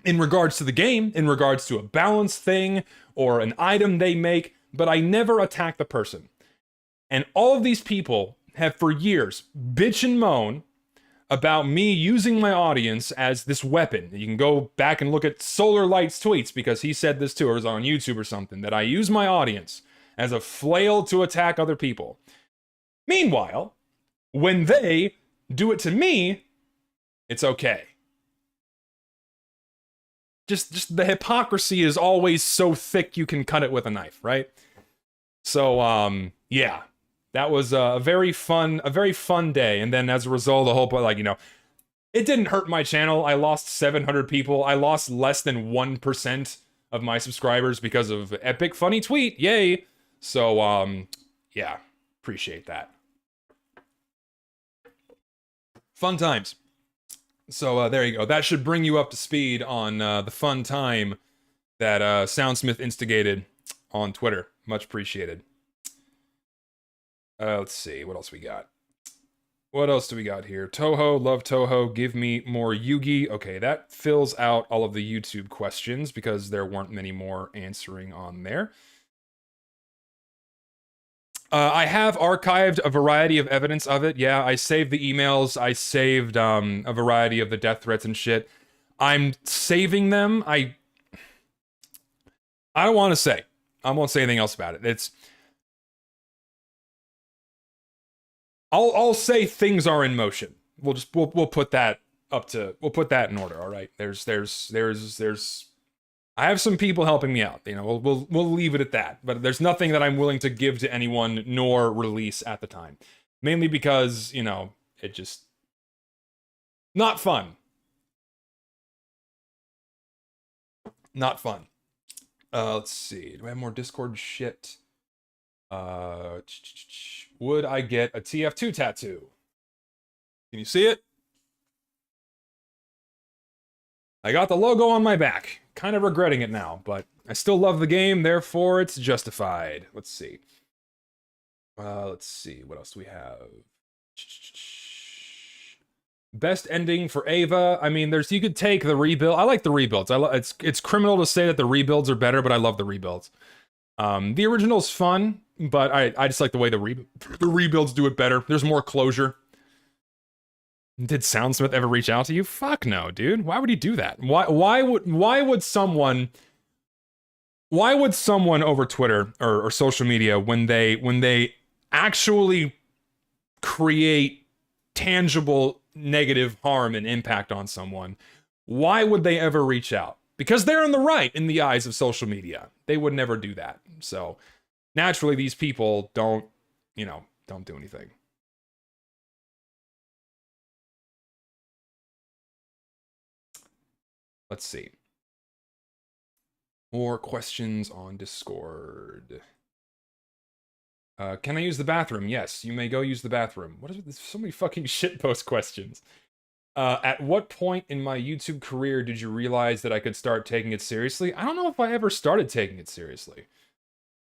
in regards to the game, in regards to a balance thing or an item they make, but I never attack the person. And all of these people have for years bitch and moan about me using my audience as this weapon. You can go back and look at Solar Light's tweets because he said this too, or it was on YouTube or something, that I use my audience as a flail to attack other people. Meanwhile, when they do it to me, it's okay. Just the hypocrisy is always so thick you can cut it with a knife, right? So, yeah. That was a very fun day. And then as a result, the whole point, like, you know, it didn't hurt my channel. I lost 700 people. I lost less than 1% of my subscribers because of epic funny tweet. Yay. So, yeah, appreciate that. Fun times. So, there you go. That should bring you up to speed on the fun time that Soundsmith instigated on Twitter. Much appreciated. Let's see, what else we got? What else do we got here? Toho, love Toho, give me more Yugi. Okay, that fills out all of the YouTube questions because there weren't many more answering on there. I have archived a variety of evidence of it. Yeah, I saved the emails. I saved a variety of the death threats and shit. I'm saving them. I don't want to say. I won't say anything else about it. I'll say things are in motion. We'll put that we'll put that in order. All right. There's I have some people helping me out. You know, we'll leave it at that. But there's nothing that I'm willing to give to anyone nor release at the time. Mainly because, you know, it just not fun. Not fun. Let's see. Do I have more Discord shit? Would I get a TF2 tattoo? Can you see it? I got the logo on my back. Kind of regretting it now, but I still love the game, therefore it's justified. Let's see. Let's see. What else do we have? Best ending for Ava. I mean, you could take the rebuild. I like the rebuilds. It's criminal to say that the rebuilds are better, but I love the rebuilds. The original's fun, but I just like the way the rebuilds do it better. There's more closure. Did Soundsmith ever reach out to you? Fuck no, dude. Why would he do that? Why would someone over Twitter or social media, when they actually create tangible negative harm and impact on someone, why would they ever reach out? Because they're in the right in the eyes of social media. They would never do that. So naturally, these people don't do anything. Let's see. More questions on Discord. Can I use the bathroom? Yes, you may go use the bathroom. What is it? There's so many fucking shitpost questions. At what point in my YouTube career did you realize that I could start taking it seriously? I don't know if I ever started taking it seriously.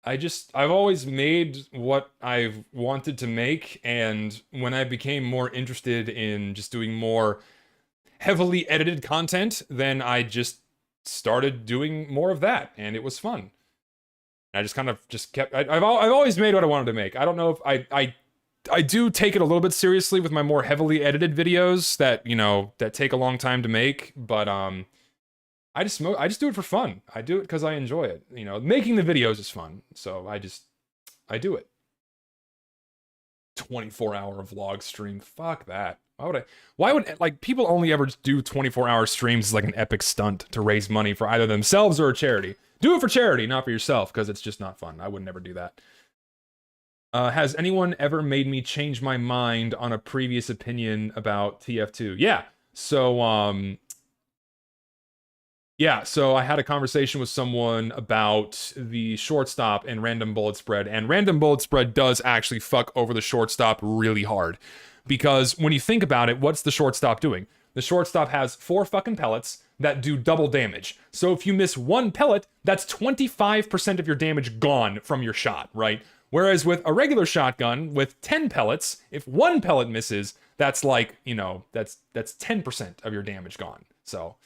I've always made what I've wanted to make, and when I became more interested in just doing more heavily edited content, then I just started doing more of that, and it was fun. I just kind of just kept. I've always made what I wanted to make. I don't know if I do take it a little bit seriously with my more heavily edited videos that that take a long time to make, but I just do it for fun. I do it because I enjoy it. Making the videos is fun, so I do it. 24-hour vlog stream. Fuck that. Why would like people only ever do 24-hour streams as like an epic stunt to raise money for either themselves or a charity? Do it for charity, not for yourself, because it's just not fun. I would never do that. Has anyone ever made me change my mind on a previous opinion about TF2? Yeah. So I had a conversation with someone about the shortstop and random bullet spread, and random bullet spread does actually fuck over the shortstop really hard. Because when you think about it, what's the shortstop doing? The shortstop has 4 fucking pellets that do double damage. So if you miss 1 pellet, that's 25% of your damage gone from your shot, right? Whereas with a regular shotgun with 10 pellets, if 1 pellet misses, that's like, that's 10% of your damage gone. So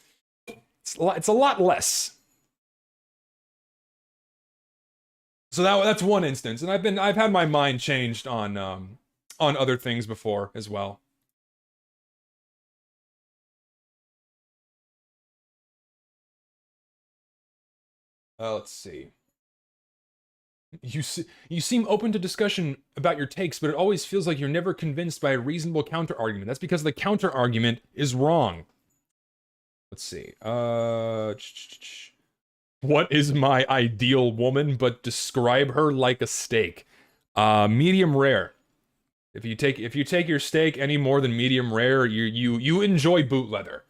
it's a lot less. So that's one instance, and I've had my mind changed on other things before as well. Let's see. You seem open to discussion about your takes, but it always feels like you're never convinced by a reasonable counter-argument. That's because the counter-argument is wrong. Let's see. What is my ideal woman, but describe her like a steak? Medium rare. If you take your steak any more than medium rare, you enjoy boot leather.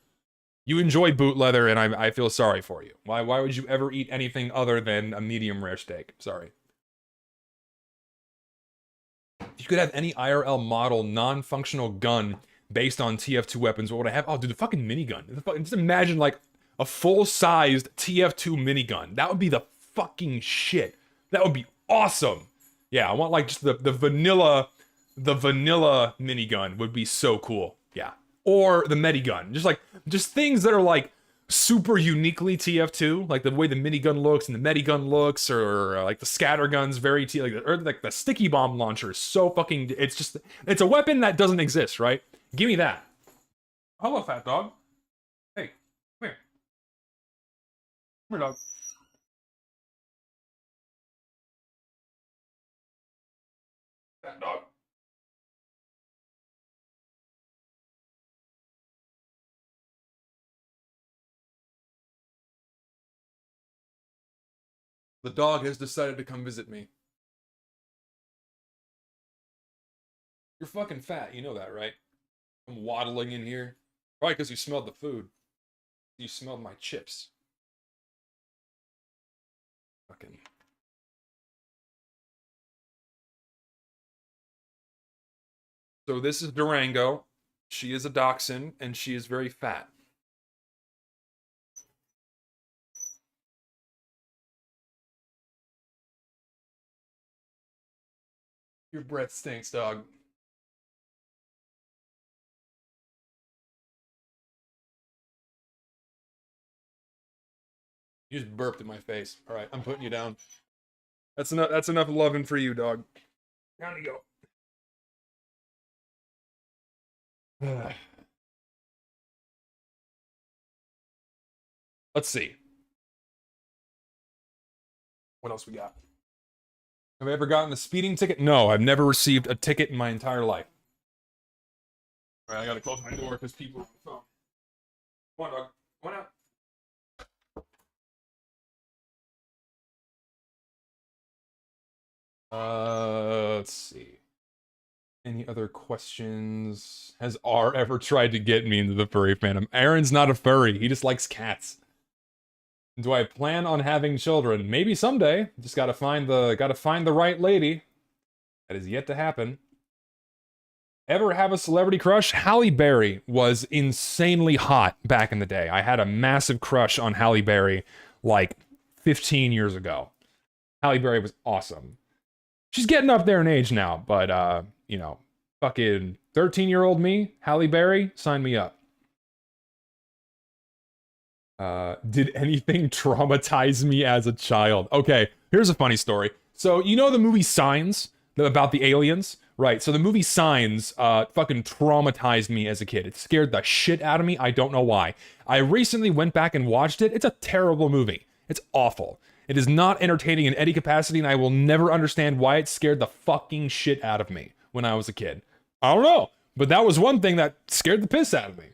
You enjoy boot leather, and I feel sorry for you. Why would you ever eat anything other than a medium rare steak? Sorry. If you could have any IRL model non-functional gun based on TF2 weapons, what would I have? Oh, dude, the fucking minigun. Just imagine like a full-sized TF2 minigun. That would be the fucking shit. That would be awesome. Yeah, I want like just the vanilla minigun would be so cool. Yeah. Or the medigun. Just things that are like super uniquely TF2, like the way the minigun looks and the medigun looks, or like the scattergun's very like the sticky bomb launcher is so fucking, it's a weapon that doesn't exist, right? Give me that. Hello, fat dog. Hey, come here. Come here, dog. Fat dog. The dog has decided to come visit me. You're fucking fat, you know that, right? I'm waddling in here. Probably because you smelled the food. You smelled my chips. Fucking. So this is Durango. She is a dachshund, and she is very fat. Your breath stinks, dog. You just burped in my face. All right, I'm putting you down. That's enough. That's enough loving for you, dog. Down you go. Let's see. What else we got? Have I ever gotten a speeding ticket? No, I've never received a ticket in my entire life. All right, I gotta close my door because people are on the phone. Come on, dog. Come on out. Let's see. Any other questions? Has R ever tried to get me into the furry fandom? Aaron's not a furry. He just likes cats. Do I plan on having children? Maybe someday. Just gotta find the right lady. That is yet to happen. Ever have a celebrity crush? Halle Berry was insanely hot back in the day. I had a massive crush on Halle Berry like 15 years ago. Halle Berry was awesome. She's getting up there in age now, but you know, fucking 13-year-old me, Halle Berry, sign me up. Did anything traumatize me as a child? Okay, here's a funny story. So, you know the movie Signs about the aliens? Right, so the movie Signs fucking traumatized me as a kid. It scared the shit out of me. I don't know why. I recently went back and watched it. It's a terrible movie. It's awful. It is not entertaining in any capacity, and I will never understand why it scared the fucking shit out of me when I was a kid. I don't know, but that was one thing that scared the piss out of me.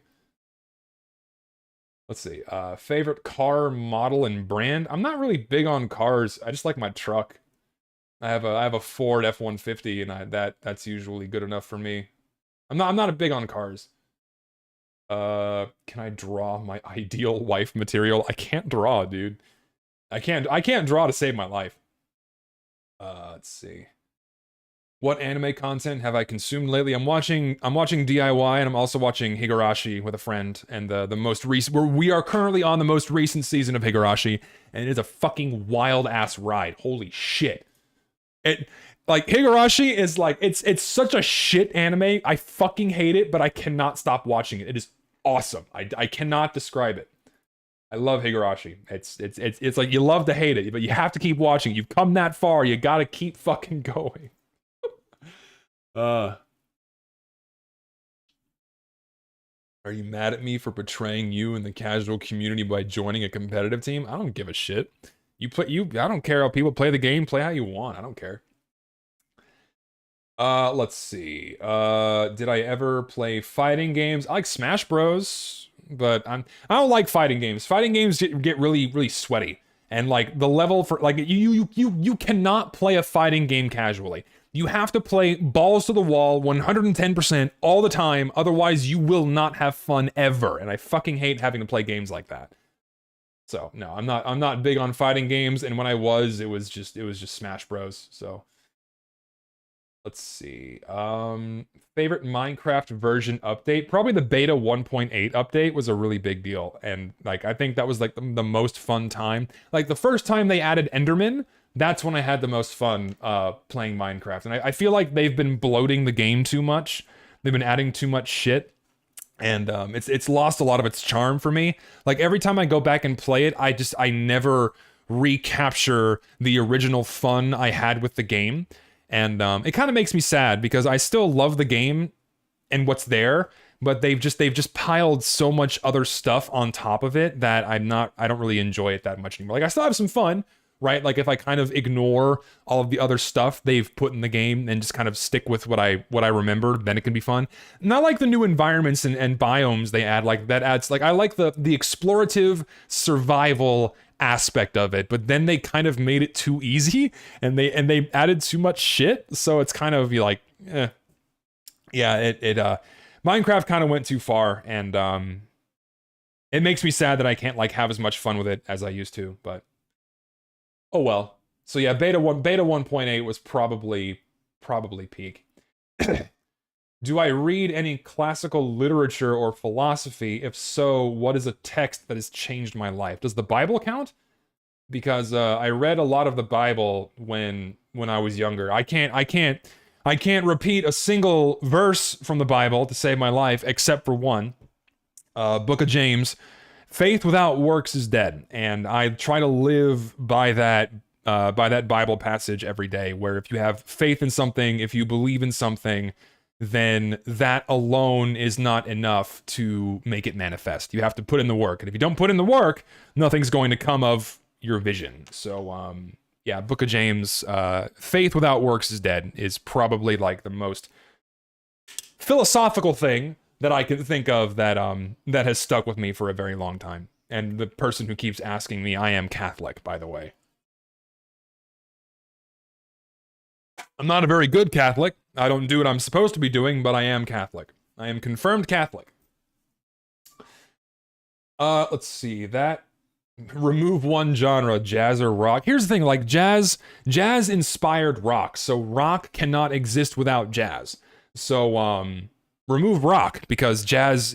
Let's see, favorite car model and brand? I'm not really big on cars. I just like my truck. I have a Ford F-150, and that's usually good enough for me. I'm not big on cars. Can I draw my ideal wife material? I can't draw, dude. I can't draw to save my life. Let's see. What anime content have I consumed lately? I'm watching DIY, and I'm also watching Higurashi with a friend, and the most recent, we are currently on the most recent season of Higurashi, and it is a fucking wild ass ride. Holy shit. It, like, Higurashi is like, it's such a shit anime. I fucking hate it, but I cannot stop watching it. It is awesome. I cannot describe it. I love Higurashi. It's like you love to hate it, but you have to keep watching. You've come that far, you gotta keep fucking going. Are you mad at me for betraying you in the casual community by joining a competitive team? I don't give a shit. I don't care how people play the game, play how you want. I don't care. Let's see. Did I ever play fighting games? I like Smash Bros, but I don't like fighting games. Fighting games get really, really sweaty. And like the level for like you cannot play a fighting game casually. You have to play balls to the wall 110% all the time, otherwise you will not have fun ever. And I fucking hate having to play games like that. So, no, I'm not big on fighting games, and when I was, it was just Smash Bros. So, let's see. Favorite Minecraft version update? Probably the beta 1.8 update was a really big deal, and like I think that was like the most fun time. Like the first time they added Enderman, that's when I had the most fun playing Minecraft. And I feel like they've been bloating the game too much. They've been adding too much shit. And it's lost a lot of its charm for me. Like every time I go back and play it, I never recapture the original fun I had with the game. And it kind of makes me sad because I still love the game and what's there, but they've just piled so much other stuff on top of it that I don't really enjoy it that much anymore. Like I still have some fun, right? Like if I kind of ignore all of the other stuff they've put in the game and just kind of stick with what I remember, then it can be fun. Not like the new environments and biomes they add, like that adds, like I like the explorative survival aspect of it, but then they kind of made it too easy and they added too much shit, so it's kind of like, eh. Yeah, Minecraft kind of went too far, and it makes me sad that I can't like have as much fun with it as I used to, but oh well. So yeah, beta 1.8 was probably peak. Do I read any classical literature or philosophy? If so, what is a text that has changed my life? Does the Bible count? Because I read a lot of the Bible when I was younger. I can't repeat a single verse from the Bible to save my life, except for one. Book of James. Faith without works is dead, and I try to live by that Bible passage every day, where if you have faith in something, if you believe in something, then that alone is not enough to make it manifest. You have to put in the work, and if you don't put in the work, nothing's going to come of your vision. So, yeah, Book of James, faith without works is dead, is probably like the most philosophical thing that I can think of that has stuck with me for a very long time. And the person who keeps asking me, I am Catholic, by the way. I'm not a very good Catholic. I don't do what I'm supposed to be doing, but I am Catholic. I am confirmed Catholic. Let's see, that remove one genre, jazz or rock. Here's the thing, like jazz inspired rock, so rock cannot exist without jazz. So remove rock, because jazz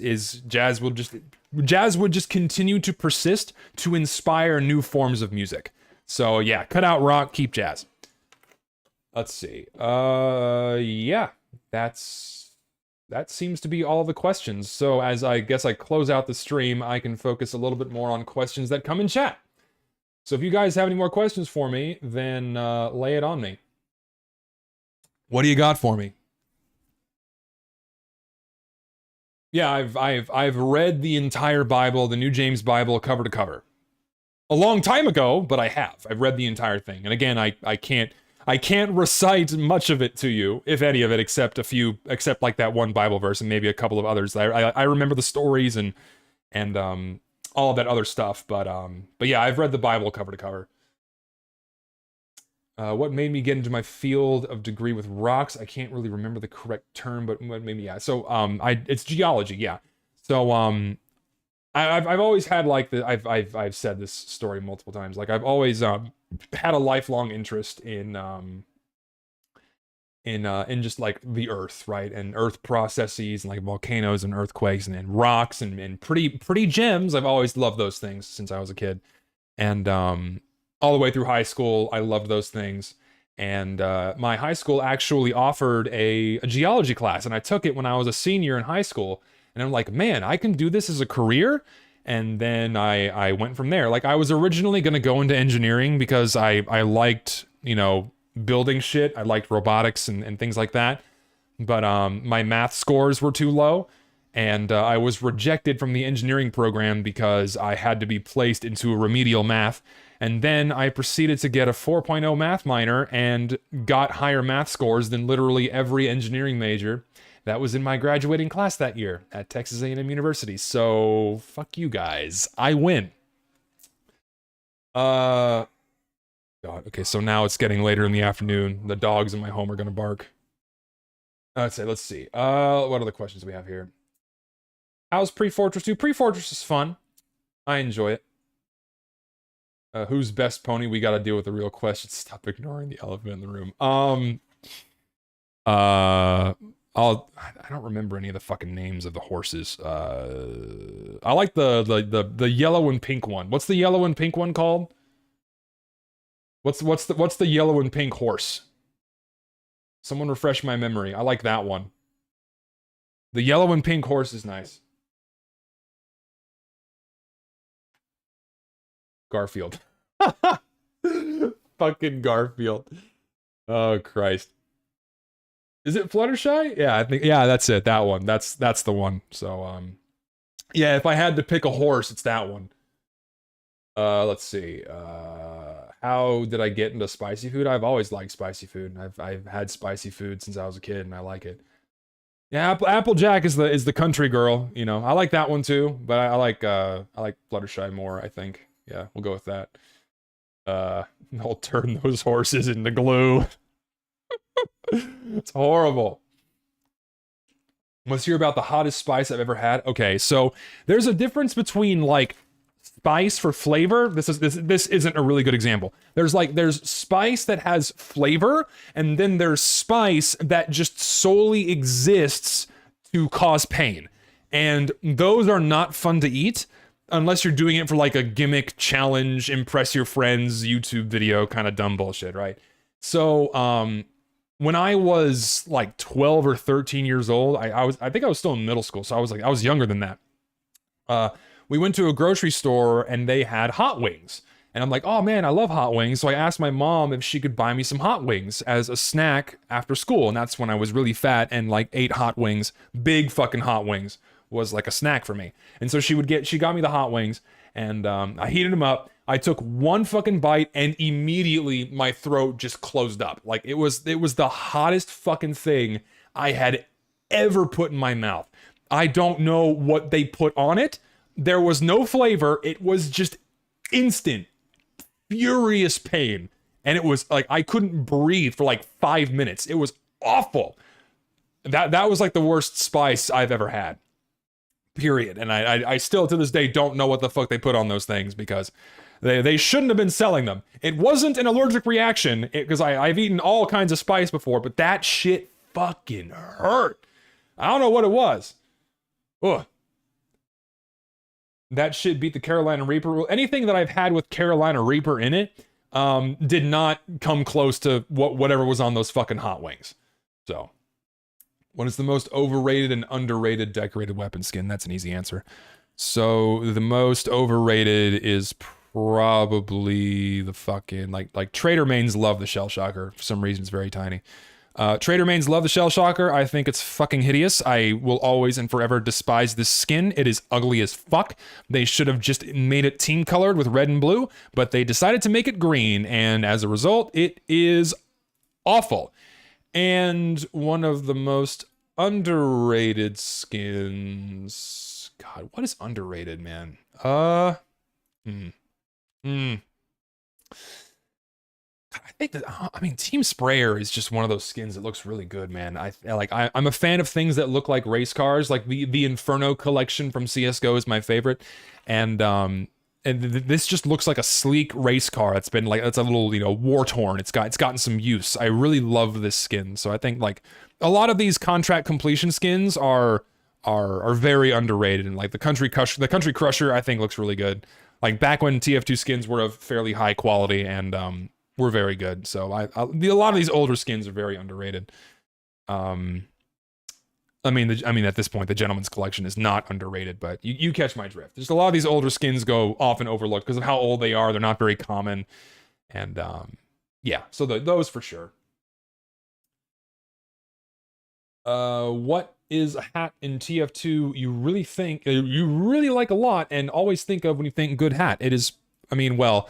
would just continue to persist to inspire new forms of music. So yeah, cut out rock, keep jazz. Let's see. Yeah, that seems to be all the questions. So as I guess I close out the stream, I can focus a little bit more on questions that come in chat. So if you guys have any more questions for me, then lay it on me. What do you got for me? Yeah, I've read the entire Bible, the New James Bible, cover to cover. A long time ago, but I have. I've read the entire thing. And again, I can't recite much of it to you, if any of it, except like that one Bible verse and maybe a couple of others. I remember the stories and all of that other stuff, but yeah, I've read the Bible cover to cover. What made me get into my field of degree with rocks? I can't really remember the correct term, but what made me, yeah. So it's geology, yeah. So I've always had like I've said this story multiple times. Like I've always had a lifelong interest in just like the earth, right? And earth processes and like volcanoes and earthquakes and rocks and pretty gems. I've always loved those things since I was a kid. And all the way through high school, I loved those things. And my high school actually offered a geology class, and I took it when I was a senior in high school. And I'm like, man, I can do this as a career. And then I went from there. Like I was originally going to go into engineering because I liked, building shit. I liked robotics and things like that. But my math scores were too low. And I was rejected from the engineering program because I had to be placed into a remedial math. And then I proceeded to get a 4.0 math minor and got higher math scores than literally every engineering major that was in my graduating class that year at Texas A&M University. So fuck you guys. I win. God. Okay, so now it's getting later in the afternoon. The dogs in my home are gonna bark. Let's see. What other questions do we have here? How's Pre-Fortress 2? Pre-Fortress is fun. I enjoy it. Who's best pony? We gotta deal with the real question. Stop ignoring the elephant in the room. I don't remember any of the fucking names of the horses. I like the yellow and pink one. What's the yellow and pink one called? What's the yellow and pink horse? Someone refresh my memory. I like that one. The yellow and pink horse is nice. Garfield. Fucking Garfield. Oh Christ. Is it Fluttershy? Yeah, I think that's it. That one. That's the one. So yeah, if I had to pick a horse, it's that one. Let's see. How did I get into spicy food? I've always liked spicy food. I've had spicy food since I was a kid and I like it. Yeah, Applejack is the country girl, I like that one too, but I like Fluttershy more, I think. Yeah, we'll go with that. I'll turn those horses into glue. It's horrible. Let's hear about the hottest spice I've ever had. Okay, so there's a difference between like spice for flavor. This isn't a really good example. There's spice that has flavor, and then there's spice that just solely exists to cause pain. And those are not fun to eat unless you're doing it for like a gimmick challenge, impress your friends, YouTube video kind of dumb bullshit, right? So when I was like 12 or 13 years old, I think I was still in middle school, so I was younger than that. We went to a grocery store and they had hot wings. And I'm like, oh man, I love hot wings. So I asked my mom if she could buy me some hot wings as a snack after school. And that's when I was really fat and like ate hot wings. Big fucking hot wings was like a snack for me. And so she got me the hot wings and I heated them up. I took one fucking bite and immediately my throat just closed up. Like it was the hottest fucking thing I had ever put in my mouth. I don't know what they put on it. There was no flavor. It was just instant, furious pain. And it was like, I couldn't breathe for like 5 minutes. It was awful. That was like the worst spice I've ever had. Period. And I still to this day don't know what the fuck they put on those things because they shouldn't have been selling them. It wasn't an allergic reaction because I've eaten all kinds of spice before, but that shit fucking hurt. I don't know what it was. Ugh. That shit beat the Carolina Reaper. Anything that I've had with Carolina Reaper in it did not come close to whatever was on those fucking hot wings. So, what is the most overrated and underrated decorated weapon skin? That's an easy answer. So the most overrated is probably the fucking like Trader Mains love the Shell Shocker. For some reason, it's very tiny. Trader Mains love the Shell Shocker. I think it's fucking hideous. I will always and forever despise this skin. It is ugly as fuck. They should have just made it team colored with red and blue, but they decided to make it green, and as a result, it is awful. And one of the most underrated skins. God, what is underrated, man? I think that, I mean, Team Sprayer is just one of those skins that looks really good, man. I'm a fan of things that look like race cars. Like the Inferno collection from CS:GO is my favorite, and this just looks like a sleek race car. It's been like, it's a little, war torn. It's gotten some use. I really love this skin. So I think like a lot of these contract completion skins are very underrated, and like the Country Crusher I think looks really good. Like back when TF2 skins were of fairly high quality and were very good. So a lot of these older skins are very underrated. I mean, at this point, the Gentleman's Collection is not underrated, but you catch my drift. Just a lot of these older skins go often overlooked because of how old they are. They're not very common, and yeah. So those for sure. What is a hat in TF2 you really like a lot and always think of when you think good hat? It is, I mean, well,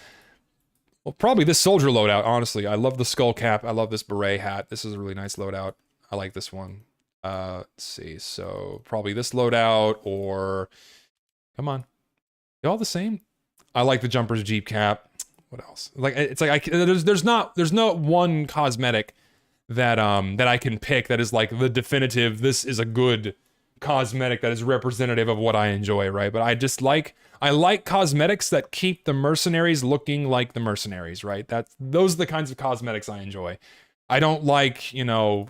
probably this soldier loadout. Honestly, I love the skull cap. I love this beret hat. This is a really nice loadout. I like this one. Let's see. So probably this loadout, or come on, they all the same. I like the jumper's Jeep cap. What else? Like, it's like there's not one cosmetic that I can pick that is like the definitive, this is a good cosmetic that is representative of what I enjoy, right? But I like cosmetics that keep the mercenaries looking like the mercenaries, right? Those are the kinds of cosmetics I enjoy. I don't like,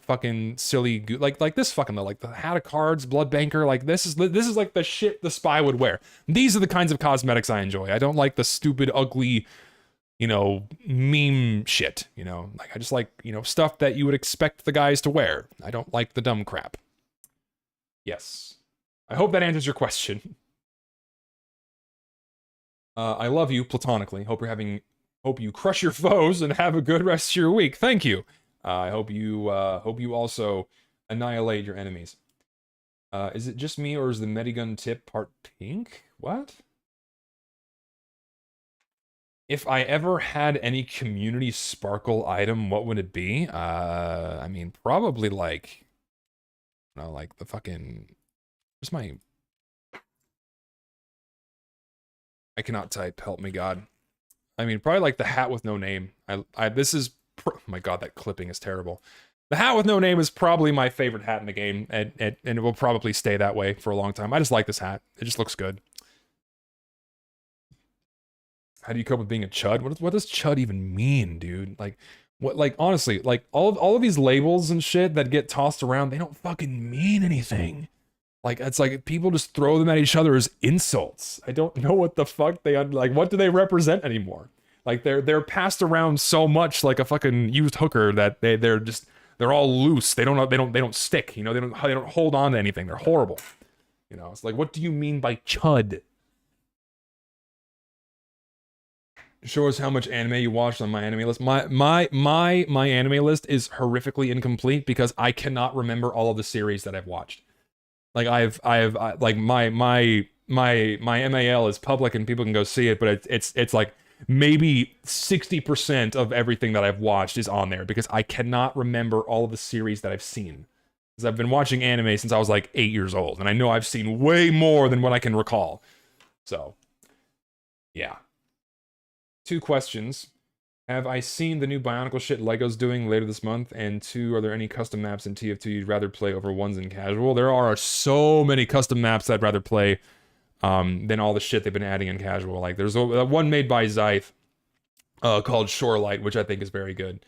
fucking silly, like this fucking, like the Hat of Cards, Blood Banker, like this is like the shit the spy would wear. These are the kinds of cosmetics I enjoy. I don't like the stupid, ugly, meme shit, like I just like, stuff that you would expect the guys to wear. I don't like the dumb crap. Yes. I hope that answers your question. I love you platonically. Hope you crush your foes and have a good rest of your week. Thank you. I hope you also annihilate your enemies. Is it just me, or is the Medigun tip part pink? What? If I ever had any community sparkle item, what would it be? I mean, probably like, like the fucking, where's my, I cannot type, help me God. I mean, probably like the hat with no name. This is, oh my God, that clipping is terrible. The hat with no name is probably my favorite hat in the game, and it will probably stay that way for a long time. I just like this hat. It just looks good. How do you cope with being a chud? What does chud even mean, dude? Like, what? Like, honestly, like all of these labels and shit that get tossed around, they don't fucking mean anything. Like, it's like people just throw them at each other as insults. I don't know what the fuck like. What do they represent anymore? Like, they're passed around so much like a fucking used hooker that they're all loose. They don't stick. They don't hold on to anything. They're horrible. It's like, what do you mean by chud? Show us how much anime you watched on my anime list. My anime list is horrifically incomplete because I cannot remember all of the series that I've watched. Like like my MAL is public and people can go see it, but it's like maybe 60% of everything that I've watched is on there because I cannot remember all of the series that I've seen. Because I've been watching anime since I was like 8 years old, and I know I've seen way more than what I can recall. So, yeah. 2 questions. Have I seen the new Bionicle shit Lego's doing later this month? And 2, are there any custom maps in TF2 you'd rather play over ones in casual? There are so many custom maps I'd rather play than all the shit they've been adding in casual. Like, there's one made by Zythe called Shorelight, which I think is very good.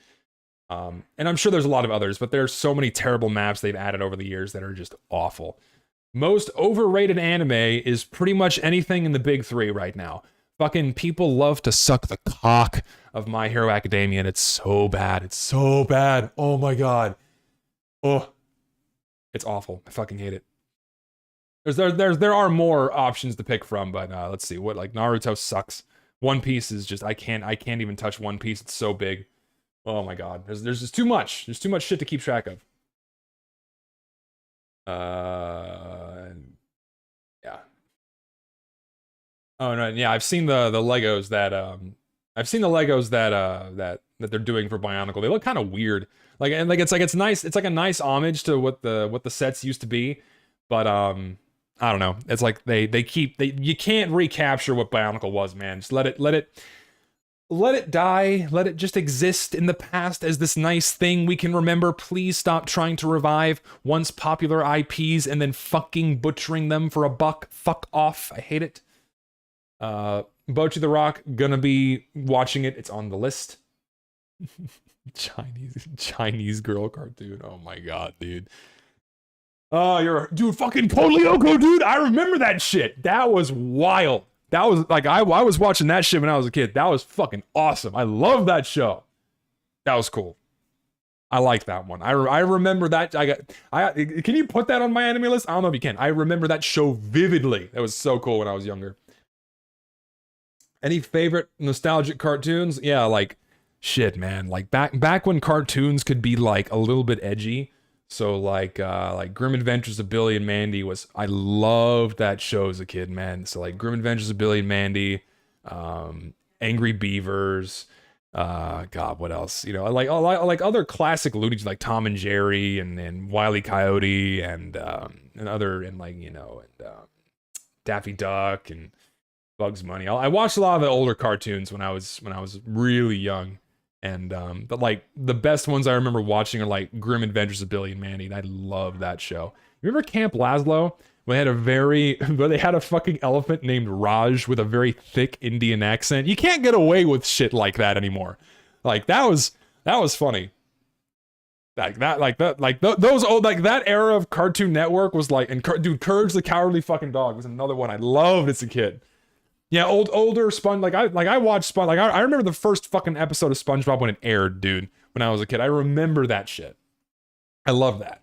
And I'm sure there's a lot of others, but there's so many terrible maps they've added over the years that are just awful. Most overrated anime is pretty much anything in the big 3 right now. Fucking people love to suck the cock of My Hero Academia, and it's so bad. It's so bad. Oh my god. Oh, it's awful. I fucking hate it. There are more options to pick from, but let's see. What, like, Naruto sucks. One Piece is just, I can't even touch One Piece. It's so big. Oh my god. There's just too much. There's too much shit to keep track of. Yeah. Oh no, yeah, I've seen the Legos that that they're doing for Bionicle. They look kind of weird. It's nice. It's like a nice homage to what the sets used to be, but I don't know. It's like you can't recapture what Bionicle was, man. Just let it die. Let it just exist in the past as this nice thing we can remember. Please stop trying to revive once popular IPs and then fucking butchering them for a buck. Fuck off. I hate it. Bocchi the Rock, gonna be watching it. It's on the list. Chinese girl cartoon. Oh my god, dude. Oh, dude, fucking Code Lyoko, dude. I remember that shit. That was wild. That was like, I was watching that shit when I was a kid. That was fucking awesome. I love that show. That was cool. I like that one. I remember that. Can you put that on my anime list? I don't know if you can. I remember that show vividly. That was so cool when I was younger. Any favorite nostalgic cartoons? Yeah, like, shit, man. Like, back when cartoons could be, like, a little bit edgy. So, like Grim Adventures of Billy and Mandy was... I loved that show as a kid, man. So, like, Grim Adventures of Billy and Mandy, Angry Beavers, God, what else? You know, like other classic Looney Tunes, like Tom and Jerry and Wile E. Coyote and Daffy Duck and Bugs Bunny. I watched a lot of the older cartoons when I was really young, and but like the best ones I remember watching are like Grim Adventures of Billy and Mandy, and I love that show. Remember Camp Lazlo? They had a fucking elephant named Raj with a very thick Indian accent. You can't get away with shit like that anymore. Like that was funny. Those old, like that era of Cartoon Network was like, and dude, Courage the Cowardly fucking Dog was another one I loved as a kid. Yeah, older I watched I remember the first fucking episode of SpongeBob when it aired, dude, when I was a kid. I remember that shit. I love that.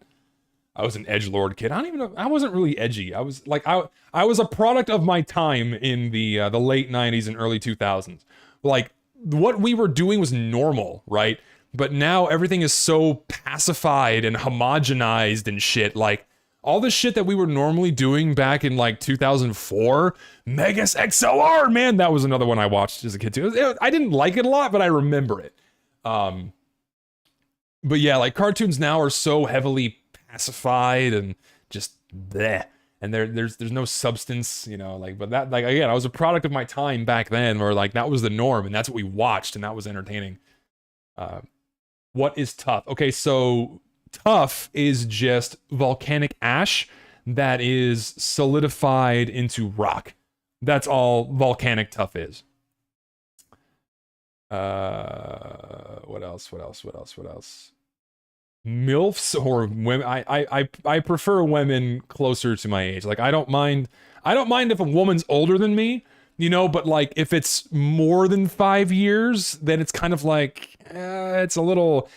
I was an edgelord kid. I don't even know. I wasn't really edgy. I was like, I was a product of my time in the late 90s and early 2000s. Like, what we were doing was normal, right? But now everything is so pacified and homogenized and shit. Like, all the shit that we were normally doing back in like 2004, Megas XLR, man, that was another one I watched as a kid too. I didn't like it a lot, but I remember it. But yeah, like cartoons now are so heavily pacified and just bleh, and there's no substance, you know, like, but that, like, again, I was a product of my time back then where like that was the norm and that's what we watched and that was entertaining. What is tough? Okay, so tough is just volcanic ash that is solidified into rock. That's all volcanic tough is. What else? MILFs or women. I prefer women closer to my age. Like I don't mind if a woman's older than me, you know, but like if it's more than 5 years, then it's kind of like it's a little.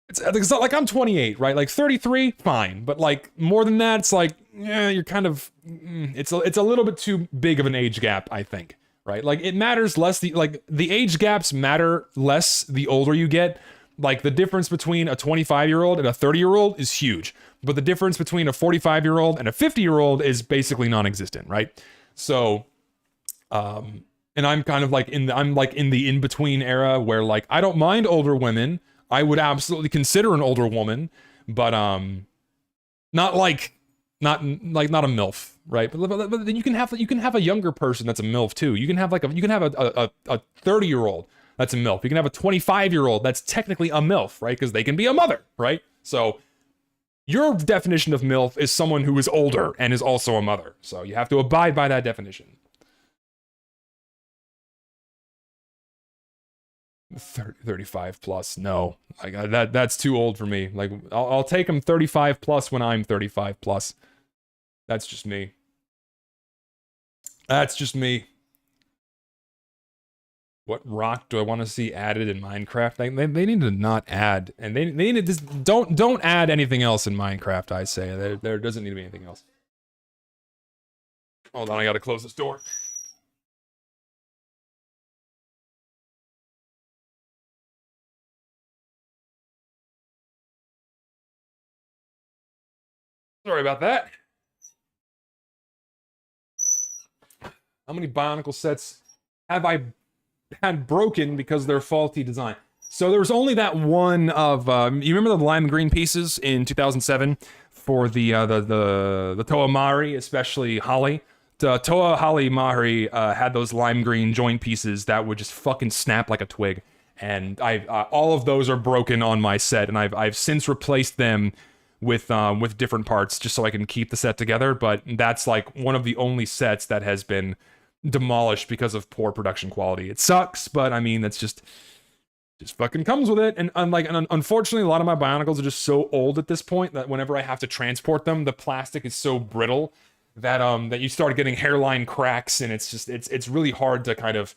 It's not like I'm 28, right? Like 33, fine, but like more than that, it's like you're kind of. It's a little bit too big of an age gap, I think, right? Like it matters less. The age gaps matter less the older you get. Like the difference between a 25-year-old and a 30-year-old is huge, but the difference between a 45-year-old and a 50-year-old is basically non-existent, right? So, and I'm kind of like in the in-between era where like I don't mind older women. I would absolutely consider an older woman, but not a MILF, right? But then you can have a younger person that's a MILF too. You can have a 30-year-old that's a MILF. You can have a 25-year-old that's technically a MILF, right? Because they can be a mother, right? So your definition of MILF is someone who is older and is also a mother. So you have to abide by that definition. 35 plus, no. Like that's too old for me. Like I'll take them 35 plus when I'm 35 plus. That's just me. What rock do I want to see added in Minecraft? They need to not add, and they need to just don't add anything else in Minecraft. I say there doesn't need to be anything else. Hold on, I gotta close this door. Sorry about that. How many Bionicle sets have I had broken because they're faulty design? So there was only that one of you remember the lime green pieces in 2007 for the Toa Mari, especially Holly. The Toa Holly Mari had those lime green joint pieces that would just fucking snap like a twig, and I all of those are broken on my set, and I've since replaced them with different parts just so I can keep the set together. But that's like one of the only sets that has been demolished because of poor production quality. It sucks, but I mean that's just fucking comes with it. And unfortunately, a lot of my Bionicles are just so old at this point that whenever I have to transport them, the plastic is so brittle that that you start getting hairline cracks, and it's really hard to kind of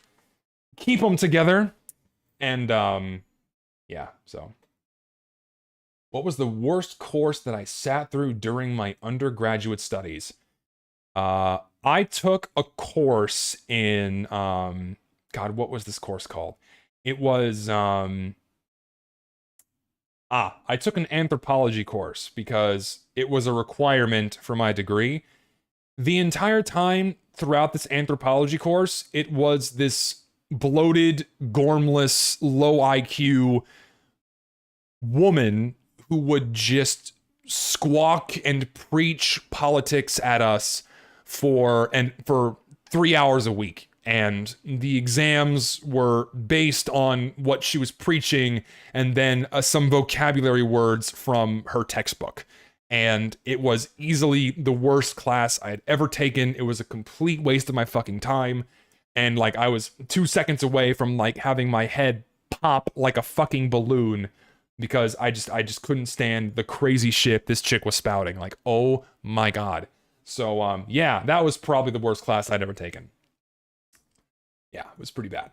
keep them together. And yeah, so what was the worst course that I sat through during my undergraduate studies? I took a course in God, what was this course called? It was I took an anthropology course because it was a requirement for my degree. The entire time throughout this anthropology course, it was this bloated, gormless, low IQ woman who would just squawk and preach politics at us for 3 hours a week. And the exams were based on what she was preaching and then some vocabulary words from her textbook. And it was easily the worst class I had ever taken. It was a complete waste of my fucking time. And like I was 2 seconds away from like having my head pop like a fucking balloon because I just couldn't stand the crazy shit this chick was spouting. Like, oh my God. So yeah, that was probably the worst class I'd ever taken. Yeah, it was pretty bad.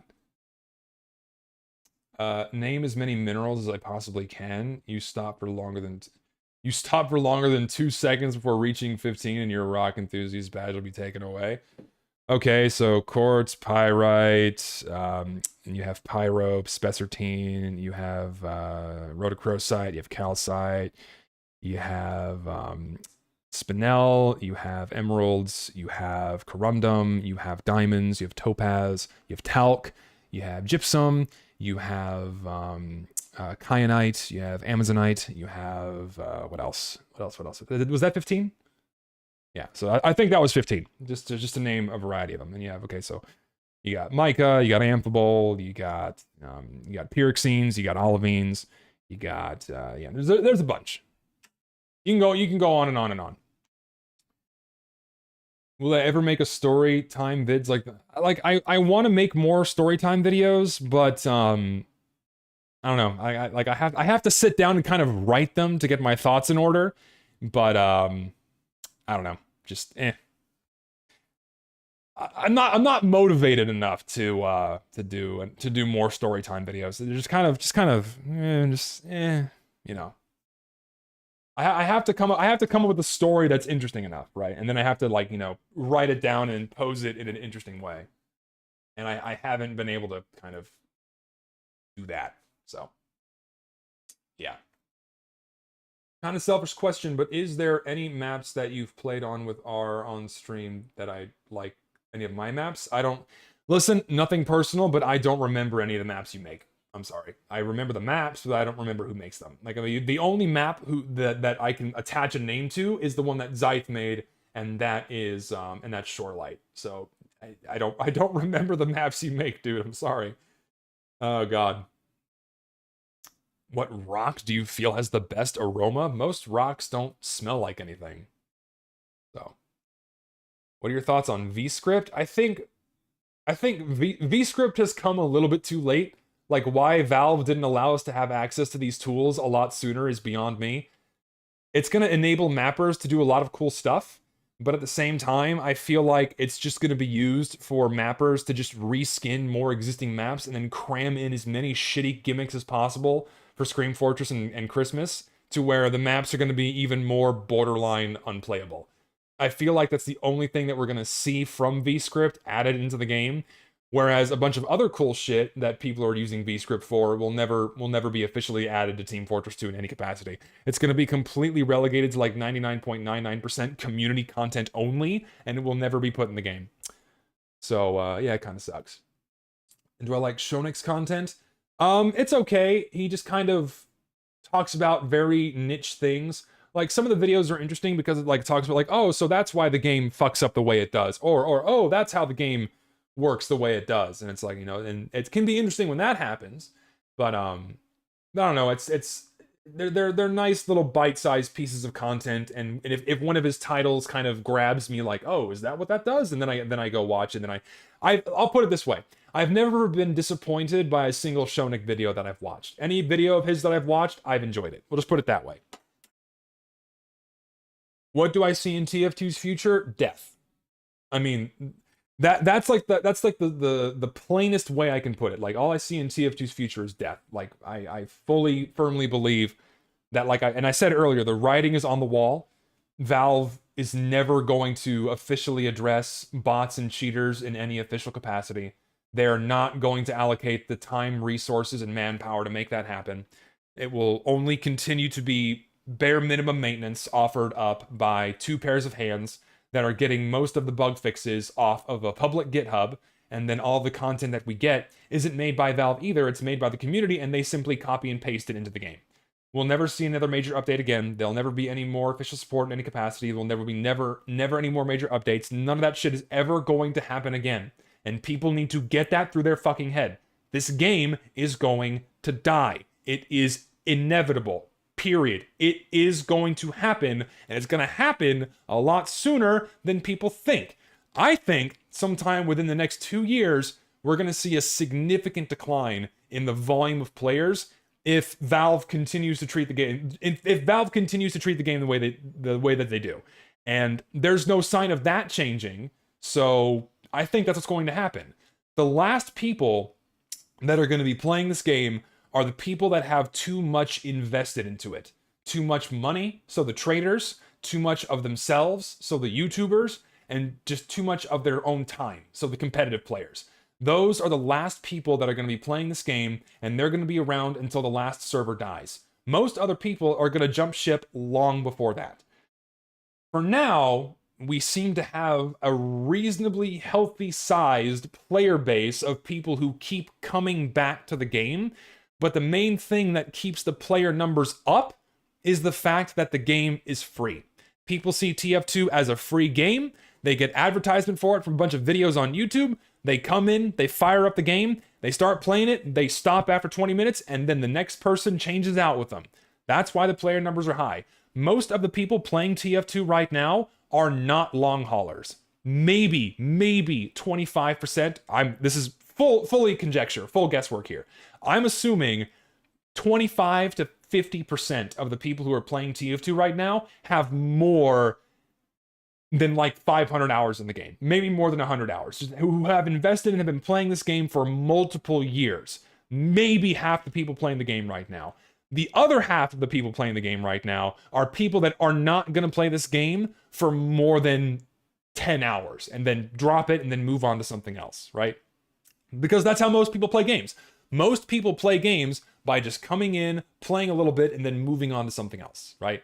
Name as many minerals as I possibly can. You stop for longer than 2 seconds before reaching 15, and your rock enthusiast badge will be taken away. Okay, so quartz, pyrite, you have pyrope, spessartine, you have rhodochrosite, you have calcite, you have spinel, you have emeralds, you have corundum, you have diamonds, you have topaz, you have talc, you have gypsum, you have kyanite, you have amazonite, you have what else? Was that 15? Yeah, so I think that was 15, just to name a variety of them. And you have, okay, so you got mica, you got amphibole, you got pyroxenes, you got olivines, you got yeah, there's a bunch. You can go on and on and on. Will I ever make a story time vids like that? Like I want to make more story time videos, but I don't know. I have to sit down and kind of write them to get my thoughts in order. But I don't know. Just I'm not motivated enough to do more story time videos. They're just kind of you know. I have to come up with a story that's interesting enough, right? And then I have to like, you know, write it down and pose it in an interesting way. And I haven't been able to kind of do that. So yeah. Kind of selfish question, but is there any maps that you've played on with R on stream that I like? Any of my maps? I don't listen, nothing personal, but I don't remember any of the maps you make. I'm sorry. I remember the maps, but I don't remember who makes them. Like, I mean, the only map that I can attach a name to is the one that Zyth made, and that is and that's Shorelight. So I don't remember the maps you make, dude. I'm sorry. Oh God. What rock do you feel has the best aroma? Most rocks don't smell like anything. So, what are your thoughts on VScript? I think VScript has come a little bit too late. Like, why Valve didn't allow us to have access to these tools a lot sooner is beyond me. It's going to enable mappers to do a lot of cool stuff, but at the same time, I feel like it's just going to be used for mappers to just reskin more existing maps and then cram in as many shitty gimmicks as possible for Scream Fortress and Christmas, to where the maps are going to be even more borderline unplayable. I feel like that's the only thing that we're going to see from VScript added into the game, whereas a bunch of other cool shit that people are using VScript for will never be officially added to Team Fortress 2 in any capacity. It's going to be completely relegated to like 99.99% community content only, and it will never be put in the game. So yeah, it kind of sucks. And do I like Shonik's content? It's okay. He just kind of talks about very niche things. Like, some of the videos are interesting because it like talks about like, oh, so that's why the game fucks up the way it does, or oh, that's how the game works the way it does. And it's like, you know, and it can be interesting when that happens, but I don't know, they're nice little bite-sized pieces of content, and if one of his titles kind of grabs me like, oh, is that what that does, and then I go watch it, and then I'll put it this way: I've never been disappointed by a single Shonik video that I've watched. Any video of his that I've watched, I've enjoyed it. We'll just put it that way. What do I see in TF2's future? Death. I mean, that's like the plainest way I can put it. Like, all I see in TF2's future is death. Like, I firmly believe that, like I said earlier, the writing is on the wall. Valve is never going to officially address bots and cheaters in any official capacity. They are not going to allocate the time, resources, and manpower to make that happen. It will only continue to be bare minimum maintenance offered up by two pairs of hands that are getting most of the bug fixes off of a public GitHub, and then all the content that we get isn't made by Valve either, it's made by the community, and they simply copy and paste it into the game. We'll never see another major update again. There'll never be any more official support in any capacity. There'll never be never any more major updates. None of that shit is ever going to happen again. And people need to get that through their fucking head. This game is going to die. It is inevitable. Period. It is going to happen, and it's going to happen a lot sooner than people think. I think sometime within the next 2 years, we're going to see a significant decline in the volume of players if Valve continues to treat the game. If Valve continues to treat the game the way that they do, and there's no sign of that changing. So I think that's what's going to happen. The last people that are going to be playing this game are the people that have too much invested into it. Too much money, so the traders, too much of themselves, so the YouTubers, and just too much of their own time, so the competitive players. Those are the last people that are going to be playing this game, and they're going to be around until the last server dies. Most other people are going to jump ship long before that. For now, we seem to have a reasonably healthy sized player base of people who keep coming back to the game. But the main thing that keeps the player numbers up is the fact that the game is free. People see TF2 as a free game. They get advertisement for it from a bunch of videos on YouTube. They come in, they fire up the game, they start playing it, they stop after 20 minutes, and then the next person changes out with them. That's why the player numbers are high. Most of the people playing TF2 right now are not long haulers. Maybe 25%. This is fully conjecture, full guesswork here. I'm assuming 25 to 50% of the people who are playing TF2 right now have more than like 500 hours in the game. Maybe more than 100 hours. Who have invested and have been playing this game for multiple years. Maybe half the people playing the game right now. The other half of the people playing the game right now are people that are not going to play this game for more than 10 hours and then drop it and then move on to something else, right? Because that's how most people play games. Most people play games by just coming in, playing a little bit, and then moving on to something else, right?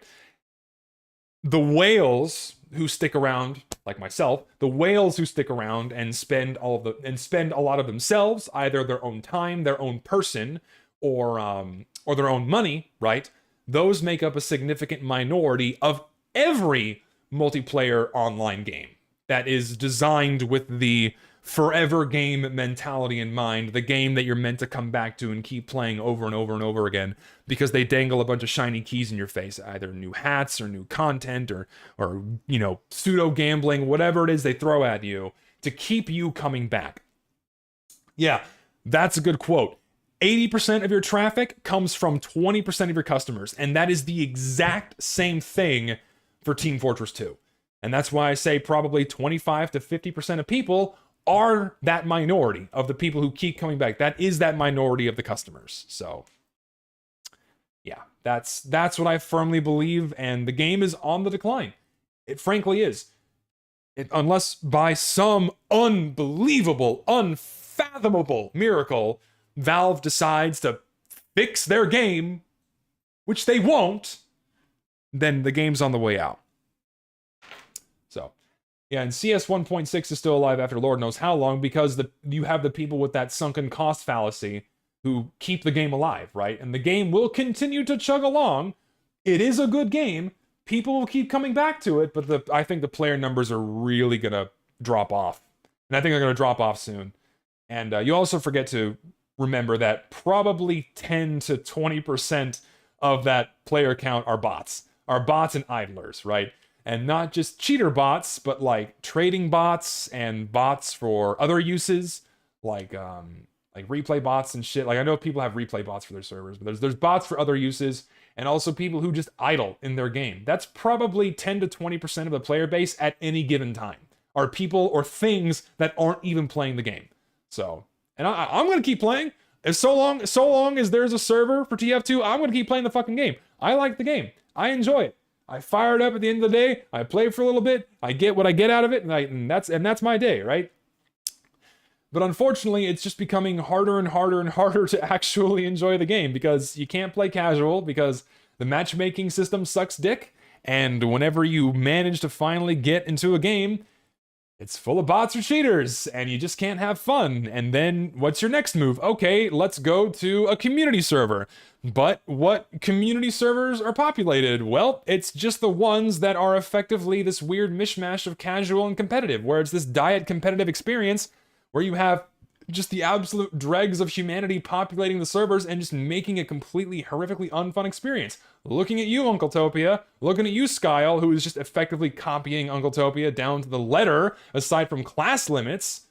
The whales who stick around, like myself, the whales who stick around and spend a lot of themselves, either their own time, their own person, or their own money, right? Those make up a significant minority of every multiplayer online game that is designed with the forever game mentality in mind, the game that you're meant to come back to and keep playing over and over and over again, because they dangle a bunch of shiny keys in your face, either new hats or new content or you know, pseudo gambling, whatever it is they throw at you to keep you coming back. Yeah, that's a good quote. 80% of your traffic comes from 20% of your customers, and that is the exact same thing for Team Fortress 2. And that's why I say probably 25 to 50% of people are that minority of the people who keep coming back. That is that minority of the customers. So yeah, that's what I firmly believe, and the game is on the decline. It frankly is. Unless by some unbelievable, unfathomable miracle, Valve decides to fix their game, which they won't, then the game's on the way out. So, yeah, and CS 1.6 is still alive after Lord knows how long, because you have the people with that sunken cost fallacy who keep the game alive, right? And the game will continue to chug along. It is a good game. People will keep coming back to it, but I think the player numbers are really gonna drop off. And I think they're gonna drop off soon. And you also forget to remember that probably 10 to 20% of that player count are bots and idlers, right? And not just cheater bots, but like trading bots and bots for other uses, like replay bots and shit. Like, I know people have replay bots for their servers, but there's bots for other uses, and also people who just idle in their game. That's probably 10 to 20% of the player base at any given time, are people or things that aren't even playing the game. So, and I'm gonna keep playing. So long as there's a server for TF2, I'm gonna keep playing the fucking game. I like the game. I enjoy it. I fire it up at the end of the day. I play for a little bit. I get what I get out of it, and that's my day, right? But unfortunately, it's just becoming harder and harder and harder to actually enjoy the game, because you can't play casual, because the matchmaking system sucks dick, and whenever you manage to finally get into a game, it's full of bots or cheaters, and you just can't have fun. And then what's your next move? Okay, let's go to a community server. But what community servers are populated? Well, it's just the ones that are effectively this weird mishmash of casual and competitive, where it's this diet competitive experience where you have just the absolute dregs of humanity populating the servers and just making a completely horrifically unfun experience. Looking at you, Uncletopia. Looking at you, Skyle, who is just effectively copying Uncletopia down to the letter, aside from class limits.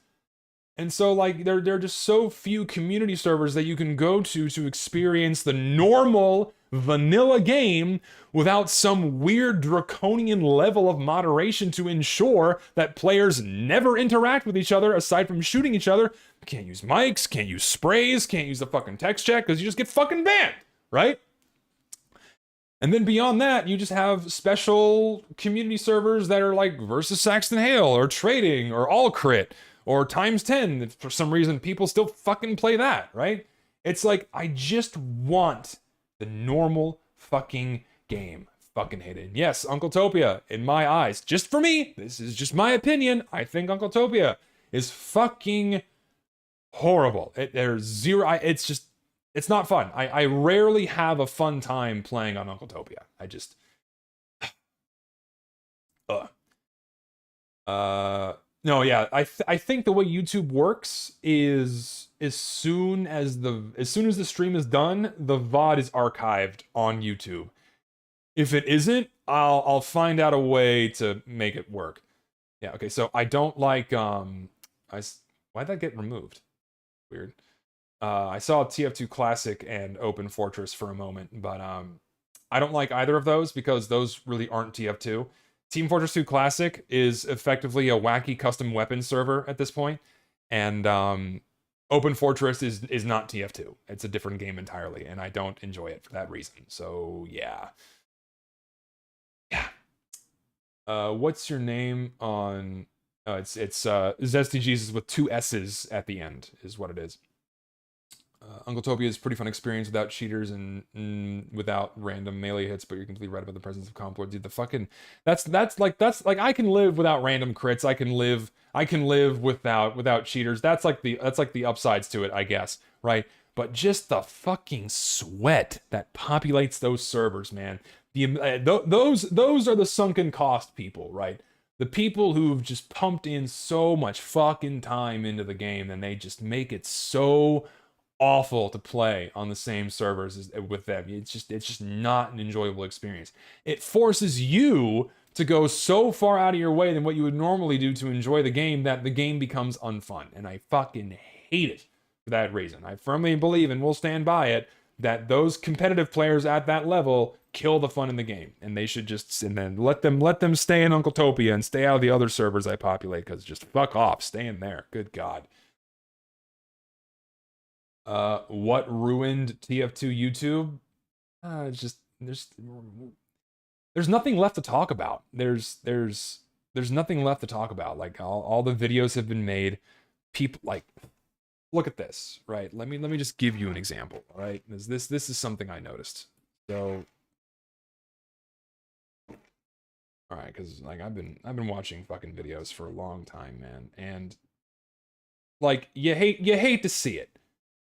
And so, like, there are just so few community servers that you can go to experience the normal vanilla game without some weird draconian level of moderation to ensure that players never interact with each other aside from shooting each other. Can't use mics, can't use sprays, can't use the fucking text chat, because you just get fucking banned, right? And then beyond that, you just have special community servers that are like versus Saxton Hale, or trading, or all crit, or times 10. For some reason, people still fucking play that, right? It's like, I just want the normal fucking game. Fucking hate it. And yes, Uncletopia, in my eyes, just for me, this is just my opinion, I think Uncletopia is fucking horrible. It's not fun. I rarely have a fun time playing on Uncletopia. I just... No, yeah, I think the way YouTube works is as soon as the stream is done, the VOD is archived on YouTube. If it isn't, I'll find out a way to make it work. Yeah, okay, so I don't like why'd that get removed? Weird. I saw TF2 Classic and Open Fortress for a moment, but I don't like either of those, because those really aren't TF2. Team Fortress 2 Classic is effectively a wacky custom weapon server at this point, and Open Fortress is not TF2. It's a different game entirely, and I don't enjoy it for that reason. So yeah. What's your name on? It's Zesty Jesus with 2 S's at the end is what it is. Uncletopia is a pretty fun experience without cheaters and without random melee hits, but you're completely right about the presence of comp lord. Dude, the fucking that's like I can live without random crits. I can live without cheaters. That's like the upsides to it, I guess, right? But just the fucking sweat that populates those servers, man. Those are the sunken cost people, right? The people who've just pumped in so much fucking time into the game, and they just make it so awful to play on the same servers with them. It's just not an enjoyable experience. It forces you to go so far out of your way than what you would normally do to enjoy the game that the game becomes unfun. And I fucking hate it for that reason. I firmly believe, and will stand by it, that those competitive players at that level kill the fun in the game, and they should just, and then let them stay in Uncletopia and stay out of the other servers I populate, because just fuck off, stay in there. Good God. What ruined TF2 YouTube? It's just there's nothing left to talk about. There's nothing left to talk about. Like all the videos have been made. People like, look at this, right? Let me just give you an example, all right? This is something I noticed. So, all right, because like I've been watching fucking videos for a long time, man, and like you hate to see it.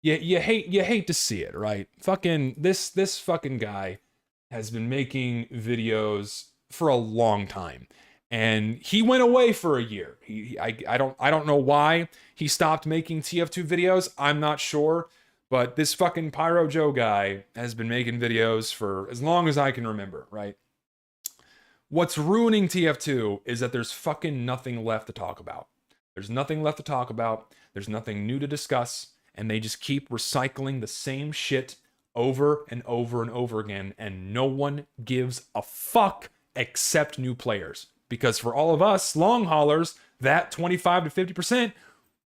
You hate to see it, right? Fucking this fucking guy has been making videos for a long time, and he went away for a year. I don't know why he stopped making TF2 videos. I'm not sure, but this fucking Pyro Joe guy has been making videos for as long as I can remember, right? What's ruining TF2 is that there's fucking nothing left to talk about. There's nothing left to talk about. There's nothing new to discuss. And they just keep recycling the same shit over and over and over again, and no one gives a fuck except new players. Because for all of us long haulers, that 25 to 50%,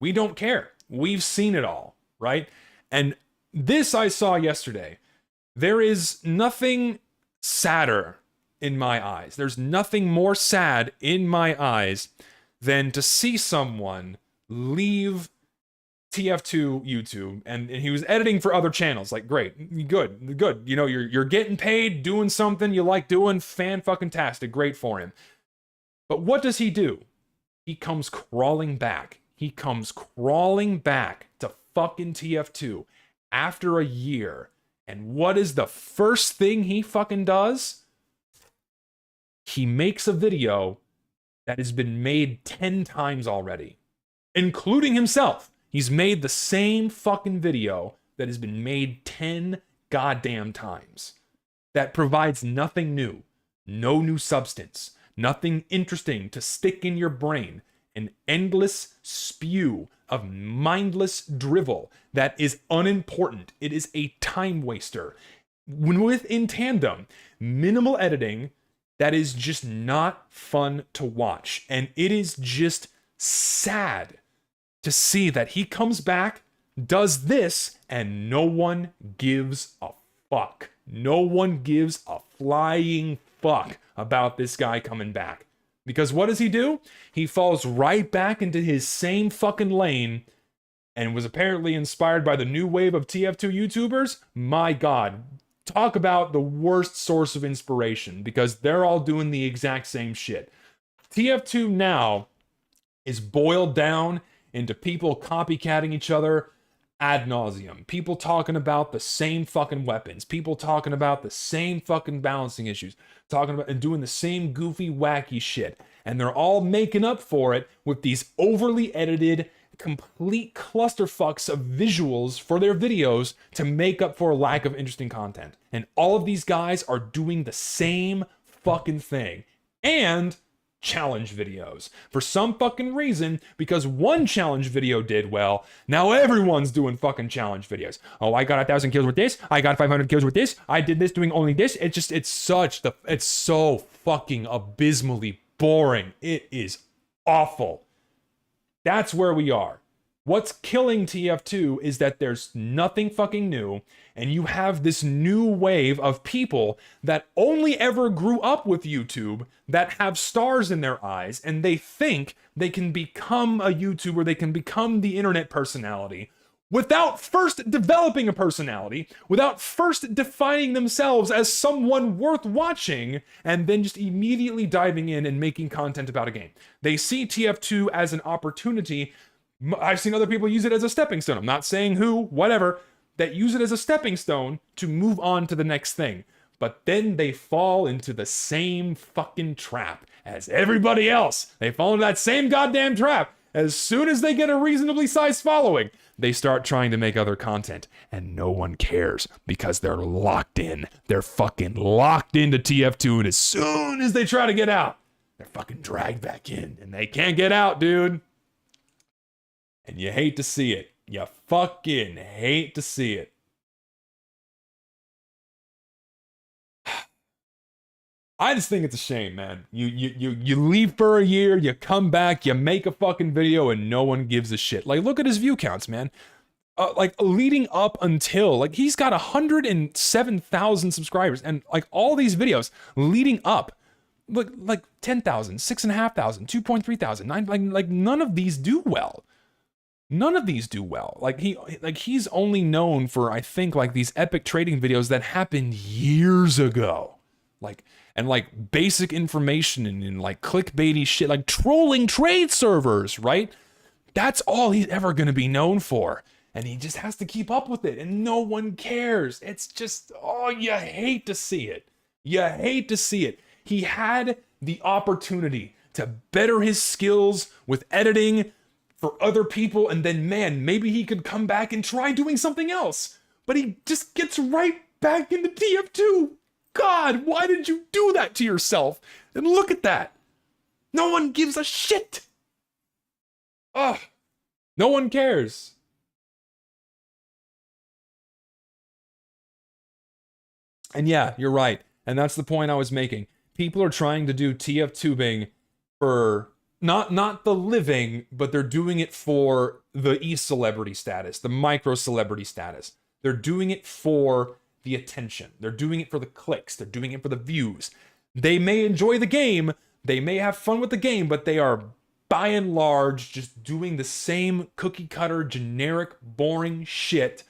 we don't care. We've seen it all, right? And this I saw yesterday. There is nothing sadder in my eyes. There's nothing more sad in my eyes than to see someone leave TF2 YouTube, and he was editing for other channels. Like, great, good. You know, you're getting paid, doing something you like doing, fan-fucking-tastic, great for him. But what does he do? He comes crawling back. He comes crawling back to fucking TF2 after a year. And what is the first thing he fucking does? He makes a video that has been made 10 times already, including himself. He's made the same fucking video that has been made 10 goddamn times. That provides nothing new. No new substance. Nothing interesting to stick in your brain. An endless spew of mindless drivel that is unimportant. It is a time waster. With in tandem, minimal editing that is just not fun to watch. And it is just sad to see that he comes back, does this, and no one gives a fuck. No one gives a flying fuck about this guy coming back. Because what does he do? He falls right back into his same fucking lane and was apparently inspired by the new wave of TF2 YouTubers. My God, talk about the worst source of inspiration, because they're all doing the exact same shit. TF2 now is boiled down into people copycatting each other ad nauseum. People talking about the same fucking weapons. People talking about the same fucking balancing issues. Talking about and doing the same goofy, wacky shit. And they're all making up for it with these overly edited, complete clusterfucks of visuals for their videos to make up for a lack of interesting content. And all of these guys are doing the same fucking thing. And challenge videos. For some fucking reason, because one challenge video did well, now everyone's doing fucking challenge videos. Oh, I got 1,000 kills with this. I got 500 kills with this. I did this doing only this. It's so fucking abysmally boring. It is awful. That's where we are. What's killing TF2 is that there's nothing fucking new, and you have this new wave of people that only ever grew up with YouTube that have stars in their eyes, and they think they can become a YouTuber, they can become the internet personality without first developing a personality, without first defining themselves as someone worth watching, and then just immediately diving in and making content about a game. They see TF2 as an opportunity. I've seen other people use it as a stepping stone. I'm not saying who, whatever, that use it as a stepping stone to move on to the next thing. But then they fall into the same fucking trap as everybody else. They fall into that same goddamn trap. As soon as they get a reasonably sized following, they start trying to make other content. And no one cares because they're locked in. They're fucking locked into TF2. And as soon as they try to get out, they're fucking dragged back in. And they can't get out, dude. And you hate to see it. You fucking hate to see it. I just think it's a shame, man. You leave for a year, you come back, you make a fucking video, and no one gives a shit. Like, look at his view counts, man. Like, leading up until, like, he's got 107,000 subscribers, and like all these videos leading up, like 10,000, 6,500, 2,300, 9, like none of these do well. None of these do well. Like he's only known for, I think, like these epic trading videos that happened years ago. Like, and like basic information and like clickbaity shit, like trolling trade servers, right? That's all he's ever gonna be known for. And he just has to keep up with it, and no one cares. It's just, oh, you hate to see it. You hate to see it. He had the opportunity to better his skills with editing for other people, and then, man, maybe he could come back and try doing something else. But he just gets right back into TF2. God, why did you do that to yourself? And look at that. No one gives a shit. Ugh. No one cares. And yeah, you're right. And that's the point I was making. People are trying to do TF2bing for not the living, but they're doing it for the e-celebrity status, the micro-celebrity status. They're doing it for the attention. They're doing it for the clicks. They're doing it for the views. They may enjoy the game. They may have fun with the game, but they are, by and large, just doing the same cookie-cutter, generic, boring shit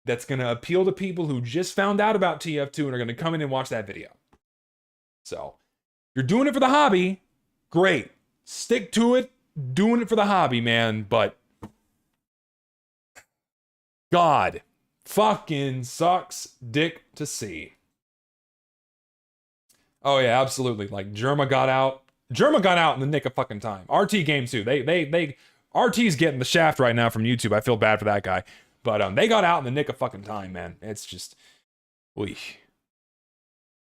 that's going to appeal to people who just found out about TF2 and are going to come in and watch that video. So, you're doing it for the hobby, great. Stick to it, doing it for the hobby, man, but God, fucking sucks dick to see. Oh yeah, absolutely. Like, Germa got out in the nick of fucking time. RT game too. RT's getting the shaft right now from YouTube. I feel bad for that guy. But they got out in the nick of fucking time, man. It's just, oy.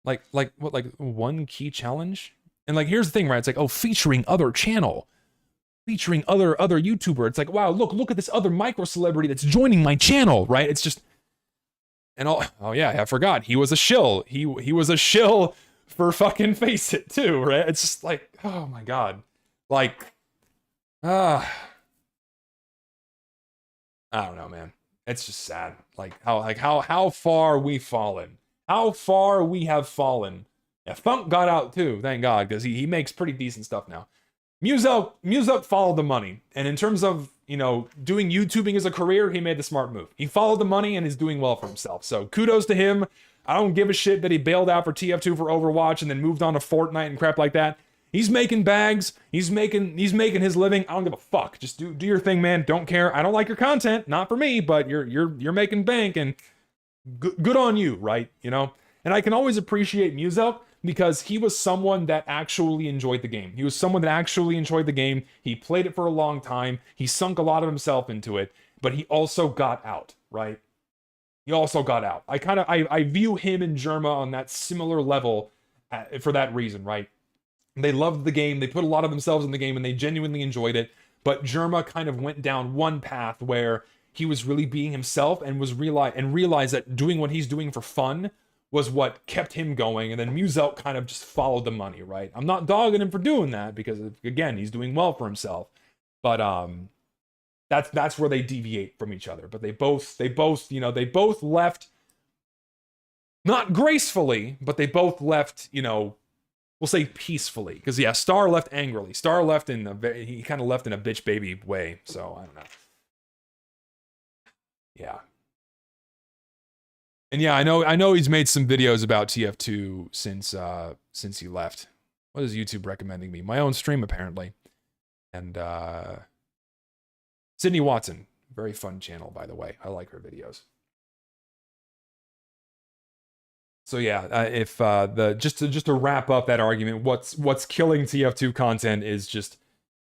Like what? Like one key challenge? And like, here's the thing, right? It's like, oh, featuring other channel, featuring other YouTuber. It's like, wow, look at this other micro celebrity that's joining my channel, right? It's just, and oh yeah, I forgot he was a shill. He was a shill for fucking Face It too, right? It's just like, oh my god, like, I don't know, man. It's just sad, how far we've fallen, how far we have fallen. Yeah, Funk got out too, thank God, because he makes pretty decent stuff now. Muselk followed the money, and in terms of, you know, doing YouTubing as a career, he made the smart move. He followed the money and is doing well for himself. So kudos to him. I don't give a shit that he bailed out for TF2 for Overwatch and then moved on to Fortnite and crap like that. He's making bags. He's making his living. I don't give a fuck. Just do your thing, man. Don't care. I don't like your content. Not for me, but you're making bank, and good on you, right? You know? And I can always appreciate Muselk because he was someone that actually enjoyed the game. He was someone that actually enjoyed the game. He played it for a long time. He sunk a lot of himself into it, but he also got out, right? He also got out. I view him and Germa on that similar level for that reason, right? They loved the game, they put a lot of themselves in the game, and they genuinely enjoyed it. But Germa kind of went down one path where he was really being himself and realized that doing what he's doing for fun was what kept him going. And then Muselk kind of just followed the money, right? I'm not dogging him for doing that because, again, he's doing well for himself. But that's where they deviate from each other. But they both left, not gracefully, but they both left, you know, we'll say peacefully, because yeah, Star left angrily. Star left he kind of left in a bitch baby way. So I don't know. Yeah. And yeah, I know he's made some videos about TF2 since he left. What is YouTube recommending me? My own stream apparently. And Sydney Watson, very fun channel by the way. I like her videos. So yeah, if just to wrap up that argument, what's killing TF2 content is just,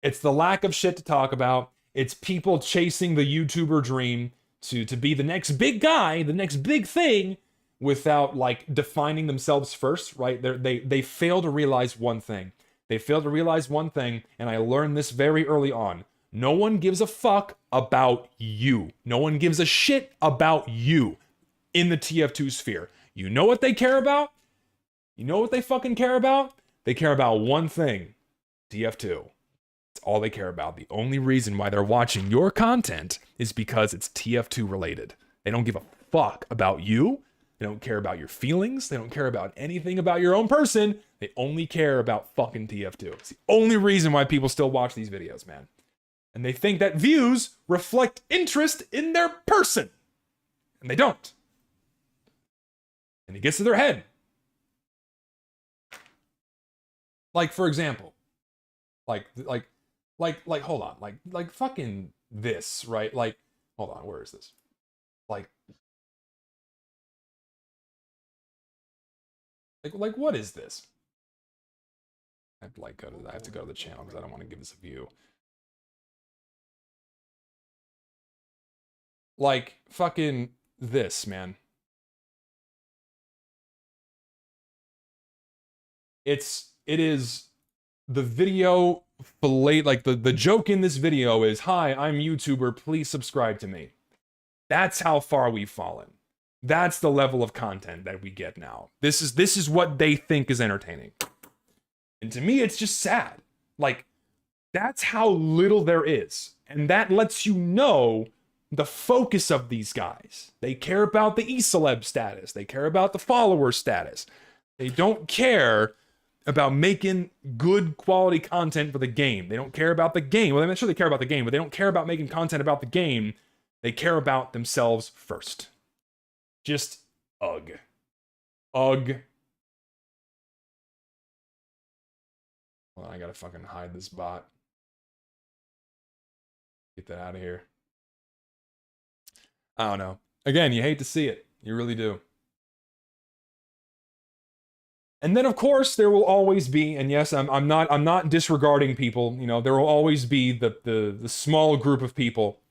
it's the lack of shit to talk about. It's people chasing the YouTuber dream to be the next big guy, the next big thing, without like defining themselves first, right? They fail to realize one thing. They fail to realize one thing, and I learned this very early on. No one gives a fuck about you. No one gives a shit about you in the TF2 sphere. You know what they care about? You know what they fucking care about? They care about one thing. TF2. That's all they care about. The only reason why they're watching your content is because it's TF2 related. They don't give a fuck about you. They don't care about your feelings. They don't care about anything about your own person. They only care about fucking TF2. It's the only reason why people still watch these videos, man. And they think that views reflect interest in their person. And they don't. And it gets to their head. Like, for example, like, hold on, like fucking this, right? Like, hold on, where is this? Like, what is this? I have to I have to go to the channel because I don't want to give this a view. Like, fucking this, man. It is the video fillet, like the joke in this video is, hi, I'm YouTuber, please subscribe to me. That's how far we've fallen. That's the level of content that we get now. This is what they think is entertaining. And to me, it's just sad. Like, that's how little there is. And that lets you know the focus of these guys. They care about the e-celeb status. They care about the follower status. They don't care about making good quality content for the game. They don't care about the game. Well, I'm sure they care about the game, but they don't care about making content about the game. They care about themselves first. Just ugh. Ugh. Well, I gotta fucking hide this bot. Get that out of here. I don't know. Again, you hate to see it. You really do. And then, of course, there will always be, and yes, I'm not disregarding people. You know, there will always be the small group of people,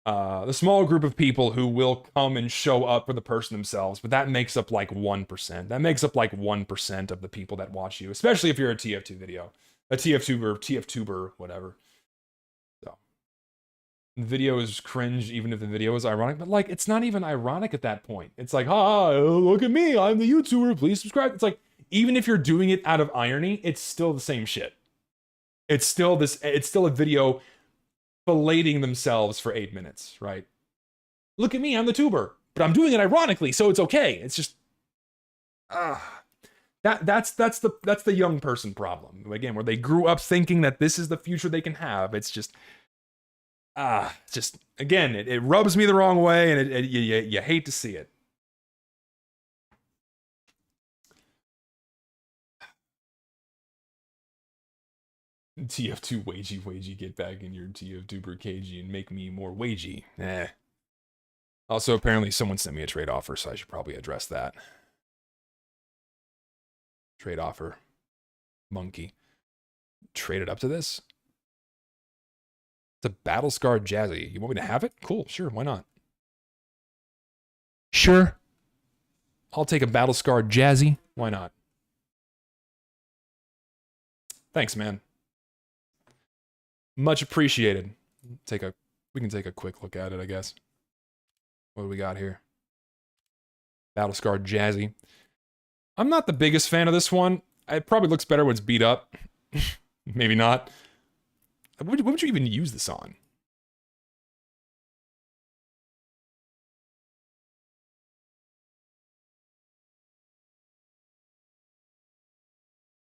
who will come and show up for the person themselves. But that makes up like 1%. That makes up like 1% of the people that watch you, especially if you're a TF2 video, a TF2tuber, whatever. So, the video is cringe, even if the video is ironic. But like, it's not even ironic at that point. It's like, look at me, I'm the YouTuber, please subscribe. It's like, even if you're doing it out of irony, it's still the same shit. It's still a video filleting themselves for 8 minutes, right? Look at me, I'm the tuber, but I'm doing it ironically, so it's okay. It's just, that's the young person problem. Again, where they grew up thinking that this is the future they can have. It's just, again, it rubs me the wrong way, and you hate to see it. TF2 wagey, get back in your TF2 KG and make me more wagey. Also, apparently someone sent me a trade offer, so I should probably address that. Trade offer. Monkey. Traded up to this? It's a battle-scarred Jazzy. You want me to have it? Cool, sure, why not? Sure. I'll take a battle-scarred Jazzy. Why not? Thanks, man. Much appreciated. We can take a quick look at it, I guess. What do we got here? Battle-scarred Jazzy. I'm not the biggest fan of this one. It probably looks better when it's beat up. Maybe not. What would you even use this on?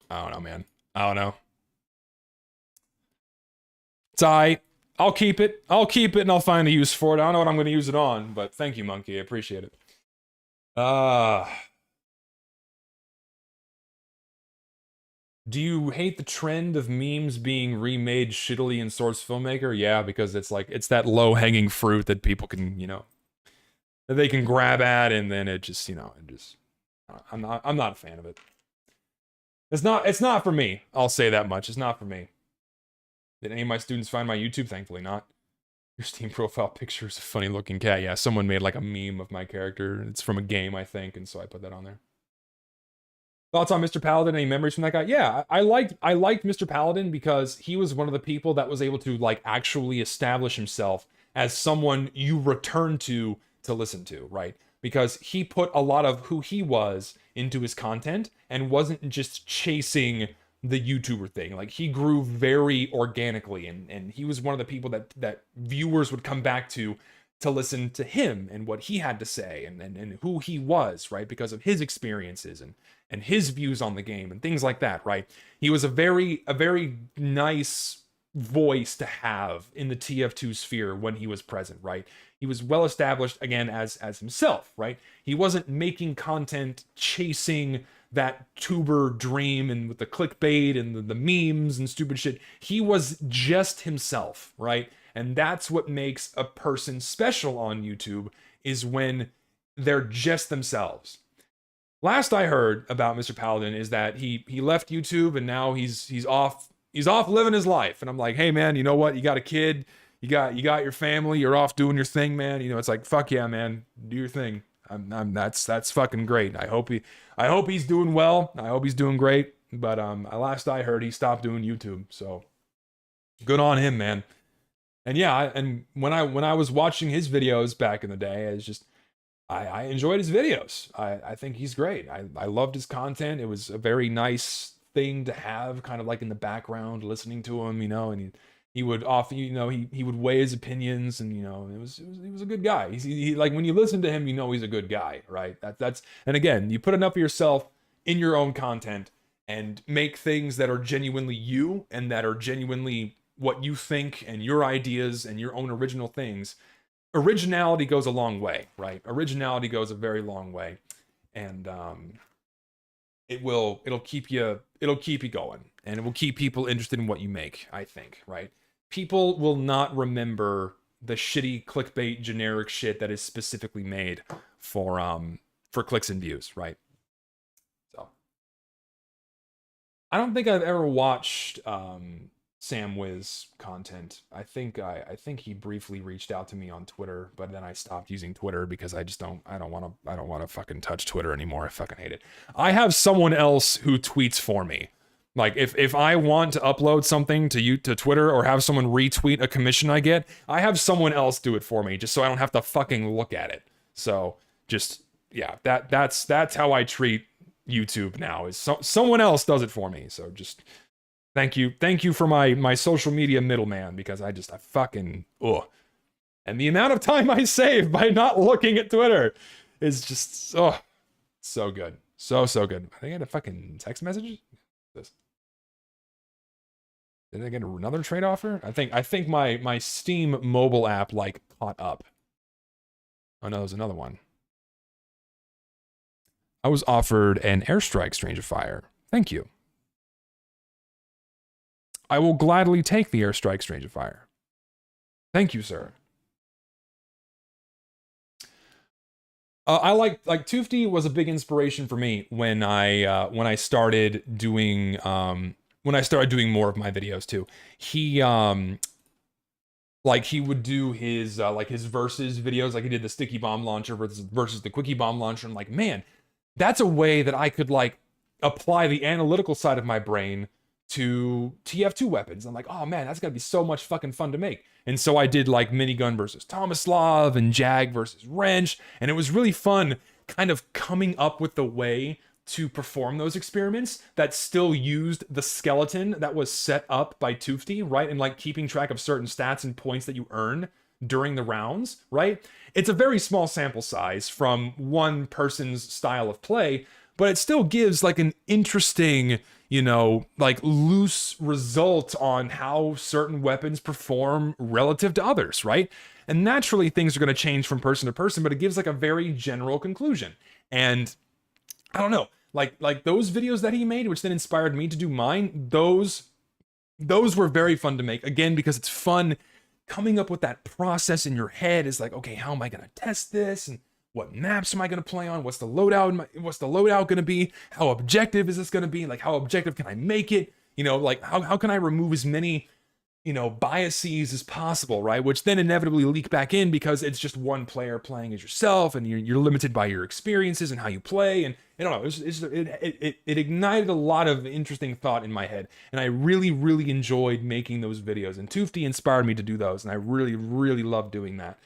I don't know, man. I don't know. It's alright. I'll keep it. I'll keep it and I'll find a use for it. I don't know what I'm going to use it on, but thank you, Monkey. I appreciate it. Do you hate the trend of memes being remade shittily in Source Filmmaker? Yeah, because it's like, it's that low-hanging fruit that people can, you know, that they can grab at, and then it just, you know, I'm not a fan of it. It's not for me. I'll say that much. It's not for me. Did any of my students find my YouTube? Thankfully not. Your Steam profile picture is a funny looking cat. Yeah, someone made like a meme of my character. It's from a game, I think, and so I put that on there. Thoughts on Mr. Paladin? Any memories from that guy? Yeah, I liked Mr. Paladin because he was one of the people that was able to like actually establish himself as someone you return to listen to, right? because he put a lot of who he was into his content and wasn't just chasing the YouTuber thing. Like, he grew very organically, and he was one of the people that viewers would come back to listen to him and what he had to say, and who he was, right? Because of his experiences and his views on the game and things like that, right? He was a very nice voice to have in the TF2 sphere when he was present, right? He was well established again as himself, right? He wasn't making content chasing that tuber dream and with the clickbait and the memes and stupid shit. He was just himself, right? And that's what makes a person special on YouTube, is when they're just themselves. Last I heard about Mr. Paladin is that he left YouTube and now he's off living his life. And I'm like, hey man, you know what? You got a kid, you got your family, you're off doing your thing, man. You know, it's like, fuck yeah, man, do your thing. That's fucking great. I hope he's doing well. I hope he's doing great. But last I heard, he stopped doing YouTube. So good on him, man. And yeah, and when I was watching his videos back in the day, I enjoyed his videos. I think he's great. I loved his content. It was a very nice thing to have kind of like in the background, listening to him, you know, and he would often, you know, he would weigh his opinions, and, you know, he was a good guy. He like, when you listen to him, you know, he's a good guy, right? That's, and again, you put enough of yourself in your own content and make things that are genuinely you and that are genuinely what you think and your ideas and your own original things. Originality goes a long way, right? Originality goes a very long way, and it'll keep you going, and it will keep people interested in what you make, I think, right? People will not remember the shitty clickbait generic shit that is specifically made for clicks and views, right? So I don't think I've ever watched Sam Wiz content. I think he briefly reached out to me on Twitter, but then I stopped using Twitter because I don't want to fucking touch Twitter anymore. I fucking hate it. I have someone else who tweets for me. Like, if I want to upload something to Twitter or have someone retweet a commission I get, I have someone else do it for me, just so I don't have to fucking look at it. So just, yeah, that's how I treat YouTube now, is someone else does it for me. So just thank you for my social media middleman, because I fucking, ugh. And the amount of time I save by not looking at Twitter is just, so good. So good. I think I had a fucking text message. This. Did I get another trade offer? I think my Steam mobile app like caught up. Oh no, there's another one. I was offered an airstrike Strange of Fire. Thank you. I will gladly take the airstrike Strange of Fire. Thank you, sir. I like Toofty was a big inspiration for me when I started doing more of my videos too. He he would do his his versus videos, like he did the sticky bomb launcher versus the quickie bomb launcher. I'm like, man, that's a way that I could like apply the analytical side of my brain to TF2 weapons. I'm like, oh man, that's gotta be so much fucking fun to make. And so I did like minigun versus Tomislav and Jag versus Wrench, and it was really fun kind of coming up with the way to perform those experiments that still used the skeleton that was set up by Toofty, right? And like keeping track of certain stats and points that you earn during the rounds, right? It's a very small sample size from one person's style of play, but it still gives like an interesting, you know, like loose result on how certain weapons perform relative to others, right? And naturally things are going to change from person to person, but it gives like a very general conclusion. And I don't know, like those videos that he made, which then inspired me to do mine, those were very fun to make. Again, because it's fun coming up with that process in your head. Is like, okay, how am I going to test this? And what maps am I going to play on? What's the loadout going to be? How objective is this going to be? Like, how objective can I make it? You know, like how can I remove as many, you know, biases as possible, right? Which then inevitably leak back in because it's just one player playing as yourself, and you're limited by your experiences and how you play. And I don't know, it ignited a lot of interesting thought in my head, and I really, really enjoyed making those videos. And Toofty inspired me to do those, and I really, really love doing that.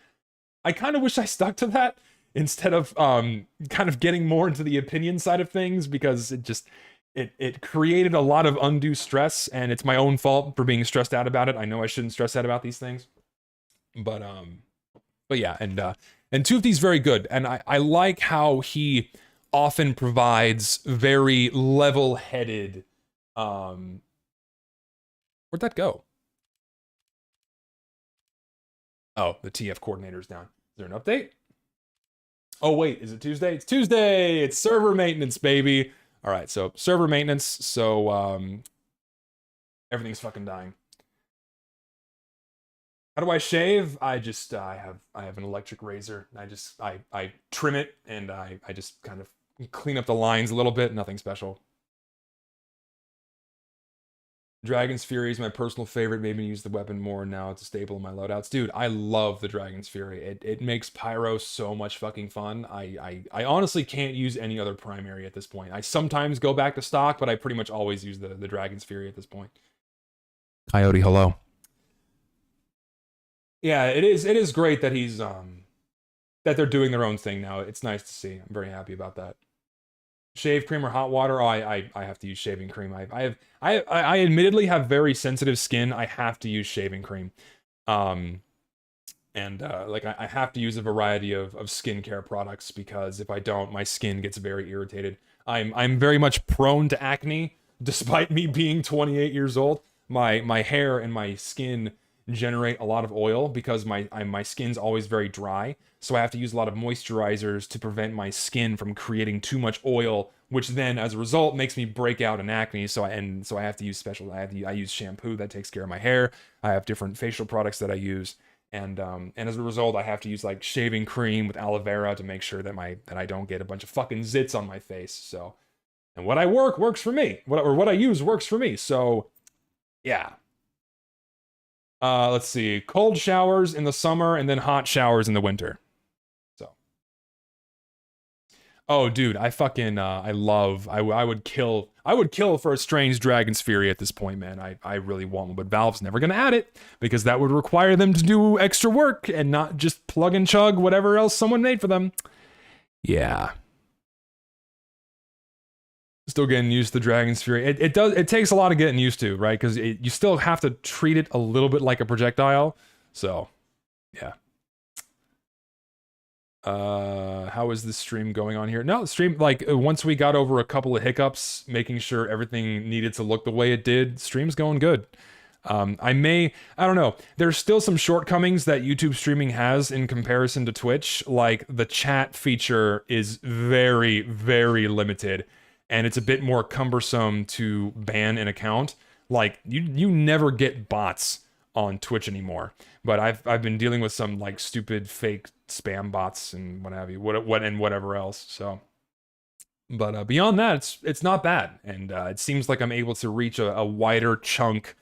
I kind of wish I stuck to that, instead of kind of getting more into the opinion side of things, because it created a lot of undue stress, and it's my own fault for being stressed out about it. I know I shouldn't stress out about these things, but yeah, and Tufty's very good, and I like how he often provides very level-headed. Where'd that go? Oh, the TF coordinator's down. Is there an update? Oh wait, is it Tuesday? It's Tuesday. It's server maintenance, baby. All right, so server maintenance. So everything's fucking dying. How do I shave? I have an electric razor. I trim it, and I just kind of clean up the lines a little bit. Nothing special. Dragon's Fury is my personal favorite. Made me use the weapon more. Now it's a staple in my loadouts. Dude, I love the Dragon's Fury. It makes Pyro so much fucking fun. I honestly can't use any other primary at this point. I sometimes go back to stock, but I pretty much always use the Dragon's Fury at this point. Coyote, hello. Yeah, it is great that he's that they're doing their own thing now. It's nice to see. I'm very happy about that. Shave cream or hot water? Oh, I have to use shaving cream. I admittedly have very sensitive skin. I have to use shaving cream. Like I have to use a variety of skincare products, because if I don't, my skin gets very irritated. I'm very much prone to acne, despite me being 28 years old. My hair and my skin generate a lot of oil because my skin's always very dry. So I have to use a lot of moisturizers to prevent my skin from creating too much oil, which then, as a result, makes me break out in acne. So I have to use special. I use shampoo that takes care of my hair. I have different facial products that I use, and as a result, I have to use like shaving cream with aloe vera to make sure that I don't get a bunch of fucking zits on my face. So, and what I works for me. What I use works for me. So, yeah. Let's see. Cold showers in the summer and then hot showers in the winter. So. Oh, dude, I fucking I would kill for a strange Dragon's Fury at this point, man. I really want one, but Valve's never gonna add it because that would require them to do extra work and not just plug and chug whatever else someone made for them. Yeah. Still getting used to the Dragon's Fury. It takes a lot of getting used to, right? Because you still have to treat it a little bit like a projectile. So, yeah. How is this stream going on here? No, the stream, like, once we got over a couple of hiccups, making sure everything needed to look the way it did, stream's going good. I don't know. There's still some shortcomings that YouTube streaming has in comparison to Twitch. Like, the chat feature is very, very limited, and it's a bit more cumbersome to ban an account. Like, you never get bots on Twitch anymore. But I've been dealing with some like stupid fake spam bots and what have you, whatever else. So, but beyond that, it's not bad, and it seems like I'm able to reach a wider chunk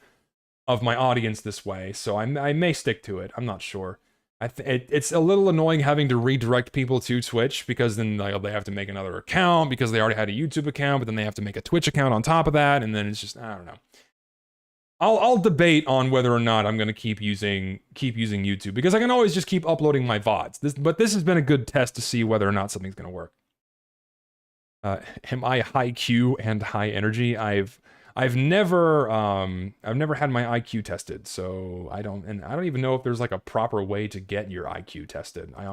of my audience this way. So I may stick to it. I'm not sure. It's a little annoying having to redirect people to Twitch, because then they have to make another account because they already had a YouTube account, but then they have to make a Twitch account on top of that, and then it's just, I don't know. I'll debate on whether or not I'm gonna keep using YouTube, because I can always just keep uploading my VODs. But this has been a good test to see whether or not something's gonna work. Am I high Q and high energy? I've never had my IQ tested, so I don't even know if there's like a proper way to get your IQ tested. I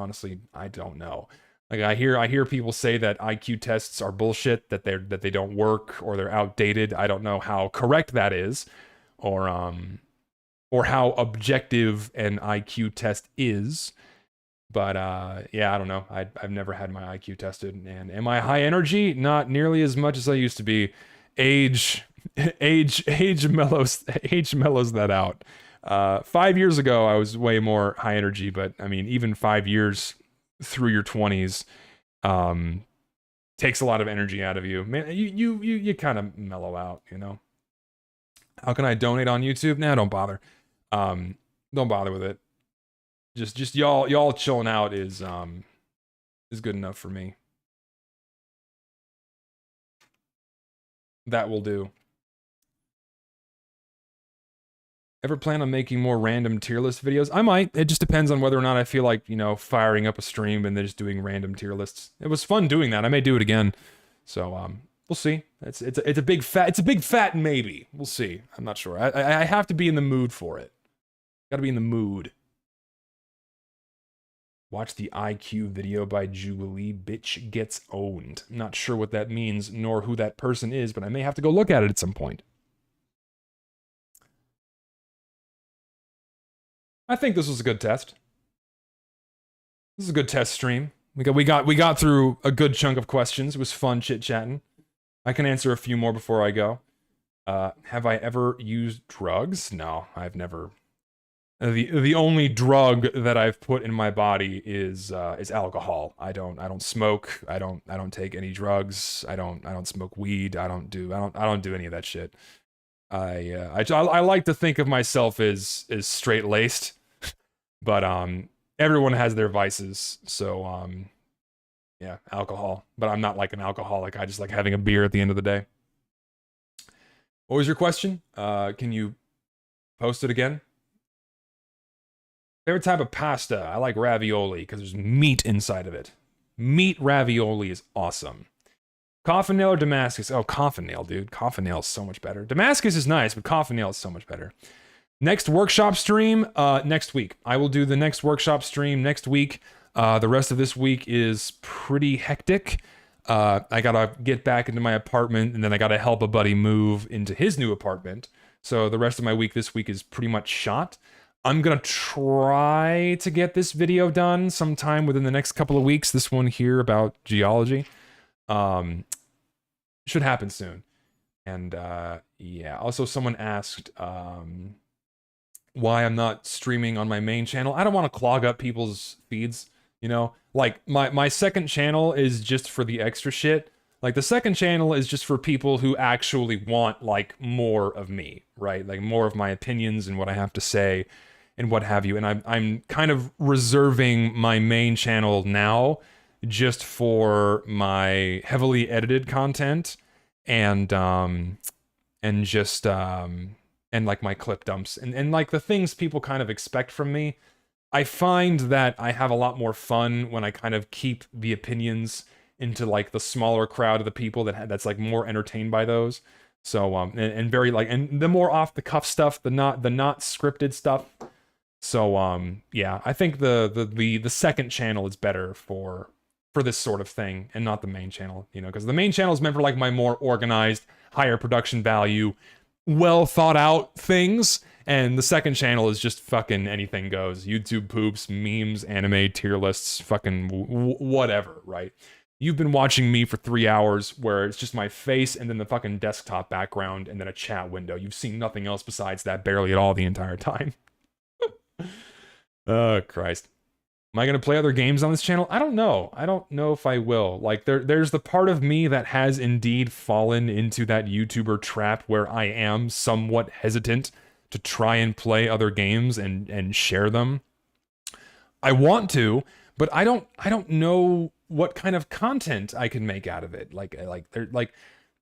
don't know. Like I hear people say that IQ tests are bullshit, that they don't work, or they're outdated. I don't know how correct that is, or how objective an IQ test is. But yeah, I don't know. I've never had my IQ tested. And am I high energy? Not nearly as much as I used to be. Age mellows that out. 5 years ago, I was way more high energy, but I mean, even 5 years through your 20s takes a lot of energy out of you. Man, you kind of mellow out, you know. How can I donate on YouTube? Nah, don't bother. Don't bother with it. Just y'all chilling out is good enough for me. That will do. Ever plan on making more random tier list videos? I might. It just depends on whether or not I feel like, you know, firing up a stream and then just doing random tier lists. It was fun doing that. I may do it again. So, we'll see. It's a big fat maybe. We'll see. I'm not sure. I have to be in the mood for it. Gotta be in the mood. Watch the IQ video by Jubilee. Bitch gets owned. Not sure what that means, nor who that person is, but I may have to go look at it at some point. I think this was a good test. This is a good test stream. We got through a good chunk of questions. It was fun chit-chatting. I can answer a few more before I go. Have I ever used drugs? No, I've never. The only drug that I've put in my body is alcohol. I don't smoke. I don't take any drugs. I don't smoke weed. I don't do any of that shit. I like to think of myself as straight laced, but everyone has their vices. So yeah, alcohol. But I'm not like an alcoholic. I just like having a beer at the end of the day. What was your question? Can you post it again? Favorite type of pasta? I like ravioli because there's meat inside of it. Meat ravioli is awesome. Coffin nail or Damascus? Oh, coffin nail, dude. Coffin nail is so much better. Damascus is nice, but coffin nail is so much better. Next workshop stream, next week. I will do the next workshop stream next week. The rest of this week is pretty hectic. I gotta get back into my apartment, and then I gotta help a buddy move into his new apartment. So the rest of my week this week is pretty much shot. I'm gonna try to get this video done sometime within the next couple of weeks. This one here about geology. Should happen soon. And yeah, also someone asked why I'm not streaming on my main channel. I don't want to clog up people's feeds, you know? Like, my second channel is just for the extra shit. Like, the second channel is just for people who actually want, like, more of me, right? Like, more of my opinions and what I have to say and what have you. And I'm kind of reserving my main channel now just for my heavily edited content and like my clip dumps and like the things people kind of expect from me. I find that I have a lot more fun when I kind of keep the opinions into like the smaller crowd of the people that's like more entertained by those. So and very like, and the more off the cuff stuff, the not scripted stuff. So yeah, I think the second channel is better for this sort of thing and not the main channel, you know, because the main channel is meant for like my more organized, higher production value, well thought out things, and the second channel is just fucking anything goes. YouTube poops, memes, anime, tier lists, fucking whatever, right? You've been watching me for 3 hours where it's just my face and then the fucking desktop background and then a chat window. You've seen nothing else besides that barely at all the entire time. Oh, Christ. Am I going to play other games on this channel? I don't know. I don't know if I will. Like, there's the part of me that has indeed fallen into that YouTuber trap where I am somewhat hesitant to try and play other games and share them. I want to, but I don't know what kind of content I can make out of it. Like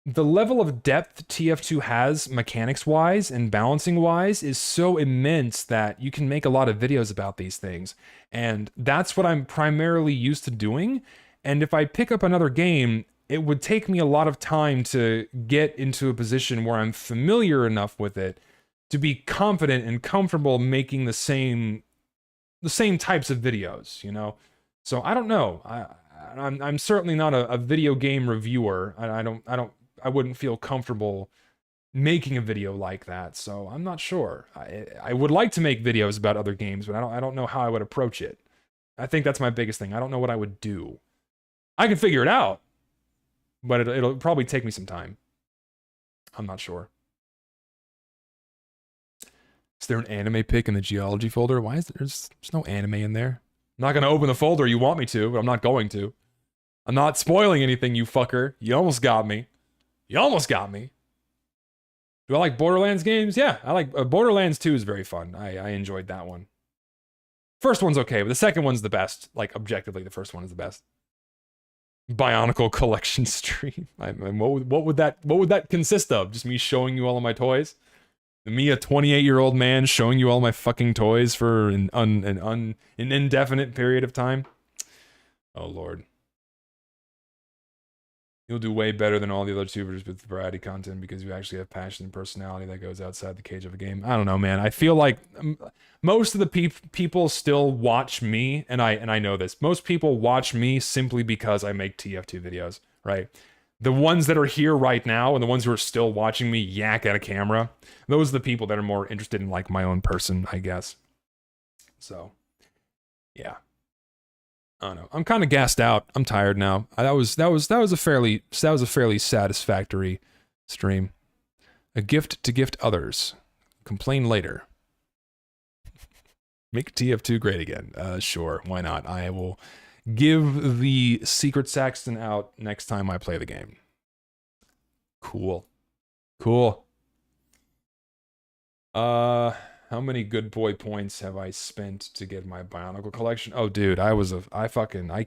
the level of depth TF2 has mechanics-wise and balancing-wise is so immense that you can make a lot of videos about these things. And that's what I'm primarily used to doing. And if I pick up another game, it would take me a lot of time to get into a position where I'm familiar enough with it to be confident and comfortable making the same types of videos, you know? So I don't know. I'm certainly not a video game reviewer. I wouldn't feel comfortable making a video like that, so I'm not sure. I would like to make videos about other games, but I don't know how I would approach it. I think that's my biggest thing. I don't know what I would do. I can figure it out, but it'll probably take me some time. I'm not sure. Is there an anime pic in the geology folder? Why is there's no anime in there? I'm not gonna open the folder. You want me to, but I'm not going to. I'm not spoiling anything, you fucker. You almost got me. You almost got me. Do I like Borderlands games? Yeah, I like Borderlands 2 is very fun. I enjoyed that one. First one's okay, but the second one's the best. Like, objectively, the first one is the best. Bionicle collection stream. What would that consist of? Just me showing you all of my toys? Me, a 28-year-old man, showing you all my fucking toys for an indefinite period of time. Oh, Lord. You'll do way better than all the other tubers with variety content because you actually have passion and personality that goes outside the cage of a game. I don't know, man. I feel like most of the people still watch me, and I know this. Most people watch me simply because I make TF2 videos, right? The ones that are here right now and the ones who are still watching me yak at a camera, those are the people that are more interested in like my own person, I guess. So, yeah. I don't know. I'm kind of gassed out. I'm tired now. That was a fairly satisfactory stream. A gift to gift others. Complain later. Make TF2 great again. Sure, why not? I will give the Secret Saxton out next time I play the game. Cool. Cool. How many good boy points have I spent to get my Bionicle collection? Oh, dude, I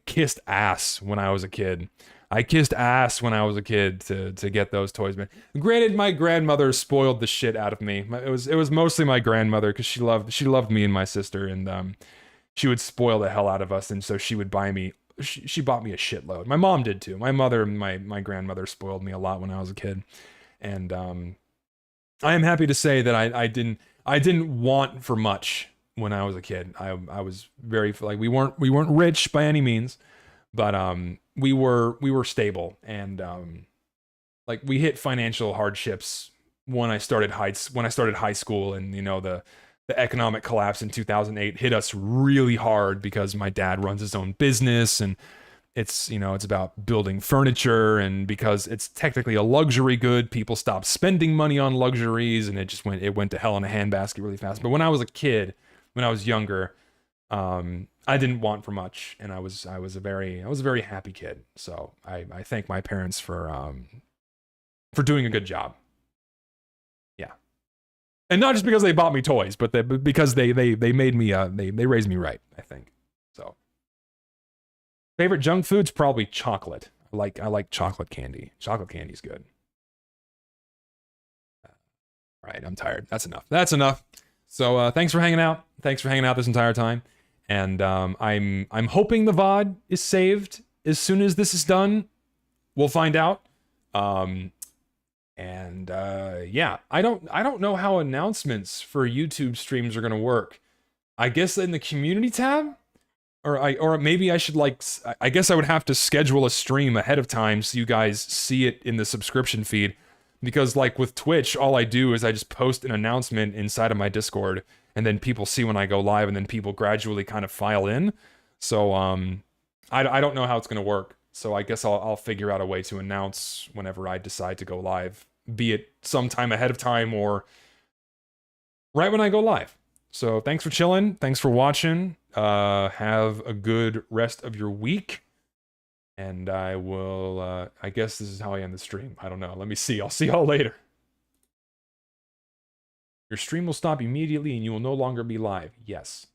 kissed ass when I was a kid. I kissed ass when I was a kid to get those toys, man. Granted, my grandmother spoiled the shit out of me. It was mostly my grandmother because she loved me and my sister, and she would spoil the hell out of us, and so she would buy me. She bought me a shitload. My mom did too. My mother and my grandmother spoiled me a lot when I was a kid, and I am happy to say that I didn't want for much when I was a kid. I was very, like, we weren't rich by any means, but we were stable, and like, we hit financial hardships when I started high school, and you know, the economic collapse in 2008 hit us really hard because my dad runs his own business, and it's about building furniture, and because it's technically a luxury good, people stopped spending money on luxuries, and it went to hell in a handbasket really fast. But when I was a kid, when I was younger, I didn't want for much, and I was a very happy kid. So I thank my parents for doing a good job. Yeah. And not just because they bought me toys, but because they made me they raised me right, I think. So, favorite junk food's probably chocolate. I like chocolate candy. Chocolate candy's good. All right, I'm tired. That's enough. So thanks for hanging out. Thanks for hanging out this entire time. And I'm hoping the VOD is saved as soon as this is done. We'll find out. Yeah, I don't know how announcements for YouTube streams are gonna work. I guess in the community tab, or maybe I should, like, I guess I would have to schedule a stream ahead of time so you guys see it in the subscription feed, because like with Twitch, all I do is I just post an announcement inside of my Discord, and then people see when I go live, and then people gradually kind of file in. So I don't know how it's gonna work. So I guess I'll figure out a way to announce whenever I decide to go live, be it sometime ahead of time or right when I go live. So thanks for chilling. Thanks for watching. Have a good rest of your week. And I will, I guess this is how I end the stream. I don't know. Let me see. I'll see y'all later. Your stream will stop immediately and you will no longer be live. Yes.